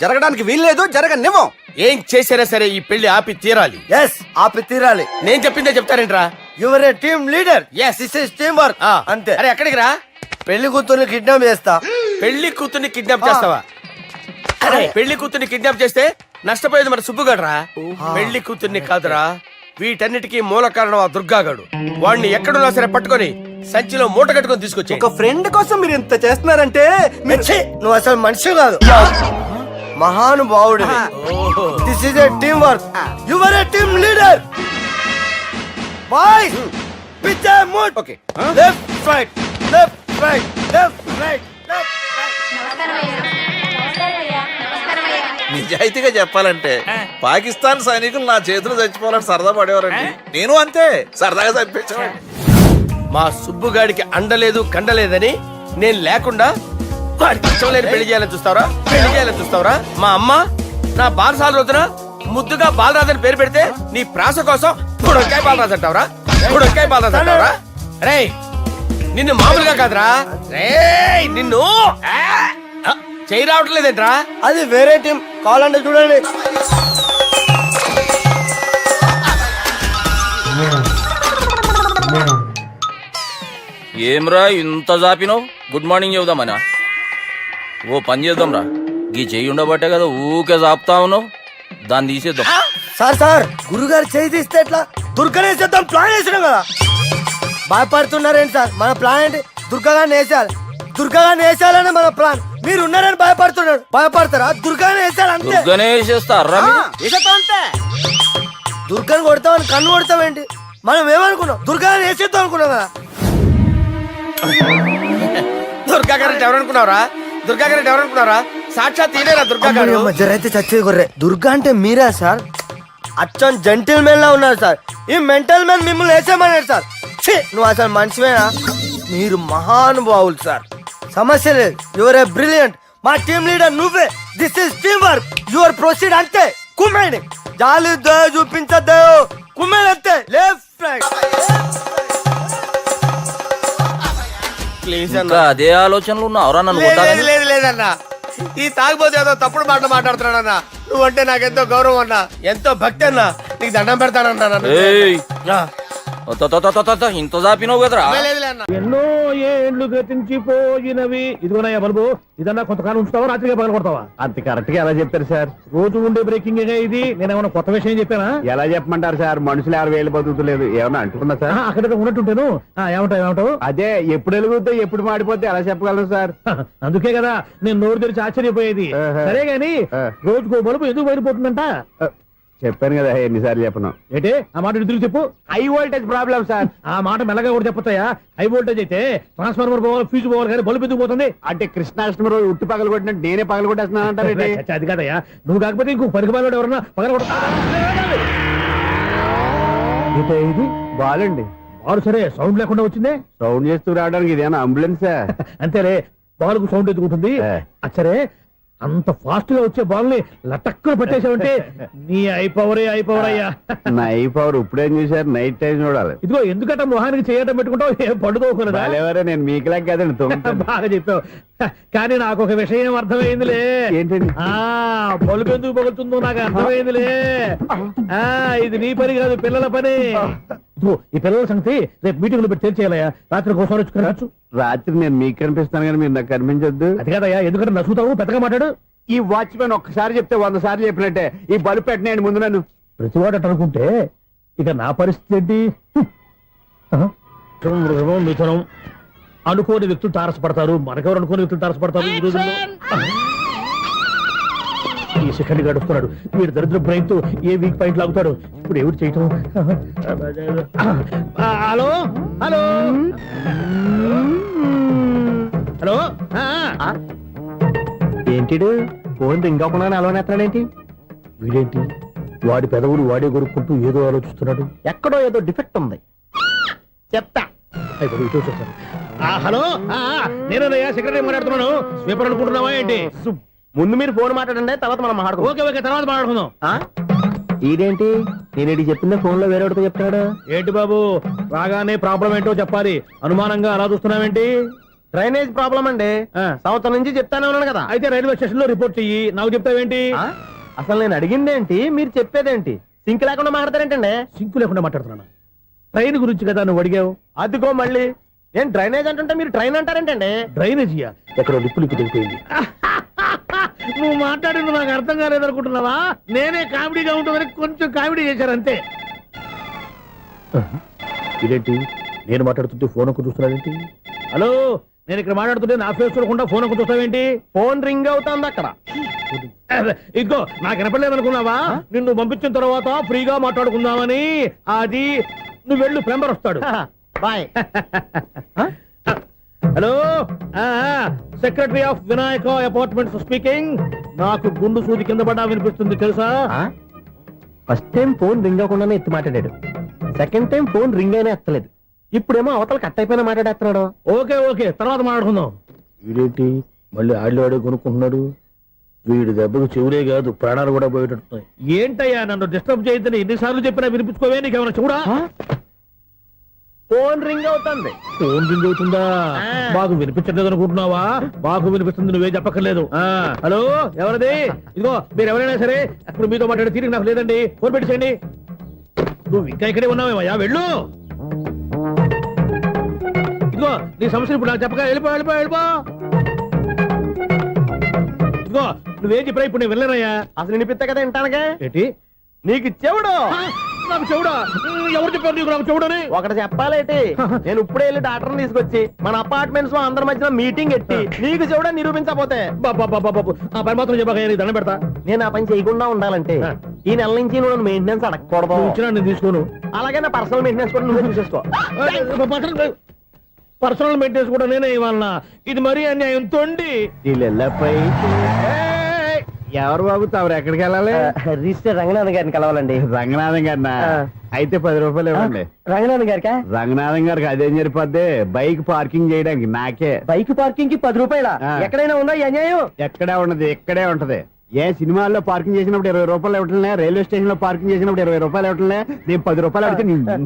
జరగడానికి వీల్లేదు, జరగనివ్వం. ఏం చేసినా సరే ఈ పెళ్లి ఆపి తీరాలి. ఆపి తీరాలి. నేను చెప్పిందే చెప్తారేంట్రా? Your a team leader. Yes this is team work. అంతే. అరే ఎక్కడికి రా? పెళ్లి కూతుర్ని కిడ్నాప్ చేస్తా. పెళ్లి కూతుర్ని కిడ్నాప్ చేస్తావా? అరే పెళ్లి కూతుర్ని కిడ్నాప్ చేస్తే నష్టపోయేది మన సుబ్బుగాడ్రా. పెళ్లి కూతుర్ని కాదురా, వీటన్నిటికీ మూల కారణం ఆ దుర్గాగాడు. వాడిని ఎక్కడున్నా సరే పట్టుకొని సంచిలో మూట కట్టుకొని తీసుకొచ్చి. ఒక ఫ్రెండ్ కోసం మీరు ఇంత చేస్తున్నారంటే నువ్వు అసలు మనిషి కాదు, మహానుభావుడు. This is a team work. You are a team leader. Boy pitch move. Okay, left right left right left right left నిజాయితీగా చెప్పాలంటే పాకిస్తాన్ సైనికులు నా చేతులు చచ్చిపోవాలని సరదా పడేవారండి. నేను అంతే సరదాగా చంపించేవాడిని. మా సుబ్బుగాడికి అండలేదు కండలేదని నేను లేకుండా వాడికి ఇష్టం లేని పెళ్లి చేయాలని చూస్తావరా? పెళ్లి చేయాలని చూస్తావరా? మా అమ్మ నా బాలసాల రోజున ముద్దుగా బాలరాజు అని పేరు పెడితే నీ ప్రాస కోసం బుడొక్కాయ బాలరాజు అంటావరా? బుడొక్కాయ బాలరాజు అంటావరా? రే నిన్ను మామూలుగా కాదురా, రే నిన్ను చేయి రావట్లేదేంట్రా? అది వేరే టీం, కావాలంటే చూడండి. ఏమ్రా ఇంత జాపినావు? Good morning చెబుదామనా? ఓ పని చేద్దాంరా, గీ చెయ్యి ఉండబట్టే కదా ఊకే జాపుతా ఉన్నావు, దాన్ని తీసేద్దాం. సార్ గురుగారు చేయి తీస్తే ఎట్లా? దుర్గనేసేద్దాం ప్లాన్ వేసినాం కదా. భయపడుతున్నారేంటి సార్? మన ప్లాన్ ఏంటి? దుర్గాన్ని వేసేయాలి, దుర్గాన్ని వేసేయాలని మన ప్లాన్. మీరు ఉన్నారని భయపడుతున్నాడు. భయపడతారా? దుర్గాన్ని వేసేయాలి అంతే. దుర్గనే వేసేస్తారా? అంతే. దుర్గాన్ని కొడతామని కన్ను కొడతామేంటి? మనం ఏమనుకున్నాం? దుర్గాన్ని వేసేద్దాం అనుకున్నాం కదా. దుర్గా గారు ఎవరనుకున్నారా? దుర్గా గారు ఎవరనుకున్నారా? సాక్షాత్ తీరేరా దుర్గా గారు. జరైతే చచ్చేది గొర్రె. దుర్గా అంటే మీరా సార్? అచ్చం జెంటిల్ మెన్ లా ఉన్నారు సార్. ఈ మెంటల్ మెన్ మిమ్మల్ని వేసేమన్నాడు సార్. నువ్వు అసలు మనిషివేనా? మీరు మహానుభావులు సార్, సమస్య లేదు. Your a brilliant. మా టీమ్ లీడర్ నువ్వే. This is team work. Your proceed అంతే. కుమ్మేడి జాలి చూపించద్దు. కుమ్మేడి అంతే. Left right. ఇంకా అదే ఆలోచనలు ఉన్నావురా నన్ను కొట్టాలని? లేదన్నా, ఈ తాగిపోతే ఏదో తప్పుడు మాట మాట్లాడుతున్నాడన్నా. నువ్వంటే నాకెంతో గౌరవం అన్నా, ఎంతో భక్తి అన్నా. నీకు దండం పెడతానన్నా. ఏయ్, ఇంత జాపినావు కదరా? ఎన్నో ఏళ్ళు గతించిపోయినవి. ఇదిగోనయ్యా బల్బు, ఇదన్నా కొంతకాలం ఉంచుతావా, రాత్రిగా పగల కొడతావా? అంత కరెక్ట్ గా ఎలా చెప్తారు సార్? రోజు ఉండే బ్రేకింగ్ ఇది. నేనేమన్నా కొత్త విషయం చెప్పానా? ఎలా చెప్పమంటారు సార్? మనుషులు ఎవరు వేలు బతుకుతలేదు, ఏమన్నా అంటున్నా సార్? అక్కడ ఉన్నట్టుంటాను. ఏమంటావు? అదే ఎప్పుడు వెలుగుతో ఎప్పుడు మాడిపోతే ఎలా చెప్పగలరు సార్? అందుకే కదా నేను నోరు తెరిచి ఆశ్చర్యపోయేది. సరే గాని రోజుకో బల్బు ఎందుకు బయటపోతుందంట? చెప్పాను కదా ఎన్నిసార్లు చెప్పను. ఏంటే ఆ మాట ఎదురు చెప్పు. High voltage problem sir. ఆ మాట మెల్లగా కూడా చెప్పొస్తాయా? హై వోల్టేజ్ అయితే ట్రాన్స్ఫార్మర్ పోవాలి, ఫ్యూజ్ పోవాలి, కానీ బల్బు ఎందుకు పోతుంది? అంటే కృష్ణాష్టమి రోజు ఉట్టి పగలు కొట్టినట్టు నేనే పగలు కొట్టేస్తున్నాను అంటారు. అది కాదయ్యా, నువ్వు కాకపోతే ఇంకో పనికి బాలు ఎవరన్నా పగల కొడతా. ఇది బాలండి. బాలు సరే, సౌండ్ లేకుండా వచ్చిందే. సౌండ్ చేస్తూ రావడానికి ఇదేనా అంబులెన్స్? అంతేలే, బాలుకు సౌండ్ ఎదుగుతుంది. సరే, అంత ఫాస్ట్ గా వచ్చే బాల్ ని లటక్కులు పట్టేసావంటే నీ ఐపవర్ అయ్యా. నా ఐపవర్ ఇప్పుడేం చూసారు? నైట్ టైం చూడాలి. ఇదిగో ఎందుకంటే మొహానికి చేయటం పెట్టుకుంటావు, ఏం పండుకోకూడదా? నేను మీకులా కదండి. బాగా చెప్పావు. కానీ నాకు ఒక విషయం అర్థమైందిలే. ఏంటండి? బల్బు ఎందుకు పగులుతుందో నాకు అర్థమైందిలే. ఇది నీ పని కాదు, పిల్లల పని. ఈ పిల్లల సంగతి రేపు మీటింగ్ లో పెట్టి తెలిసేయాలయ్యా. రాత్రి ఒకసారి వచ్చి రాత్రి నేను మీకు కనిపిస్తాను కానీ మీరు నాకు కనిపించొద్దు. అది కాదయ్యా, ఎందుకంటే నసుగుతావు, పెద్దగా మాట్లాడు. ఈ వాచ్మెన్ ఒక్కసారి చెప్తే 100 సార్లు చెప్పినట్టే. ఈ బల్బు పెట్టినాయండి ముందు నన్ను. ప్రతివాడు అట్ట అనుకుంటే ఇక నా పరిస్థితి ఏంటి? మిథునం అనుకోని వ్యక్తులు తారసపడతారు. మనకెవరు అనుకోని వ్యక్తులు తారసపడతారు ఈ రోజుల్లో? ఈ సెకండ్ గడుపుతున్నాడు వీడు. దరిద్ర బ్రెయిన్ తో ఏ వీక్ పాయింట్ లాగుతాడు. ఇప్పుడు ఎవరు చేయటం? Hello hello hello. ఏంటిడు ఫోన్ రింగ్ అవ్వకుండా అలవనేస్తాడేంటి? వీడేంటి వాడి పెదవులు వాడే కొరుక్కుంటూ ఏదో ఆలోచిస్తున్నాడు. ఎక్కడో ఏదో డిఫెక్ట్ ఉంది. చెప్తా. హలో, నేనయ్యా సెక్రటరీ మాట్లాడుతున్నాను. స్వీపర్ అనుకుంటున్నావా ఏంటి? ముందు మీరు ఫోన్ మాట్లాడండి, తర్వాత మనం మాట్లాడుకో. ఓకే, తర్వాత మాట్లాడుకుందాం. ఇదేంటి నేను చెప్పిందే ఫోన్ లో వేరే చెప్తాడు? ఏంటి బాబు, రాగానే ప్రాబ్లం ఏంటో చెప్పాలి. అనుమానంగా అలా చూస్తున్నావేంటి? డ్రైనేజ్ ప్రాబ్లం అండి. సంవత్సరం నుంచి చెప్తానే ఉన్నాను కదా. అయితే రైల్వే స్టేషన్ లో రిపోర్ట్ చెయ్యి. నాకు చెప్తావేంటి? అసలు నేను అడిగిందేంటి, మీరు చెప్పేదేంటి? సింక్ లేకుండా మాట్లాడతారేంటండి? సింక్ లేకుండా మాట్లాడుతున్నాను. ట్రైన్ గురించి కదా నువ్వు అడిగావు. అదిగో మళ్ళీ నేను డ్రైనేజ్ అంటుంటే మీరు ట్రైన్ అంటారేంటండి? డ్రైనేజీయా? ఎక్కడో లిప్పు దిగిపోయింది. నువ్వు మాట్లాడింది నాకు అర్థం కాలేదనుకుంటున్నావా? నేనే కామెడీగా ఉంటుందని కొంచెం కామెడీ చేశారు అంతే. ఇదేంటి నేను మాట్లాడుతుంటే ఫోన్ ఒక్క చూస్తున్నావేంటి? హలో, నేను ఇక్కడ మాట్లాడుతుంటే నా ఫేస్ చూడకుండా ఫోన్ ఒక్క చూస్తావేంటి? ఫోన్ రింగ్ అవుతుంది అక్కడ. ఇదిగో నాకు వినపడలేదు అనుకున్నావా? నిన్ను పంపించిన తర్వాత ఫ్రీగా మాట్లాడుకుందామని. అది నువ్వు వెళ్ళు, ప్లంబర్ వస్తాడు. Bye. Hello, secretary of Vinayaka apartments speaking. నాకు గుండు సూది కింద పడ్డా వినిపిస్తుంది తెలుసా? ఫస్ట్ టైం ఫోన్ రింగ్ అవ్వకుండానే ఎత్తి మాట్లాడాడు. సెకండ్ టైం ఫోన్ రింగ్ అయినా ఎత్తలేదు. ఇప్పుడేమో అవతల కట్ అయిపోయినా మాట్లాడేస్తున్నాడు. ఓకే ఓకే, తర్వాత మాట్లాడుకుందాం. వీడేంటి మళ్ళీ ఆడి కొనుక్కుంటున్నాడు? వీడి దెబ్బకు చెవులే కాదు, ప్రాణాలు కూడా పోయేటట్టున్నాయి. ఏంటయ్యా నన్ను డిస్టర్బ్ చేయొద్దని ఎన్నిసార్లు చెప్పినా వినిపించుకోవే? నీకేమైనా చూడా? ఫోన్ రింగ్ అవుతుంది. ఫోన్ రింగ్ అవుతుందా? మాకు వినిపించట్లేదు అనుకుంటున్నావా? మాకు వినిపిస్తుంది, నువ్వే చెప్పక్కర్లేదు. హలో, ఎవరిది? ఇదిగో మీరు ఎవరైనా సరే ఇప్పుడు మీతో మాట్లాడే తీరిక నాకు లేదండి. ఫోన్ పెట్టేసేయండి. నువ్వు ఇంకా ఇక్కడే ఉన్నావేమయ్యా, వెళ్ళు. ఇదిగో నీ సమస్యలు ఇప్పుడు నాకు చెప్పగా వెళ్ళిపో. ఇదిగో నువ్వేం చెప్పరా ఇప్పుడు నేను వెళ్ళానయ్యా. అసలు వినిపిస్తా కదా వింటానగా. ఏంటి నీకు చెవుడు? నాకు చెవుడా? ఎవరు చెప్పారు నీకు నాకు చెవుడని? ఒకటి చెప్పాలేటి, నేను ఇప్పుడే వెళ్ళి డాక్టర్ని తీసుకొచ్చి మన అపార్ట్మెంట్స్ లో అందరి మధ్యన మీటింగ్ ఎట్టి నీకు చెవుడని నిరూపించకపోతే ఆ పని మాత్రం చెప్పక దండం పెడతా. నేను ఆ పని చేయకుండా ఉండాలంటే ఈ నెల నుంచి నువ్వు మెయింటెనెన్స్ అడగకూడదు. ఇచ్చినా నేను తీసుకోను. అలాగే నా పర్సనల్ మెయింటెనెన్స్ కూడా నువ్వే చూసేసుకో. పర్సనల్ మెయింటెనెన్స్ కూడా నేనే ఇవ్వాలన్నా? ఇది మరీ అన్యాయం తోండి. ఎవరు బాబు తమరు ఎక్కడికి వెళ్ళాలి? రిజిస్టర్ రంగనాథ్ గారిని కలవాలండి. రంగనాథం గారినా? అయితే 10 రూపాయలు ఇవ్వండి. రంగనాథ్ గారికా? రంగనాథం గారికి అదేం సరిపోద్ది, బైక్ పార్కింగ్ చేయడానికి. నాకే బైక్ పార్కింగ్ కి 10 రూపాయల? ఎక్కడైనా ఉందా ఈ అన్యాయం? ఎక్కడే ఉండదు, ఇక్కడే ఉంటది. ఏ సినిమాల్లో పార్కింగ్ చేసినప్పుడు 20 రూపాయలు ఇవ్వట్లే, రైల్వే స్టేషన్ లో పార్కింగ్ చేసినప్పుడు 20 రూపాయలు ఇవ్వట్లే. నేను 10 రూపాయలు అడిగితే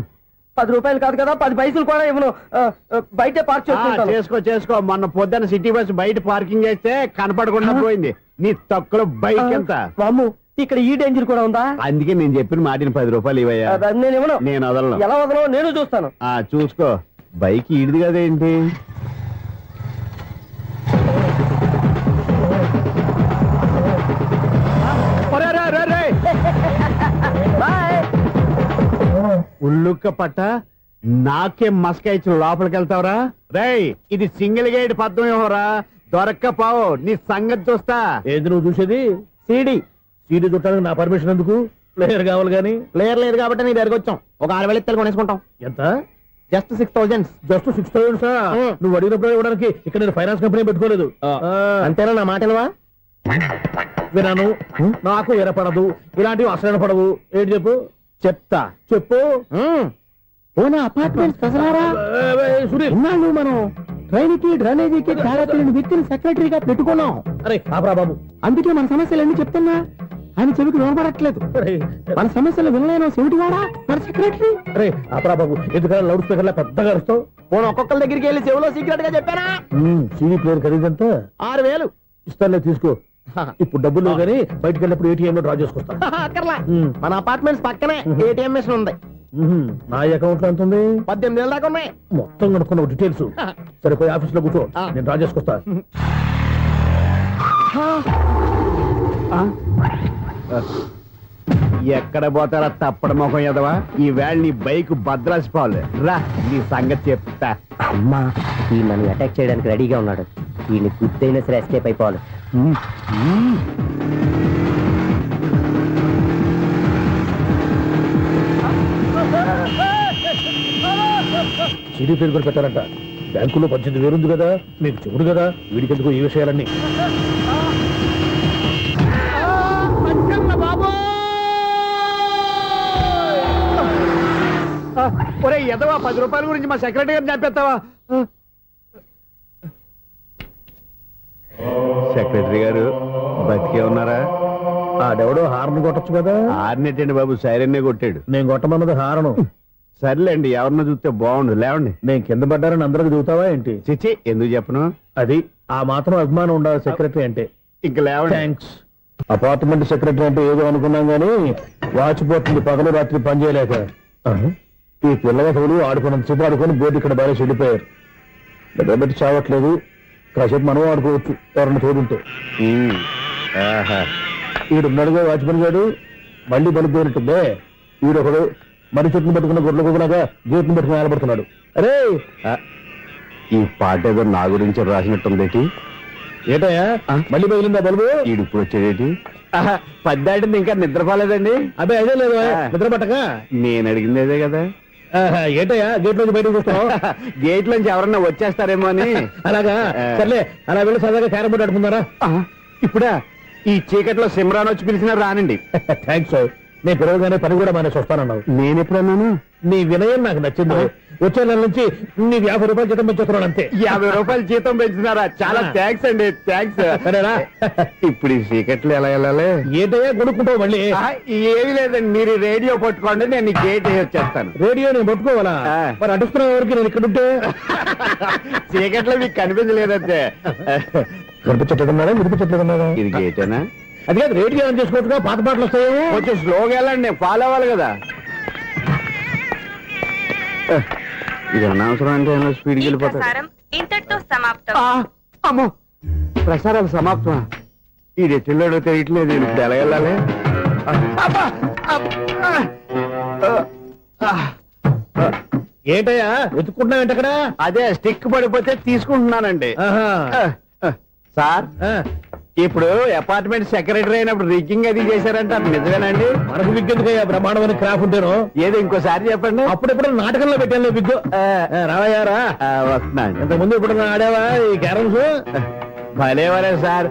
10 రూపాయలు కాదు కదా, 10 పైసలు కూడా ఇవ్వను. బయట పార్క్ చేసుకో. మొన్న పొద్దున్న సిటీ బస్ బయట పార్కింగ్ చేస్తే కనపడకుండా పోయింది. నీ తక్కువ బైక్ ఎంత? మాము ఇక్కడ ఈ డేంజర్ కూడా ఉందా? అందుకే నేను చెప్పిన మాటిని 10 రూపాయలు ఇవ్వయ్యా. నేను ఇవ్వను. నేను వదలను. ఎలా వదలను నేను చూస్తాను. చూసుకో. బైక్ ఈడిది కదేంటి? ఉల్లుక్క పట్ట నాకే మస్కా ఇచ్చి లోపలికి వెళ్తావరా? రేయ్, ఇది సింగిల్ గేట్ పద్మం ఇవ్వరా, దొరక్కపోవు. నీ సంగతి చూస్తా. ఏది నువ్వు చూసేది? సీడీ చుట్టానికి నా పర్మిషన్ ఎందుకు? ప్లేయర్ కావాలి గానీ. ప్లేయర్ లేదు కాబట్టి నీ దగ్గరకు వచ్చాం. ఒక 6,000 ఇత్తలు కొనేసుకుంటాం. ఎంత? జస్ట్ 6,000. జస్ట్ 6,000? నువ్వు అడిగినప్పుడు ఇవ్వడానికి ఇక్కడ నేను ఫైనాన్స్ కంపెనీ పెట్టుకోలేదు. అంతేనా? నా మాటలువా? వినాను, నాకు ఎరపడదు, ఇలాంటివి అసలు పడవు. ఏంటి చెప్పు? చెప్తా. చెప్పు. అపార్ట్మెంట్ సున్నాళ్ళు మనం ట్రైన్కి డ్రైనేజీకి తేడాతీయని వ్యక్తిని సెక్రటరీగా పెట్టుకున్నాం. అరే ఆపరా బాబు, అందుకే మన సమస్యలన్నీ చెప్తున్నా. ఆయన చెవికి వినపడట్లేదు. మన సమస్యలు వినలేను చెవిటివాడా మన సెక్రటరీ. అరే ఆపరా బాబు, ఎందుకన్నా లౌడ్ స్పీకర్ లా పెద్దగా అరుస్తావు? పోను ఒక్కొక్కరి దగ్గరికి వెళ్ళి చెవిలో సీక్రెట్ గా చెప్పానా? CD player ఖరీదంతా 6,000. ఇస్తానులే, తీసుకో. ఇప్పుడు డబ్బులు లేవు కానీ బయటకు వెళ్ళినప్పుడు ఏటీఎం లో డ్రా చేసుకొస్తా. అక్కర్లా, మన అపార్ట్మెంట్స్ పక్కనే ఏటీఎం మిషన్ ఉంది. నా అకౌంట్ లో ఎంత ఉంది? 18,000 దాకా ఉన్నాయి. మొత్తం కనుక్కున్న డీటెయిల్స్. సరే పోయి ఆఫీస్ లో కూర్చో, నేను డ్రా చేసుకొస్తా. ఎక్కడ పోతారా తప్పడ మొఖం ఎదవా? ఈ వేళ నీ బైక్ భద్రాసిపోవాలి. రా, నీ సంగతి చెప్తా. అమ్మా, ఈ మనం అటాక్ చేయడానికి రెడీగా ఉన్నాడు. ఈయన గుద్దైనా సరే ఎస్కేప్ అయిపోవాలి. సీడీ పేరు కూడా పెట్టారంట. బ్యాంకులో 18,000 ఉంది కదా, మీకు చెవుడు కదా, వీడికి ఎందుకు ఈ విషయాలన్నీ? ఒరే ఎదవా, 10 రూపాయల గురించి మా సెక్రటరీ గారిని చంపేస్తావా? సెక్రటరీ గారు బతికే ఉన్నారా? ఆడెవడో హార్న్ కొట్టచ్చు కదా. హార్న్ ఎట్టండి బాబు, సైరన్నే కొట్టాడు. నేను కొట్టమన్నది హారను. సర్లేండి, ఎవరన్నా చూస్తే బాగుండు. లేవండి. నేను కింద పడ్డారని అందరికి చూతావా ఏంటి? చిచ్చి, ఎందుకు చెప్పను? అది ఆ మాత్రం అభిమానం ఉండాలి సెక్రటరీ అంటే. ఇంక లేవండి. థ్యాంక్స్. అపార్ట్మెంట్ సెక్రటరీ అంటే ఏదో అనుకున్నాం గానీ వాచిపోతుంది పగలు రాత్రి పని చేయలేక. ఈ పిల్లగతులు ఆడుకున్నంత సేపు ఆడుకొని బోర్డు ఇక్కడ బాగా చెడిపోయారు. నిద్రబెట్టి చావట్లేదు. కాసేపు మనం ఆడుకోవచ్చు ఎవరన్నా తోడుంటే. ఈడున్నాడుగా వాచ్మెన్ గారు, మళ్ళీ బలిపోయినట్టుందే. ఈడొకడు మరి చెట్లు పెట్టుకున్న గొర్రెలు కుక్కలాగా గేట్లు పెట్టుకుని నిలబడుతున్నాడు. అరే ఈ పాట ఏదో నా గురించి రాసినట్టుంది. ఏటయ్యా మళ్ళీ పగిలిందా బల్బు? ఈడు ఇప్పుడు వచ్చేదేటి? పద్దాటింది ఇంకా నిద్రపోలేదండి. అదే అదే లేదు నిద్ర పట్టక. నేను అడిగింది అదే కదా. ఏటయ్యా గేట్ నుంచి బయటకు చూస్తావు? గేట్ నుంచి ఎవరన్నా వచ్చేస్తారేమో అని. అలాగా సర్లే అలా వెళ్ళి సరదాగా క్యారం బోర్డు ఆడుకున్నారా? ఇప్పుడా ఈ చీకట్లో సిమ్రాన్ వచ్చి పిలిచినా రానండి. థ్యాంక్స్. నేను పిలవగానే పని కూడా మానేసి వస్తానన్నావు. నేను ఎప్పుడన్నాను? నీ వినయం నాకు నచ్చింది. వచ్చే నెల నుంచి నీ 50 రూపాయలు జీతం పెంచుతున్నాను అంతే. 50 రూపాయలు జీతం పెంచుతున్నారా? చాలా థ్యాంక్స్ అండి. థ్యాంక్స్. సరేనా? ఇప్పుడు ఈ చీకట్లు ఎలా వెళ్ళాలి? ఏంటయ్యా కొనుక్కుంటావు మళ్ళీ? ఏమీ లేదండి, మీరు రేడియో పట్టుకోండి, నేను గేట్ వచ్చేస్తాను. రేడియో నేను పట్టుకోవాలా? మరి అడుస్తున్న వరకు నేను ఇక్కడ ఉంటే చీకట్లో మీకు కనిపించలేదంటే. కనిపించట్లేదన్నారా వినిపించట్లేదన్నారా? ఇది గేటేనా? అది కాదు, రేడియో ఆన్ చేసుకోవచ్చుగా, పాత పాటలు వస్తాయి. కొంచెం స్లోగా వెళ్ళండి, నేను ఫాలో అవ్వాలి కదా. ఇది అనవసరం అంటే స్పీడ్కి వెళ్ళిపోతాడు. ఇంతటితో సమాప్తం. అమ్మో ప్రసారాలు సమాప్తమా? ఈ రెట్టిల్లోడో తెలియట్లేదు, నేను ఇప్పుడు ఎలా వెళ్ళాలి? ఏంటయ్యా వెతుక్కుంటున్నావు ఏంటి అక్కడ? అదే స్టిక్ పడిపోతే తీసుకుంటున్నానండి. సార్ ఇప్పుడు అపార్ట్మెంట్ సెక్రటరీ అయినప్పుడు రిగ్గింగ్ అది చేశారంటే అది నిజమేనండి? మనకు విగ్గెందుకు బ్రహ్మాండమైన క్రాఫ్ ఉంటాను. ఏదో ఇంకోసారి చెప్పండి. అప్పుడెప్పుడు నాటకంలో పెట్టాను విగ్గు. రావయ్యారా? వస్తున్నాను. ఇంతకుముందు ఇప్పుడు ఆడావా ఈ క్యారమ్స్? భలేవరే సార్.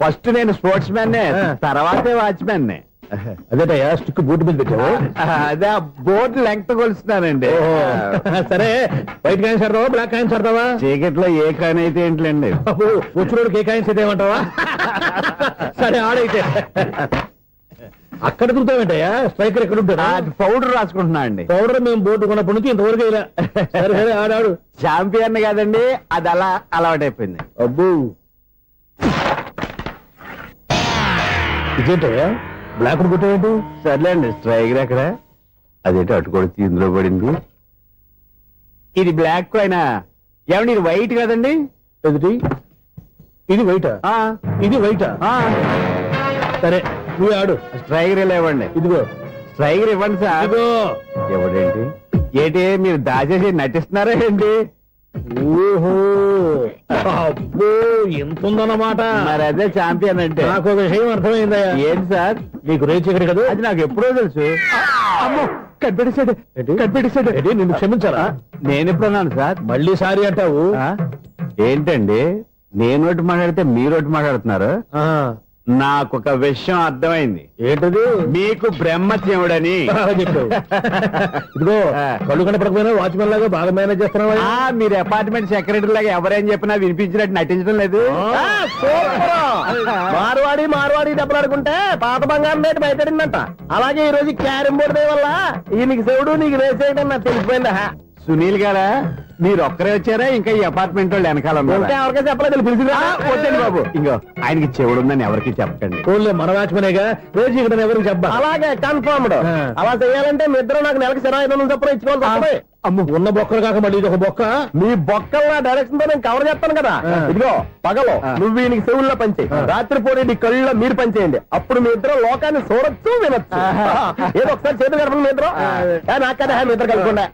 ఫస్ట్ నేను స్పోర్ట్స్ మ్యాన్, తర్వాతే వాచ్మెన్. అదేటయ్యా స్టిక్ బూట్ మీద పెట్టావు? అదే బోర్డు లెంగ్త్ కొలుస్తున్నానండి. సరే వైట్ కాయిన్స్ ఆడతావా బ్లాక్ కాయిన్స్ ఆడతావా? చీకట్ లో ఏ కాయిన్ అయితే ఏంటండి, వచ్చినోడికి ఏ కాయిన్స్ అయితే ఏమంటావా? సరే ఆడైతే. అక్కడ దుకుతావేంటయ్యా? స్ట్రైకర్ ఎక్కడ ఉంటాడా? పౌడర్ రాసుకుంటున్నా అండి. పౌడర్ మేము బోర్డు కొన్నప్పటి నుంచి ఇంతవరకు ఇలా. సరే సరే ఆడాడు. ఛాంపియన్ కాదండి, అది అలా అలవాటైపోయింది. అబ్బు ఇదేంటయ్యా బ్లాక్ కొట్టేంటి? సర్లేండి స్ట్రైకర్ ఎక్కడ? అదేంటి అటు కొడితే ఇందులో పడింది. ఇది బ్లాక్ అయినా ఏమండి ఇది వైట్ కదండి? ఎదుటి ఇది వైటా? ఇది వైటా? సరే నువ్వు ఆడు. స్ట్రైకర్ ఇలా ఇవ్వండి. ఇదిగో స్ట్రైకర్ ఇవ్వండి సార్. ఇదిగో ఎవడేంటి ఏంటి మీరు దాచేసి నటిస్తున్నారా ఏంటి? ఓహో అబ్బో ఎంత ఉందన్నమాట. మరి అదే ఛాంపియన్ అంటే. నాకు ఒక విషయం అర్థమైందయ్యా. ఏంటి సార్? మీకు రేచి ఇక్కడ కదా? అది నాకు ఎప్పుడో తెలుసు. అమ్మో కనిపెట్టేశాడు కనిపెట్టేశాడు. నిన్ను క్షమించారా? నేను ఎప్పుడన్నాను సార్? మళ్ళీ సారీ అంటావు ఏంటండి? నేను ఒకటి మాట్లాడితే మీరు ఒకటి మాట్లాడుతున్నారు. నాకు ఒక విషయం అర్థమైంది. ఏంటది? మీకు బ్రహ్మత్యముడని చెప్పావు. ఇదిగో కళ్ళు కనపడకపోయినా వాచ్మెన్ లాగా బాగా మేనేజ్ చేస్తున్నావా? మీరు అపార్ట్మెంట్ సెక్రటరీ లాగా ఎవరేం చెప్పినా వినిపించినట్టు నటించడం లేదు. మార్వాడి దెబ్బలాడుకుంటే పాత బంగారం రేటు బయటడిందంట. అలాగే ఈ రోజు క్యారం బోర్డు వల్ల ఈయనకి శివుడు నీకు రేసేయడం నాకు తెలిసిపోయిందా? సునీల్ గారా మీరు ఒక్కరే వచ్చారా? ఇంకా ఈ అపార్ట్మెంట్ వాళ్ళు వెనకాల ఎవరికీ చెప్పలేదు పిలిచిరా? వచ్చండి బాబు. ఇంకో ఆయనకి చెవుడుందని ఎవరికి చెప్పకండి. మన వాచ్మనేగా రోజు ఇక్కడ ఎవరికి చెప్పా. అలాగే కన్ఫర్మ్డ్. అలా చేయాలంటే మీ ఇద్దరు నాకు నెలకి 500 చొప్పున ఇచ్చుకోవాలి. అమ్మ ఉన్న బొక్కలు కాక మళ్ళీ ఇది ఒక బొక్క. మీ బొక్కల డైరెక్షన్ తో నేను కవర్ చేస్తాను కదా. ఇదిగో పగలో నువ్వు ఈయనకి చెవుల్లో పనిచేయి, రాత్రిపూట నీ కళ్ళలో మీరు పనిచేయండి. అప్పుడు మీ ఇద్దరు లోకాన్ని చూడొచ్చు వినొచ్చు. ఏదో ఒకసారి చేతులు గడపండి మీ ఇద్దరు. నాకు కదా మీ ఇద్దరు కలగకుండా.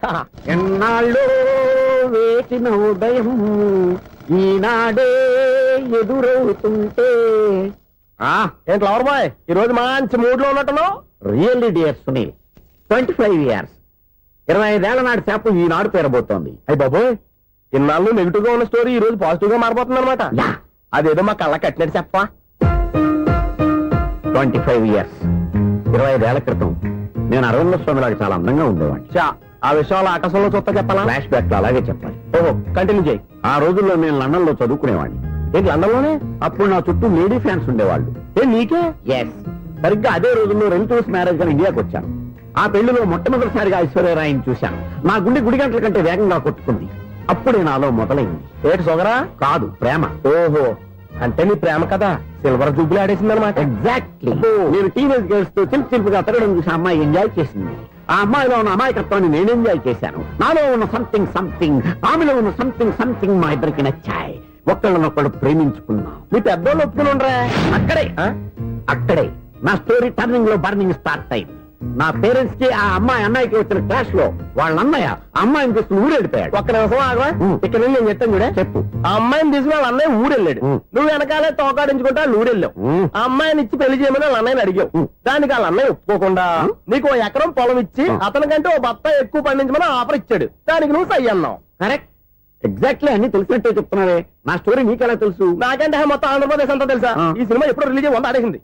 ఎన్నాళ్ళు వేసిన ఉదయం ఈనాడే ఎదురవుతుంటే. ఏంటి లవర్ బాయ్ ఈ రోజు మంచి మూడ్ లో ఉన్నట్టున్నావు? రియల్లీ డియర్ సునీల్, 25 years 25 ఏళ్ల నాటి చేప ఈనాడు పేరబోతోంది. అయ్యి బాబోయ్ ఇన్నాళ్ళు నెగిటివ్ గా ఉన్న స్టోరీ ఈ రోజు పాజిటివ్ గా మారిపోతుంది అనమాట. అదేదో మా కళ్ళ కట్టినట్టు చెప్పా. 25 years 25 ఏళ్ల క్రితం నేను అరవింద స్వామి లాగా చాలా అందంగా ఉండేవాడిని. ఆ విషయాలు ఆకాశంలో చూస్తా చెప్పాలా? ఫ్లాష్ బ్యాక్ లో అలాగే చెప్పాలి. ఓహో కంటిన్యూ చేయి. ఆ రోజుల్లో నేను లండన్ లో చదువుకునేవాడిని. ఏంటి లండన్ లోనే? అప్పుడు నా చుట్టూ లేడీ ఫ్యాన్స్ ఉండేవాళ్ళు. నీకే? ఎస్. సరిగ్గా అదే రోజుల్లో రిలేటివ్స్ మ్యారేజ్ గా ఇండియాకి వచ్చాను. ఆ పెళ్లిలో మొట్టమొదటిసారిగా ఐశ్వర్యరాయని చూశాను. నా గుండె గుడి గంటల కంటే వేగంగా కొట్టుకుంది. అప్పుడే నాలో మొదలైంది. ఏటి సొగరా? కాదు ప్రేమ. ఓహో అంటే నీ ప్రేమ కదా సిల్వర్ జూబ్లీ ఆడేసింది అనమాట. ఎగ్జాక్ట్లీ. నేను టీనేజ్ గర్ల్స్ తో చిలుపుగా తిరగడం చూసి అమ్మాయి ఎంజాయ్ చేసింది. ఆ అమ్మాయిలో ఉన్న అమాయకత్వాన్ని నేను ఎంజాయ్ చేశాను. నాలో ఉన్న సంథింగ్ ఆమెలో ఉన్న సంథింగ్ మా ఇద్దరికి నచ్చాయి. ఒక్కళ్ళనొక్కడు ప్రేమించుకున్నాం. మీ పెద్దోళ్ళు ఒప్పుకుని ఉండరా? అక్కడే నా స్టోరీ టర్నింగ్ లో బర్నింగ్ స్టార్ట్ అయింది. నా పేరెంట్స్ కి ఆ అమ్మాయి అన్నయ్యకి వచ్చిన క్లాష్ లో వాళ్ళ అన్నయ్య అమ్మాయిని తీసుకుని ఊరెళ్ళిపోయాడు. ఒక్క నిమిషం ఆగవా? ఇక్కడ నేను చెప్తాను కూడా చెప్పు. ఆ అమ్మాయిని తీసుకుని వాళ్ళ అన్నయ్య ఊరెళ్ళాడు. నువ్వు వెనకాలే తోకాడించుకుంటా ఊరెళ్ళావు. ఆ అమ్మాయిని ఇచ్చి పెళ్లి చేయమని వాళ్ళ అన్నయ్యని అడిగావు. దానికి వాళ్ళ అన్నయ్య ఒప్పుకోకుండా నీకు 1 ఎకరం పొలం ఇచ్చి అతనికంటే 1 బత్త ఎక్కువ పండించమని ఆఫర్ ఇచ్చాడు. దానికి నువ్వు సై అన్నావు. కరెక్ట్, ఎగ్జాక్ట్లీ అన్ని తెలిసినట్టే చెప్తున్నావే. నా స్టోరీ నీకెలా తెలుసు? నాకంటే మొత్తం ఆంధ్రప్రదేశ్ అంతా తెలుసా? ఈ సినిమా ఎప్పుడు రిలీజ్ 100 ఆడేసింది.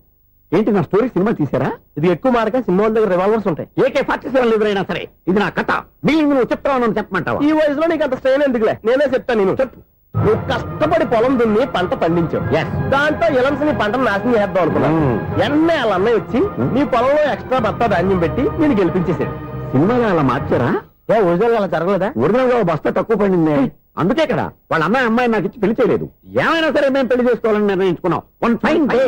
ఏంటి నా స్టోరీ సినిమా తీసారా? ఇది ఎక్కువ మార్క సినిమా వాళ్ళ దగ్గర రివాల్వర్స్ ఉంటాయి. AK-47 ఎదురైనా సరే ఇది నా కథ. మిగిలింది నువ్వు చెప్తావు చెప్పమంటావా? ఈ వయసులో నీకు అంత స్ట్రెయిన్ ఎందుకులే, నేనే చెప్తాను. నేను చెప్పు. నువ్వు కష్టపడి పొలం దున్ని పంట పండించావు. దాంతో ఎలమ్స్ నీ పంటను నాశనం చేద్దాం అనుకున్నావు. ఎన్నే వాళ్ళ అన్నయ్య వచ్చి నీ పొలంలో ఎక్స్ట్రా బత్తా ధాన్యం పెట్టి నేను గెలిపించేసాడు. సినిమాలో అలా మార్చారా? ఒరిజినల్ అలా జరగలేదా? ఒరిజినల్ గా బస్తా తక్కువ పడింది. అందుకే కదా వాళ్ళ అమ్మాయి అమ్మాయి నాకు ఇచ్చి పెళ్లి చేయలేదు. ఏమైనా సరే మేము పెళ్లి చేసుకోవాలని నిర్ణయించుకున్నాం. One fine day.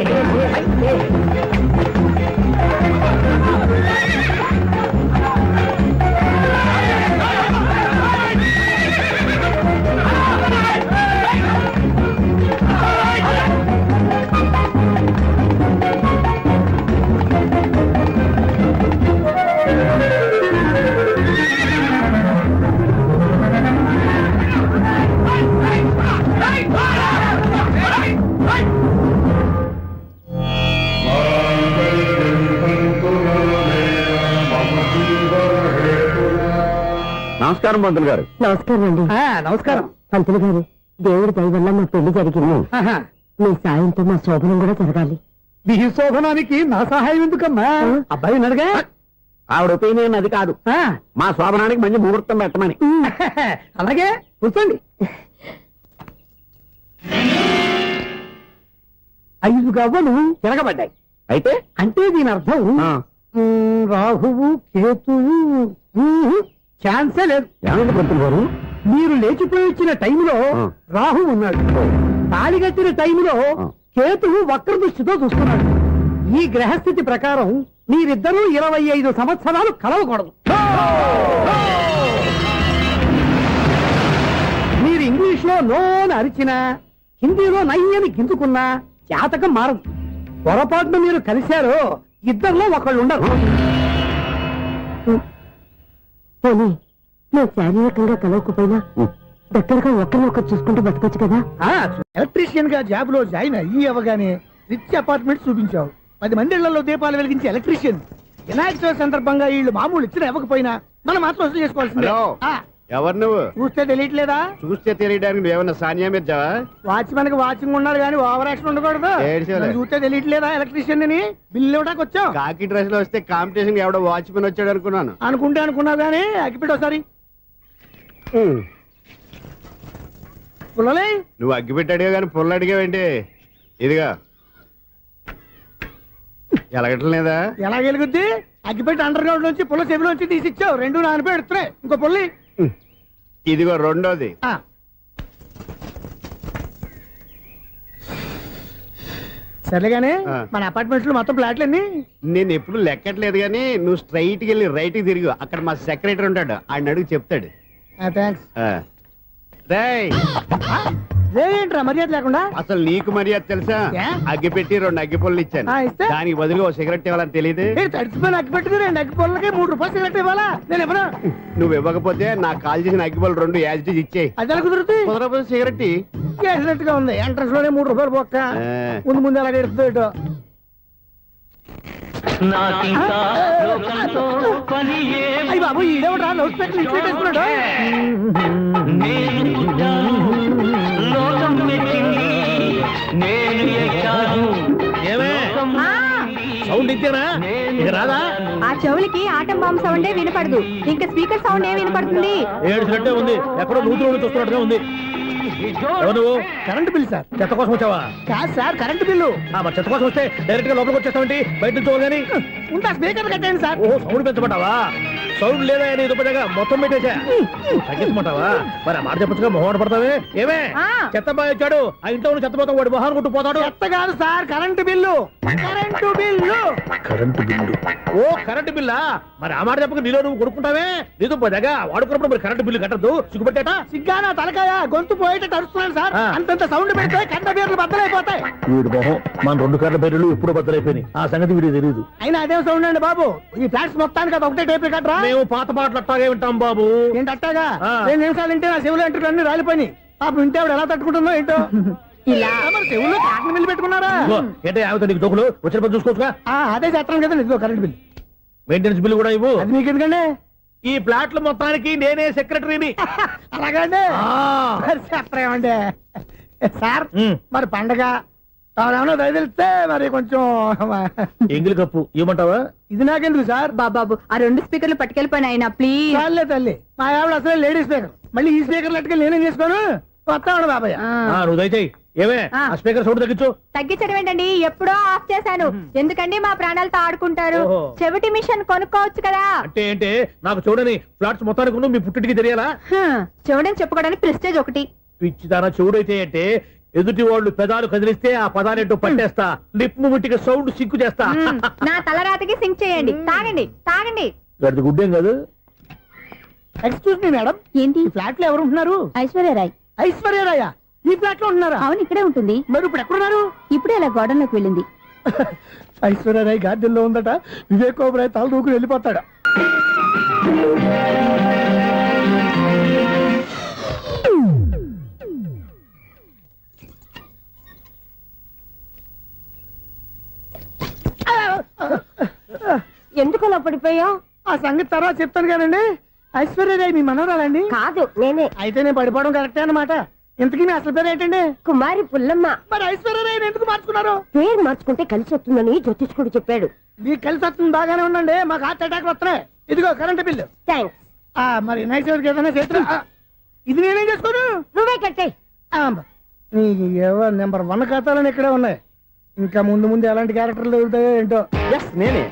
నమస్కారం పంతులు గారు. నమస్కారం అండి. నమస్కారం. పంతులు గారు, దేవుడి దయ వల్ల మా పెళ్లి జరిగింది. మీ సాయంతో మా శోభనం కూడా జరగాలి. మీ శోభనానికి నా సహాయం ఎందుకమ్మా? అబ్బాయి అడగా ఆవిడ ఒపీనియన్ అది కాదు. మా శోభనానికి మంచి ముహూర్తం పెట్టమని. అలాగే కూర్చోండి. 5 గవ్వలు తిరగబడ్డాయి. అయితే అంటే దీని అర్థం రాహువు కేతువు ఛాన్సే లేదు. ఏమైంది పంతులు గారు? మీరు లేచిపోయి వచ్చిన టైంలో రాహు ఉన్నాడు. తాళి కట్టిన టైంలో కేతువు వక్ర దృష్టితో చూస్తున్నాడు. ఈ గ్రహస్థితి ప్రకారం మీరిద్దరూ 25 సంవత్సరాలు కలవకూడదు. మీరు ఇంగ్లీష్ లో నోని అరిచినా, హిందీలో నయ్యని గింజుకున్నా జాతకం మారదు. పొరపాటున మీరు కలిశారో ఇద్దరిలో ఒకళ్ళు ఉండరు. పోనీ మేము శారీరకంగా కలవకపోయినా దగ్గరగా ఒకరినొకరు చూసుకుంటూ బతకొచ్చు కదా. ఎలక్ట్రీషియన్ గా జాబ్ లో జాయిన్ అయ్యి అవగానే రిచ్ అపార్ట్మెంట్ చూపించావు. 10 మంది ఇళ్లలో దీపాలు వెలిగించే ఎలక్ట్రీషియన్. వినాయక చవితి సందర్భంగా వీళ్ళు మామూలు ఇచ్చిన ఇవ్వకపోయినా మనం మాత్రం వసూలు చేసుకోవాల్సిందే. ఎవరు నువ్వు? చూస్తే తెలియట్లేదా? చూస్తే తెలియడానికి నువ్వేమన్నా సానియా మీర్జావా? వాచ్మెన్ కి వాచింగ్ ఉండాలి కానీ ఓవర్ యాక్షన్ ఉండకూడదు. నన్ను చూస్తే తెలియట్లేదా ఎలక్ట్రీషియన్ అని? బిల్లు ఇవ్వడానికి వచ్చావు. కాకి డ్రెస్ లో వస్తే కాంపిటీషన్ ఎవడో వాచ్మెన్ వచ్చాడు అనుకున్నాను. అనుకుంటే అనుకున్నావు కానీ అగ్గిపెట్టి ఒకసారి. పుల్లలే నువ్వు అగ్గి పెట్టాడుగా కానీ పుల్ల అడిగావేంటి? ఇదిగా ఎలగటం లేదా? ఎలా వెలుగుద్ది? అగ్గిపెట్టి అండర్ గ్రౌండ్ నుంచి పుల్ల చెవిలోంచి తీసిచ్చావు. 2 నానిపోయి ఎడుతున్నాయి. ఇంకో పుల్లి. ఇదిగో రెండోది. సరేగానే మన అపార్ట్మెంట్ లో మొత్తం ఫ్లాట్లు అన్ని నేను ఎప్పుడు లెక్కట్లేదు కానీ నువ్వు స్ట్రైట్ కి వెళ్ళి రైట్ కి తిరిగి అక్కడ మా సెక్రటరీ ఉంటాడు. ఆయన అడుగు చెప్తాడు. థ్యాంక్స్. రేయ్, ఏంట్రా మర్యాద లేకుండా? అసలు నీకు మర్యాద తెలుసా? అగ్గి పెట్టి 2 అగ్గి పుల్లలు ఇచ్చాను. దానికి బదులుగా 1 సిగరెట్ ఇవ్వాలని తెలియదు. తడిచిపోయిన అగ్గి పెట్టుకుని 2 అగ్గి పుల్లలకి 3 రూపాయలు సిగరెట్ ఇవ్వాలా? నేను ఇవ్వను. నువ్వు ఇవ్వకపోతే నాకు కాల్ చేసిన అగ్గి పుల్లలు 2 యాజిటీస్ ఇచ్చేయి. అది ఎలా కుదురుతుంది? కుదరకపోతే సిగరెట్ చేసినట్టుగా ఉంది. ఎంట్రన్స్ లోనే 3 రూపాయలు పోక్క. ముందు ముందు అలాగే ఎడుతుంది. అయ్యి బాబు ఈడేవడా లౌడ్ స్పీకర్ ఇంట్లో వేసుకున్నాడు. సౌండ్ ఇచ్చానా? ఇక రాదా? ఆ చెవులకి ఆటం బాంబు సౌండే వినపడదు. ఇంకా స్పీకర్ సౌండ్ ఏ వినపడుతుంది? ఏడుసినట్టే ఉంది. ఎక్కడో నూతులు చూస్తున్నట్టుగా ఉంది. ఎవరు? Current bill sir. చెత్త కోసం వచ్చావా? కాదు సార్, కరెంట్ బిల్లు. మరి చెత్త కోసం వస్తే డైరెక్ట్ గా లోపలికి వచ్చేస్తామంటే బయట నుంచి కానీ ఉంటా. స్పీకర్ కట్టండి సార్. ఓ సౌండ్ పెంచమంటావా? సౌండ్ లేదా అని దుప్పటగా మొత్తం పెట్టేసా. తగ్గించమంటావా? మరి ఆ మాట చెప్పచ్చుగా మొహమాట పడతావే. ఏమే చెత్త బాగా వచ్చాడు. ఆ ఇంట్లో ఉన్న చెత్త పోతాం వాడు మొహాన్ని కొట్టు పోతాడు. చెత్త కాదు sir, current bill. Current bill. Current bill. ఓ కరెంటు బిల్లా? మరి ఆ మాట చెప్పక నీలో నువ్వు కొడుకుంటావే. నీతో పోదాగా వాడుకున్నప్పుడు మరి కరెంటు బిల్లు కట్టద్దు. సిగ్గుపెట్టాట? సిగ్గానా తలకాయ? గొంతు పోయేటట్టు అరుస్తున్నాను సార్. అంతంత సౌండ్ పెడితే కంట బీర్లు బద్దలైపోతాయి. వీడు మొహం మన 2 కర్ల బీర్లు ఎప్పుడు బద్దలైపోయినాయి. ఆ సంగతి వీడికి తెలియదు. అయినా అదే అదేం సౌండ్ అండి బాబు, ఈ ఫ్లాట్స్ మొత్తానికి అది ఒకటే టైప్ కట్టరా? మేము పాత పాటలు అట్టాగే వింటాం బాబు. ఏంటి అట్టాగా? 2 నిమిషాలు వింటే నా చెవులు ఎంటర్ అన్ని రాలిపోయి పాపం వింటే ఆవిడ ఎలా తట్టుకుంటుందో ఏంటో. ఇలా మరి చెవుల్లో కాటన్ బిల్లు పెట్టుకున్నారా? ఏంటే ఆమెతో నీకు జోకులు వచ్చిన పని చూసుకోవచ్చుగా. అదే చేస్తాను కదా, ఇదిగో కరెంట్ బిల్. మెయింటెనెన్స్ బిల్లు కూడా ఇవ్వు. అది మీకు ఎందుకండి? ఈ ప్లాట్ల మొత్తానికి నేనే సెక్రటరీని. అలాగండి, చెప్పరేమండి సార్. మరి పండగ ఏమన్నా దయదలిస్తే మరి కొంచెం ఎంగిలి కప్పు ఇవ్వమంటావా? ఇది నాకెందుకు సార్? బాబాబు ఆ 2 స్పీకర్లు పట్టుకెళ్ళిపోయిన ఆయన ప్లీజ్. చాలే తల్లి, మా ఆవిడ అసలే లేడీ స్పీకర్, మళ్ళీ ఈ స్పీకర్ లెట్టుకెళ్ళి నేనేం చేసుకోను. వస్తాడు బాబాయ్. నువ్వు దయచేయి. ఏమే ఆ స్పీకర్ సౌండ్ తగ్గించు. తగ్గించడం ఏంటండి, ఎప్పుడో ఆఫ్ చేశాను. ఎందుకండి మా ప్రాణాలతో ఆడుకుంటారు? ఓహో. చెవిటి మిషన్ కొనుక్కోవచ్చు కదా. అంటే ఏంటే నాకు చూడని ఫ్లాట్స్ మొత్తానికి ఉన్న మీ పుట్టింటికి తెలియాలా? చెవిడని చెప్పుకోవడానికి ప్రెస్టేజ్ ఒకటి. పిచ్చి దానా చెవుడైతే అంటే ఎదుటి వాళ్ళు పెదాలు కదిలిస్తే ఆ పదాలేంటో పట్టేస్తా, లిప్ ముట్టికి సౌండ్ సిక్కు చేస్తా. నా తలరాతకి సింక్ చేయండి. తాగండి తాగండి. గడిది గుడ్డేం కాదు. ఎక్స్క్యూజ్ మీ మేడం, ఏంటి? ఈ ఫ్లాట్ లో ఎవరు ఉంటున్నారు? ఐశ్వర్యరాయ్. ఐశ్వర్యరాయ ఈ ఫ్లాట్ లో ఉంటున్నారా? అవును, ఇక్కడే ఉంటుంది. మరి ఇప్పుడు ఎక్కడున్నారు? ఇప్పుడే అలా గోడంలోకి వెళ్ళింది. ఐశ్వర్యరాయ్ గార్డెన్ లో ఉందట. వివేక్ ఓబరాయ్ తల దూకుని వెళ్ళిపోతాడు. ఎందుకు అలా పడిపోయావు? ఆ సంగతి తర్వాత చెప్తాను కానండి. ఐశ్వర్యరాయ్ మీ మనవరాలండి? కాదు, నేనే. అయితే నేను పడిపోవడం కరెక్టే అన్నమాట. ఇంతకీ మీ అసలు పేరు ఏంటండి? కుమారి పుల్లమ్మ. మరి ఐశ్వర్యరాయ్ ఎందుకు మార్చుకున్నారు? పేరు మార్చుకుంటే కలిసి వస్తుందని జ్యోతిష్కుడు చెప్పాడు. మీకు కలిసి వస్తుంది, బాగానే ఉండండి. మాకు హార్ట్ అటాక్ వస్తున్నాయి. ఇదిగో కరెంట్ బిల్లు. థ్యాంక్స్. మరి నైట్ ఏదైనా చేతులు ఇది నేనేం చేసుకోను. నువ్వే కట్టే. నీకు నెంబర్ 1 ఖాతాలని ఇక్కడే ఉన్నాయి. ఇంకా ముందు ముందు ఎలాంటి క్యారెక్టర్లు దొరుకుతాయో ఏంటో. ఎస్, నేనే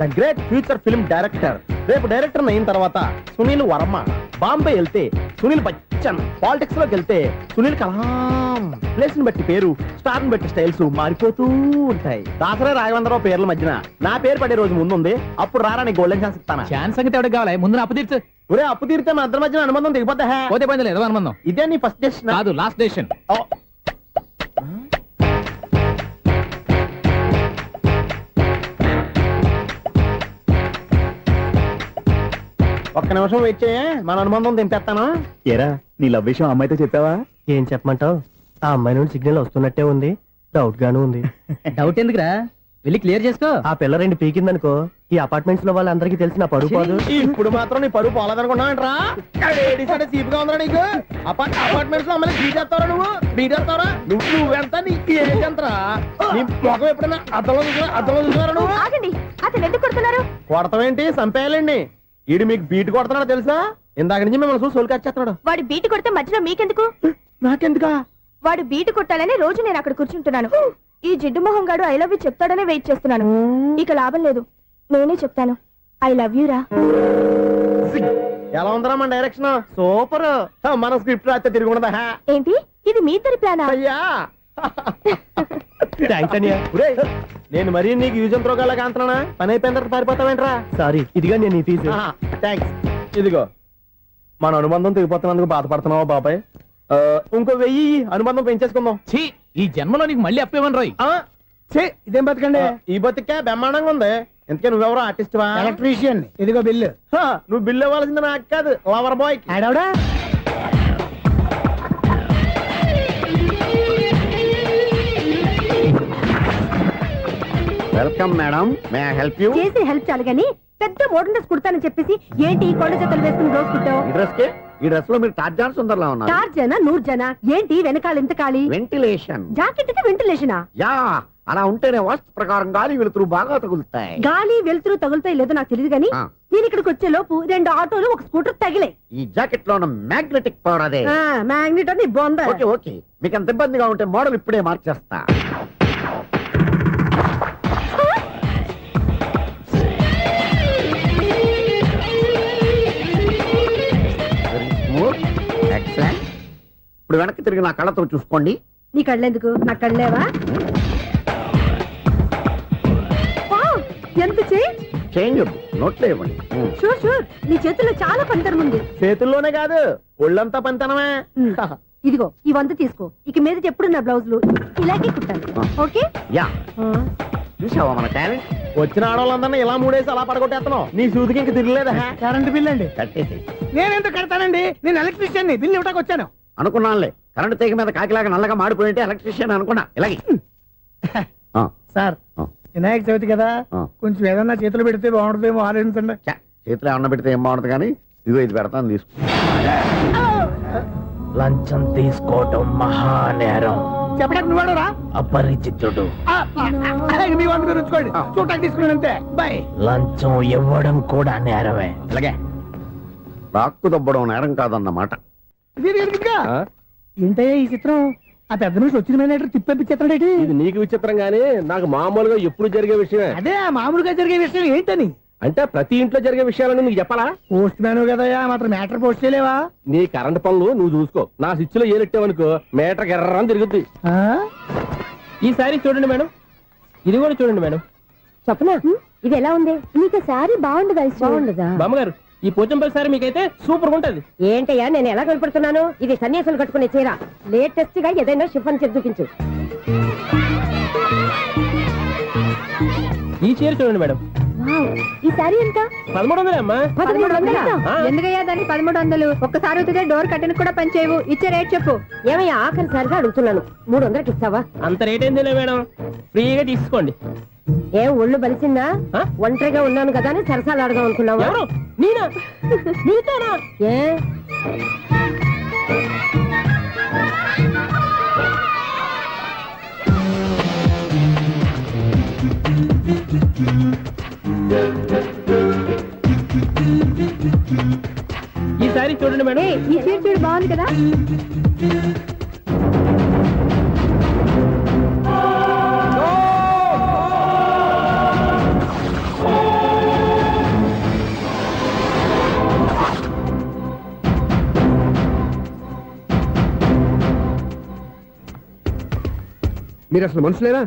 the great future film director. రేపు డైరెక్టర్ అయిన తర్వాత సునీల్ వర్మ. బాంబే వెళ్తే సునీల్ బచ్చన్, పాలిటిక్స్ లోకి వెళ్తే సునీల్ కలాం. ప్లేస్ ని బట్టి పేరు, స్టార్ ని బట్టి స్టైల్స్ మారిపోతూ ఉంటాయి. దాసరే రాఘవేంద్రరావు పేర్ల మధ్యన నా పేరు పడే రోజు ముందుంది. అప్పుడు రారా నీ గోల్డెన్ ఛాన్స్ ఇస్తాను. ఛాన్స్ సంగతి ఎవరికి కావాలి? ముందు అప్పు తీర్చు. ఒరే అప్పు తీరితే మన ఇద్దరి మధ్యన అనుబంధం దిగిపోతా. పోతే పోయింది లేదు అనుబంధం. ఇదే నీ ఫస్ట్ డెస్టినేషన్ కాదు, లాస్ట్ డెసిషన్. ఒక్క నిమిషం వెయిట్ చేయ, మన అనుబంధం దింపేస్తాను. ఏరా నీ లవ్ విషయం అమ్మాయితో చెప్పావా? ఏం చెప్పమంటావు? ఆ అమ్మాయి నుండి సిగ్నల్ వస్తున్నట్టే ఉంది. డౌట్ గాను ఉంది. డౌట్ ఎందుకురా, వెళ్ళి క్లియర్ చేసుకో. ఆ పిల్ల 2 పీకిందనుకో, ఈ అపార్ట్మెంట్స్ లో వాళ్ళందరికీ తెలిసిన పరువు పోదు. ఇప్పుడు మాత్రం నీ పరువు పోలేదనుకున్నావంటరా? సీపుగా ఉందా నీకు? అపార్ట్మెంట్స్ లో అమ్మని బీటేస్తారా? బీటేస్తారా? నువ్వెంత, నీకు ఏజ్ ఎంతరా? నీ ముఖం ఎప్పుడైనా అర్థంలో చూసారా నువ్వు? ఆగండి, అతను ఎందుకు కొడుతున్నారు? కొడతావేంటి? చంపేయాలండి. ఈడు మీకు బీట్ కొడుతున్నాడు తెలుసా? ఇందాక నుంచి మిమ్మల్ని చూసి సోల్ కచ్చేస్తున్నాడు. వాడు బీటు కొడితే మధ్యలో మీకెందుకు? నాకెందుకా? వాడు బీటు కొట్టాలని రోజు నేను అక్కడ కూర్చుంటున్నాను. ఈ జిడ్డు మొహం గాడు ఐ లవ్ యూ చెప్తాడనే వెయిట్ చేస్తున్నాను. ఇక లాభం లేదు, నేనే చెప్తాను. ఐ లవ్ యూ రా. ఎలా ఉందరా మన డైరెక్షన్? సూపర్. మన స్క్రిప్ట్ రాస్తే తిరిగి ఉండదా? ఏంటి ఇది మీ ఇద్దరి ప్లానా? అయ్యా నేను మరీ నీకు యూజ్ ఎంతో గల కాంతనా? పని అయిపోయిన తర్వాత పారిపోతావేంట్రా? సారీ, ఇదిగా నేను ఈ ఫీజు. థ్యాంక్స్. ఇదిగో మన అనుబంధం తెగిపోతున్నందుకు బాధపడుతున్నావా బాబాయ్? ఇంకో 1000 అనుబంధం పెంచేసుకుందాం. ఛీ, ఈ జన్మలో నీకు మళ్ళీ అప్పేమని రాయి. ఇదేం బతకండి? ఈ బతికే బ్రహ్మాండంగా ఉంది. ఎందుకే నువ్వెవరో ఆర్టిస్ట్ వా? ఎలక్ట్రీషియన్. ఇదిగో బిల్లు. నువ్వు బిల్లు ఇవ్వాల్సింది నాకు కాదు, లవర్ బాయ్. ఆడవడా? Welcome madam, may I help you? చేసి హెల్ప్ చాలు గాని పెద్ద మోడల్ డ్రెస్ కుడతానని చెప్పేసి ఏంటి ఈ కొండ జతలు వేసుకుని రోజు కుట్టావు? ఈ డ్రెస్ లో మీరు టార్జాన్ సుందర్లా ఉన్నారు. 4 జన 100 జన ఏంటి వెనకాల ఇంత ఖాళీ? వెంటిలేషన్. జాకెట్ కి వెంటిలేషనా? యా, అలా ఉంటేనే వాస్తు ప్రకారం గాలి వెలుతురు బాగా తగులుతాయి. గాలి వెలుతురు తగులుతాయి లేదో నాకు తెలియదు గానీ నేను ఇక్కడికి వచ్చే లోపు 2 ఆటోలు 1 స్కూటర్ తగిలే. ఈ జాకెట్ లో ఉన్న మ్యాగ్నెటిక్ పవర్ అదే. మ్యాగ్నెట్ అని బొంద. ఓకే ఓకే, మీకు అంత ఇబ్బందిగా ఉంటే మోడల్ ఇప్పుడే మార్చేస్తా. ఎక్సలెంట్. ఇప్పుడు వెనక్కి తిరిగి నా కళ్ళతో చూసుకోండి. నీ కళ్ళెందుకు, నా కళ్ళేవా? ఎంత చేంజ్ నోట్లో ఇవ్వండి. షూర్ షూర్, నీ చేతుల్లో చాలా పంతరం ఉంది. చేతుల్లోనే కాదు, ఒళ్ళంతా పంతనమే. ఇదిగో ఈ 100 తీసుకో. ఇక మీద ఎప్పుడు నా బ్లౌజులు ఇలాగే కుట్టాను. ఓకే? యా, చూసావా మన టాలెంట్? వచ్చిన ఆడవాళ్ళందరినీ ఇలా మూడేసి అలా పడగొట్టేస్తున్నావు. నీ సూదికి ఇంక తిరగలేదా? కరెంట్ బిల్ అండి. కట్టేసి. నేనెందుకు కడతానండి? నేను ఎలక్ట్రీషియన్ ని. బిల్లు ఇవ్వడానికి వచ్చాను. అనుకున్నానులే, కరెంట్ తీగ మీద కాకిలాగా నల్లగా మాడిపోయింటే ఎలక్ట్రీషియన్ అనుకున్నా. ఇలాగే సార్, వినాయక చవితి కదా, కొంచెం ఏదన్నా చేతులు పెడితే బాగుంటుందేమో ఆలోచించండి. చేతిలో అన్న పెడితే ఏం బాగుంటుంది కానీ ఇదిగో ఇది పెడతాను, తీసుకో. లంచం తీసుకోవటం మహానేరం. చెప్పడానికి నువ్వాడరా? అపరిచితుడు. మీ వంట మీరు ఉంచుకోండి, చూడటానికి తీసుకున్నాను అంతే. బాయ్. లంచం ఇవ్వడం కూడా నేరమే. ఇలాగే రాక్కు దబ్బడం నేరం కాదన్నమాట. ఏంటయ్యా ఈ చిత్రం? ఆ పెద్ద నుంచి వచ్చిన మేనేటర్ తిప్పించేస్తాడేటి? ఇది నీకు విచిత్రం గానీ నాకు మామూలుగా ఎప్పుడు జరిగే విషయమే. అదే మామూలుగా జరిగే విషయం ఏంటని? అంటే ప్రతి ఇంట్లో జరిగే విషయాలని నీకు చెప్పాలా? పోస్ట్ మ్యాన్ కదయ్యా, మాత్రం మ్యాటర్ పోస్ట్ చేయలేవా? నీ కరెంట్ పనులు నువ్వు చూసుకో. నా స్విచ్ లో ఏలెట్టావనుకో మేటర్ ఎర్రని తిరుగుద్ది. ఈసారి చూడండి మేడం, ఇది కూడా చూడండి మేడం. చెప్పనా, ఇది ఎలా ఉంది? నీకు సారీ బాగుండదా? బాగుండదా బామ్మగారు? ఈ పోచంపల్లి సారీ మీకైతే సూపర్ ఉంటది. ఏంటయ్యా నేను ఎలా కనపడుతున్నాను? ఇది సన్యాసులు కట్టుకునే చీర. లేటెస్ట్ గా ఏదైనా షిఫన్ చేసి చూపించు. ఈ చీర చూడండి మేడం. ఈ సారీ ఎంత? 1300 అమ్మా. 1300? ఎందుకయ్యా దాన్ని 1300? ఒక్కసారి అవుతుందే డోర్ కట్టెన్ కూడా పనిచేయవు. ఇచ్చే రేట్ చెప్పు. ఏమయ్యా ఆఖరిసారిగా అడుగుతున్నాను, 300కి ఇస్తావా? అంత రేట్ ఏందిలే మేడం, ఫ్రీగా తీసుకోండి. ఏం ఒళ్ళు బలిసిందా? ఒంటరిగా ఉన్నాను కదా అని సరసాలు అడదాం అనుకున్నావా? ఎవరు? నేనా? నీతోనా? ఏ ఈ సారీ చూడండి మేడం. ఈ చీర చూడు, బాగుంది కదా? మీరు అసలు మనుషులేనా?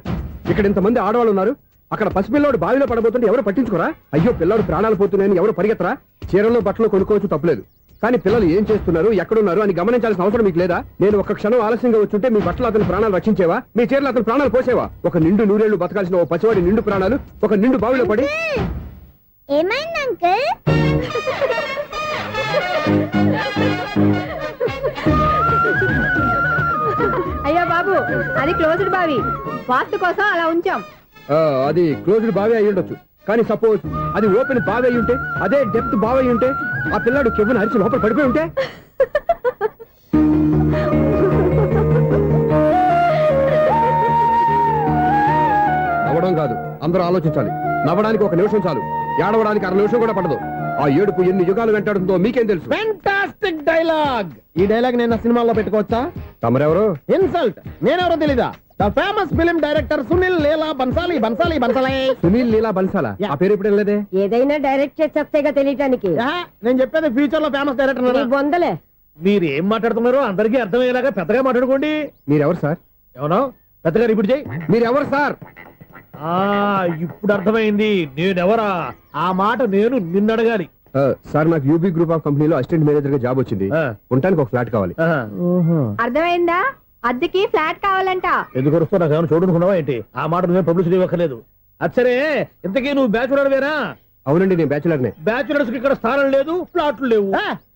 ఇక్కడ ఇంతమంది ఆడవాళ్ళు ఉన్నారు, అక్కడ పసిపిల్లాడు బావిలో పడబోతుంటే ఎవరు పట్టించుకోరా? అయ్యో పిల్లాడు ప్రాణాలు పోతున్నాయని ఎవరు పరిగెత్తరా? చీరలో బట్టలు కొనుక్కోవచ్చు, తప్పులేదు. కానీ పిల్లలు ఏం చేస్తున్నారు, ఎక్కడున్నారు అని గమనించాల్సిన అవసరం మీకు లేదా? నేను ఒక్క క్షణం ఆలస్యంగా వచ్చుంటే మీ బట్టలు అతని ప్రాణాలు రక్షించేవా? మీ చీరలు అతని ప్రాణాలు పోసేవా? ఒక నిండు నూరేళ్లు బతకాల్సిన ఓ పసివాడి నిండు ప్రాణాలు ఒక నిండు బావిలో పడి. ఏమైంది అంకుల్? అయ్యో బాబు, అది క్లోజ్డ్ బావి, వాస్తు కోసం అలా ఉంచాం. అది క్లోజ్డ్ బావి అయి ఉండొచ్చు, కానీ సపోజ్ అది ఓపెన్ బావి అయి ఉంటే, అదే డెప్త్ బావి అయి ఉంటే, ఆ పిల్లాడు కెవ్వును అరిచి లోపల పడిపోయి ఉంటే? నవ్వడం కాదు, అందరూ ఆలోచించాలి. నవ్వడానికి ఒక నిమిషం చాలు, ఏడవడానికి 1/2 నిమిషం కూడా పడదు. ఆ ఏడుపు ఎన్ని యుగాలు వెంటాడుతుందో మీకేం తెలుసు? Fantastic dialogue. ఈ డైలాగ్ నేను సినిమాలో పెట్టుకోవచ్చా? తమరెవరు? ఇన్సల్ట్. నేనెవరో తెలీదా? The famous film director Sunil Leela Bhansali. Sunil Leela బన్సాలా? ఆ పేరు ఇప్పుడు లేదే. ఏదైనా డైరెక్ట్ చేసేస్తేగా తెలియటానికి. నేను చెప్పేది ఫ్యూచర్ లో ఫేమస్ డైరెక్టర్. వందలే. మీరు ఏం మాట్లాడుతున్నారో అందరికీ అర్థమయ్యేలాగా పెద్దగా మాట్లాడుకోండి. మీరెవరు సార్? ఎవరో పెద్దగా రిపీట్ చేయి. మీరెవరు సార్? ఇప్పుడు అర్థమైంది నేనెవరా. ఆ మాట నేను నిన్నడగాలి. సార్, నాకు యూబీ గ్రూప్ ఆఫ్ కంపెనీలో అసిస్టెంట్ మేనేజర్ గా జాబ్ వచ్చింది. ఉండటానికి ఒక ఫ్లాట్ కావాలి. అర్థమైందా? అద్దెకి ఫ్లాట్ కావాలంట. ఎందుకు వస్తున్నా నాకు ఏమైనా చూడనుకున్నావా ఏంటి? ఆ మాట నువ్వే పబ్లిసిటీ ఇవ్వక్కర్లేదు. అచ్చరే, ఇంతకీ నువ్వు బ్యాచులర్ వేరా? అవునండి, నేను బ్యాచులర్నే. బ్యాచులర్స్ కి ఇక్కడ స్థానం లేదు, ఫ్లాట్లు లేవు.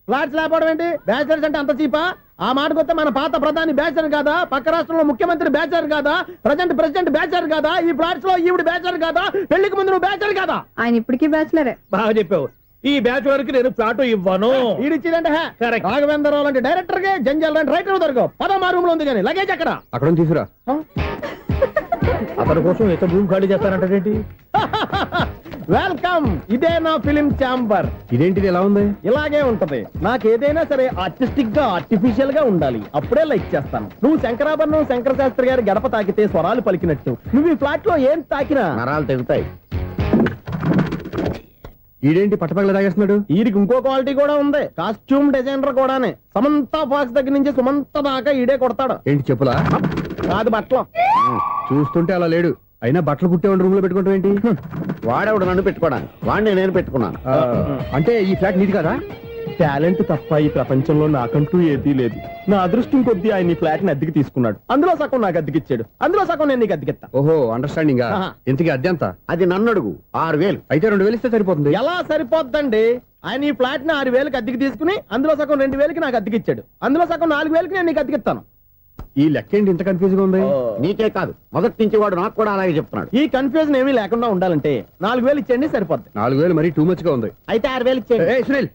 ఫ్లాట్స్ లేకపోవడం ఏంటి? బ్యాచులర్స్ అంటే అంత చీపా? ఆ మాటకొస్తే మన పాత ప్రధాని బ్యాచర్ కాదా? పక్క రాష్ట్రంలో ముఖ్యమంత్రి బ్యాచర్ కాదా? ప్రెసిడెంట్ బ్యాచర్ కాదా? ఈ ఫ్లాట్స్ లో ఈవిడ బ్యాచర్ కాదా? పెళ్లికి ముందు నువ్వు బ్యాచర్ కాదా? ఆయన ఇప్పటికీ బ్యాచులరే. బాగా చెప్పావు. ఈ బ్యాచులర్ కి నేను ఫ్లాట్ ఇవ్వను. ఇచ్చిందంటే రాఘవేంద్రరావు లాంటి డైరెక్టర్ కి జంజల్ లాంటి రైటర్ దొరకవు. 13 రూమ్ లో ఉంది కానీ లగేజ్ అక్కడ తీసుకురా. అతని కోసం ఎంత రూమ్ ఖాళీ చేస్తానంటే వెల్కమ్. ఇదే నా ఫిలిం ఛాంబర్. ఇదేంటిది ఎలా ఉంది? ఇలాగే ఉంటది. నాకు ఏదైనా సరే ఆర్టిస్టిక్ గా ఆర్టిఫిషియల్ గా ఉండాలి, అప్పుడే లైక్ చేస్తాను. నువ్వు శంకరాభరణం శంకర శాస్త్రి గారి గడప తాకితే స్వరాలు పలికినట్టు నువ్వు ఈ ఫ్లాట్ లో ఏం తాకినా నరాలు తెగుతాయి. ఈడేంటి పట్టపగల తాగేస్తున్నాడు? వీరికి ఇంకో క్వాలిటీ కూడా ఉంది. కాస్ట్యూమ్ డిజైనర్ కూడానే. సమంత ఫాక్స్ దగ్గర నుంచి సుమంత దాకా ఈడే కొడతాడు. ఏంటి చెప్పులా? కాదు, బట్టలు. చూస్తుంటే అలా లేడు. అయినా బట్టలు కుట్టేవాడి రూమ్ లో పెట్టుకుంటాం ఏంటి? వాడేవాడు నన్ను పెట్టుకోవడానికి, వాడిని నేను పెట్టుకున్నాను. అంటే ఈ ఫ్లాట్ నీది కదా? టాలెంట్ తప్ప ఈ ప్రపంచంలో నాకంటూ ఏదీ లేదు. నా అదృష్టం కొద్దీ ఆయన ఈ ఫ్లాట్ ని అద్దెకి తీసుకున్నాడు. అందులో సగం నాకు అద్దెకిచ్చాడు, అందులో సగం నేను నీకు అద్దెకిస్తా. ఓహో, అండర్స్టాండింగ్. ఇంతకీ అద్దె ఎంత? అది నన్ను అడుగు. 6,000. అయితే 2,000 ఇస్తే సరిపోతుంది. ఎలా సరిపోద్దండి? ఆయన ఈ ఫ్లాట్ ని 6,000కి అద్దెకి తీసుకుని అందులో సగం 2,000కి నాకు అద్దెకిచ్చాడు, అందులో సగం 4,000కి నేను నీకు అద్దెకిస్తాను. ఈ లెక్క ఏంటి ఇంత కన్ఫ్యూజ్ గా ఉంది? నీకే కాదు, మొదటి నుంచి వాడు నాకు కూడా అలాగే చెప్తున్నాడు. ఈ కన్ఫ్యూజన్ ఏమీ లేకుండా ఉండాలంటే 4,000 ఇచ్చేయండి, సరిపోద్ది. 4,000 మరీ టూ మచ్ గా ఉంది. అయితే 6,000 ఇచ్చేయండి. సునీల్,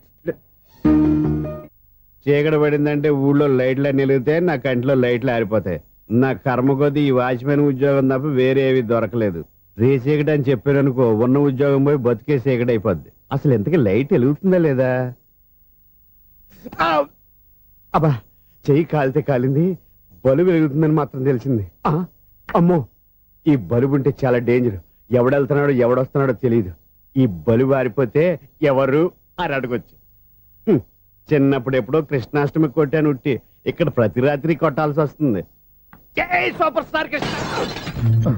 చీకటి పడిందంటే ఊళ్ళో లైట్లు నిలిగితే నా కంట్లో లైట్లు ఆరిపోతాయి. నా కర్మ కొద్దీ ఈ వాచ్మెన్ ఉద్యోగం తప్ప వేరే ఏవి దొరకలేదు. రే చీకటి అని చెప్పారనుకో, ఉన్న ఉద్యోగం పోయి బతికే చీకటి అయిపోద్ది. అసలు ఎంతకీ లైట్ వెలుగుతుందా లేదా? అబ్బా, చెయ్యి కాలితే కాలింది, బలుబు వెలుగుతుందని మాత్రం తెలిసింది. అమ్మో, ఈ బలుబు ఉంటే చాలా డేంజర్. ఎవడెళ్తున్నాడో ఎవడొస్తున్నాడో తెలియదు. ఈ బలుబు ఆరిపోతే ఎవరు అని అడగొచ్చు. చిన్నప్పుడు ఎప్పుడో కృష్ణాష్టమి కొట్టాను ఉట్టి, ఇక్కడ ప్రతి రాత్రి కొట్టాల్సి వస్తుంది. జై సూపర్ స్టార్ కృష్ణ.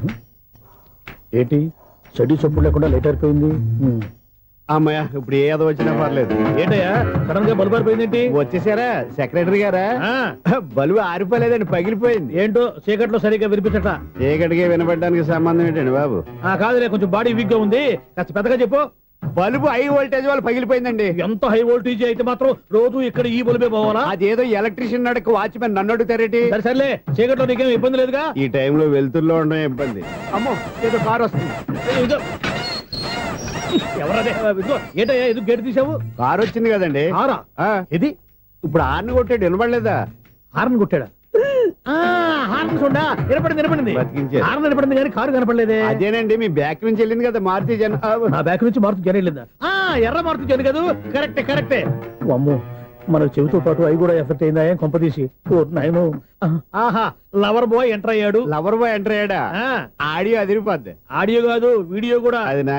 ఏంటి చెడు చప్పుడు లేకుండా లేట్ అయిపోయింది? అమ్మయ్య, ఇప్పుడు ఏదో వచ్చినా పర్లేదు. ఏంటయ్యా సడన్ గా బల్బు ఆరిపోయిందేంటి? వచ్చేసారా సెక్రటరీ గారా? బలుబు ఆరిపోలేదండి, పగిలిపోయింది. ఏంటో చీకట్లో సరిగ్గా వినిపించట. చీకటికి వినపడడానికి సంబంధం ఏంటండి బాబు? కాదులే, కొంచెం బాడీ వీక్ గా ఉంది, కాస్త పెద్దగా చెప్పు. బల్బు హై వోల్టేజ్ వాళ్ళు పగిలిపోయిందండి. ఎంత హై వోల్టేజ్ అయితే మాత్రం రోజు ఇక్కడ ఈ బల్బే పోవాలా? అదేదో ఎలక్ట్రీషియన్ నడక వాచ్మెన్ నన్ను అడుగుతారేటి? సరే సర్లే, చీకట్లో నీకేం ఇబ్బంది లేదుగా? ఈ టైంలో వెళ్తుల్లో ఉండడం ఇబ్బంది. అమ్మో, ఏదో కారు వస్తుంది. ఎవరదే? ఏంటయ్యా ఎదుగు గేట్ తీసావు? కారు వచ్చింది కదండి. ఆరా ఇది ఇప్పుడు హార్న్ కొట్టాడు, వినపడలేదా? హార్న్ కొట్టాడా? హార్న్ చూడా వినపడింది. బతికించారు. హార్న్ వినపడింది కానీ కారు కనపడలేదే. అదేనండి, మీ బ్యాక్ నుంచి వెళ్ళింది కదా మారుతి జన. నా బ్యాక్ నుంచి మారుతి జన వెళ్ళిందా? ఎర్ర మారుతి జన కదా? కరెక్టే. అమ్మో, మనకు చెవితో పాటు అవి కూడా ఎఫెక్ట్ అయిందా? ఏం కొంపదీసి నాయను. ఆహా, లవర్ బాయ్ ఎంటర్ అయ్యాడు. లవర్ బాయ్ ఎంటర్ అయ్యాడా? ఆడియో అదిరిపోద్ది. ఆడియో కాదు, వీడియో కూడా. అది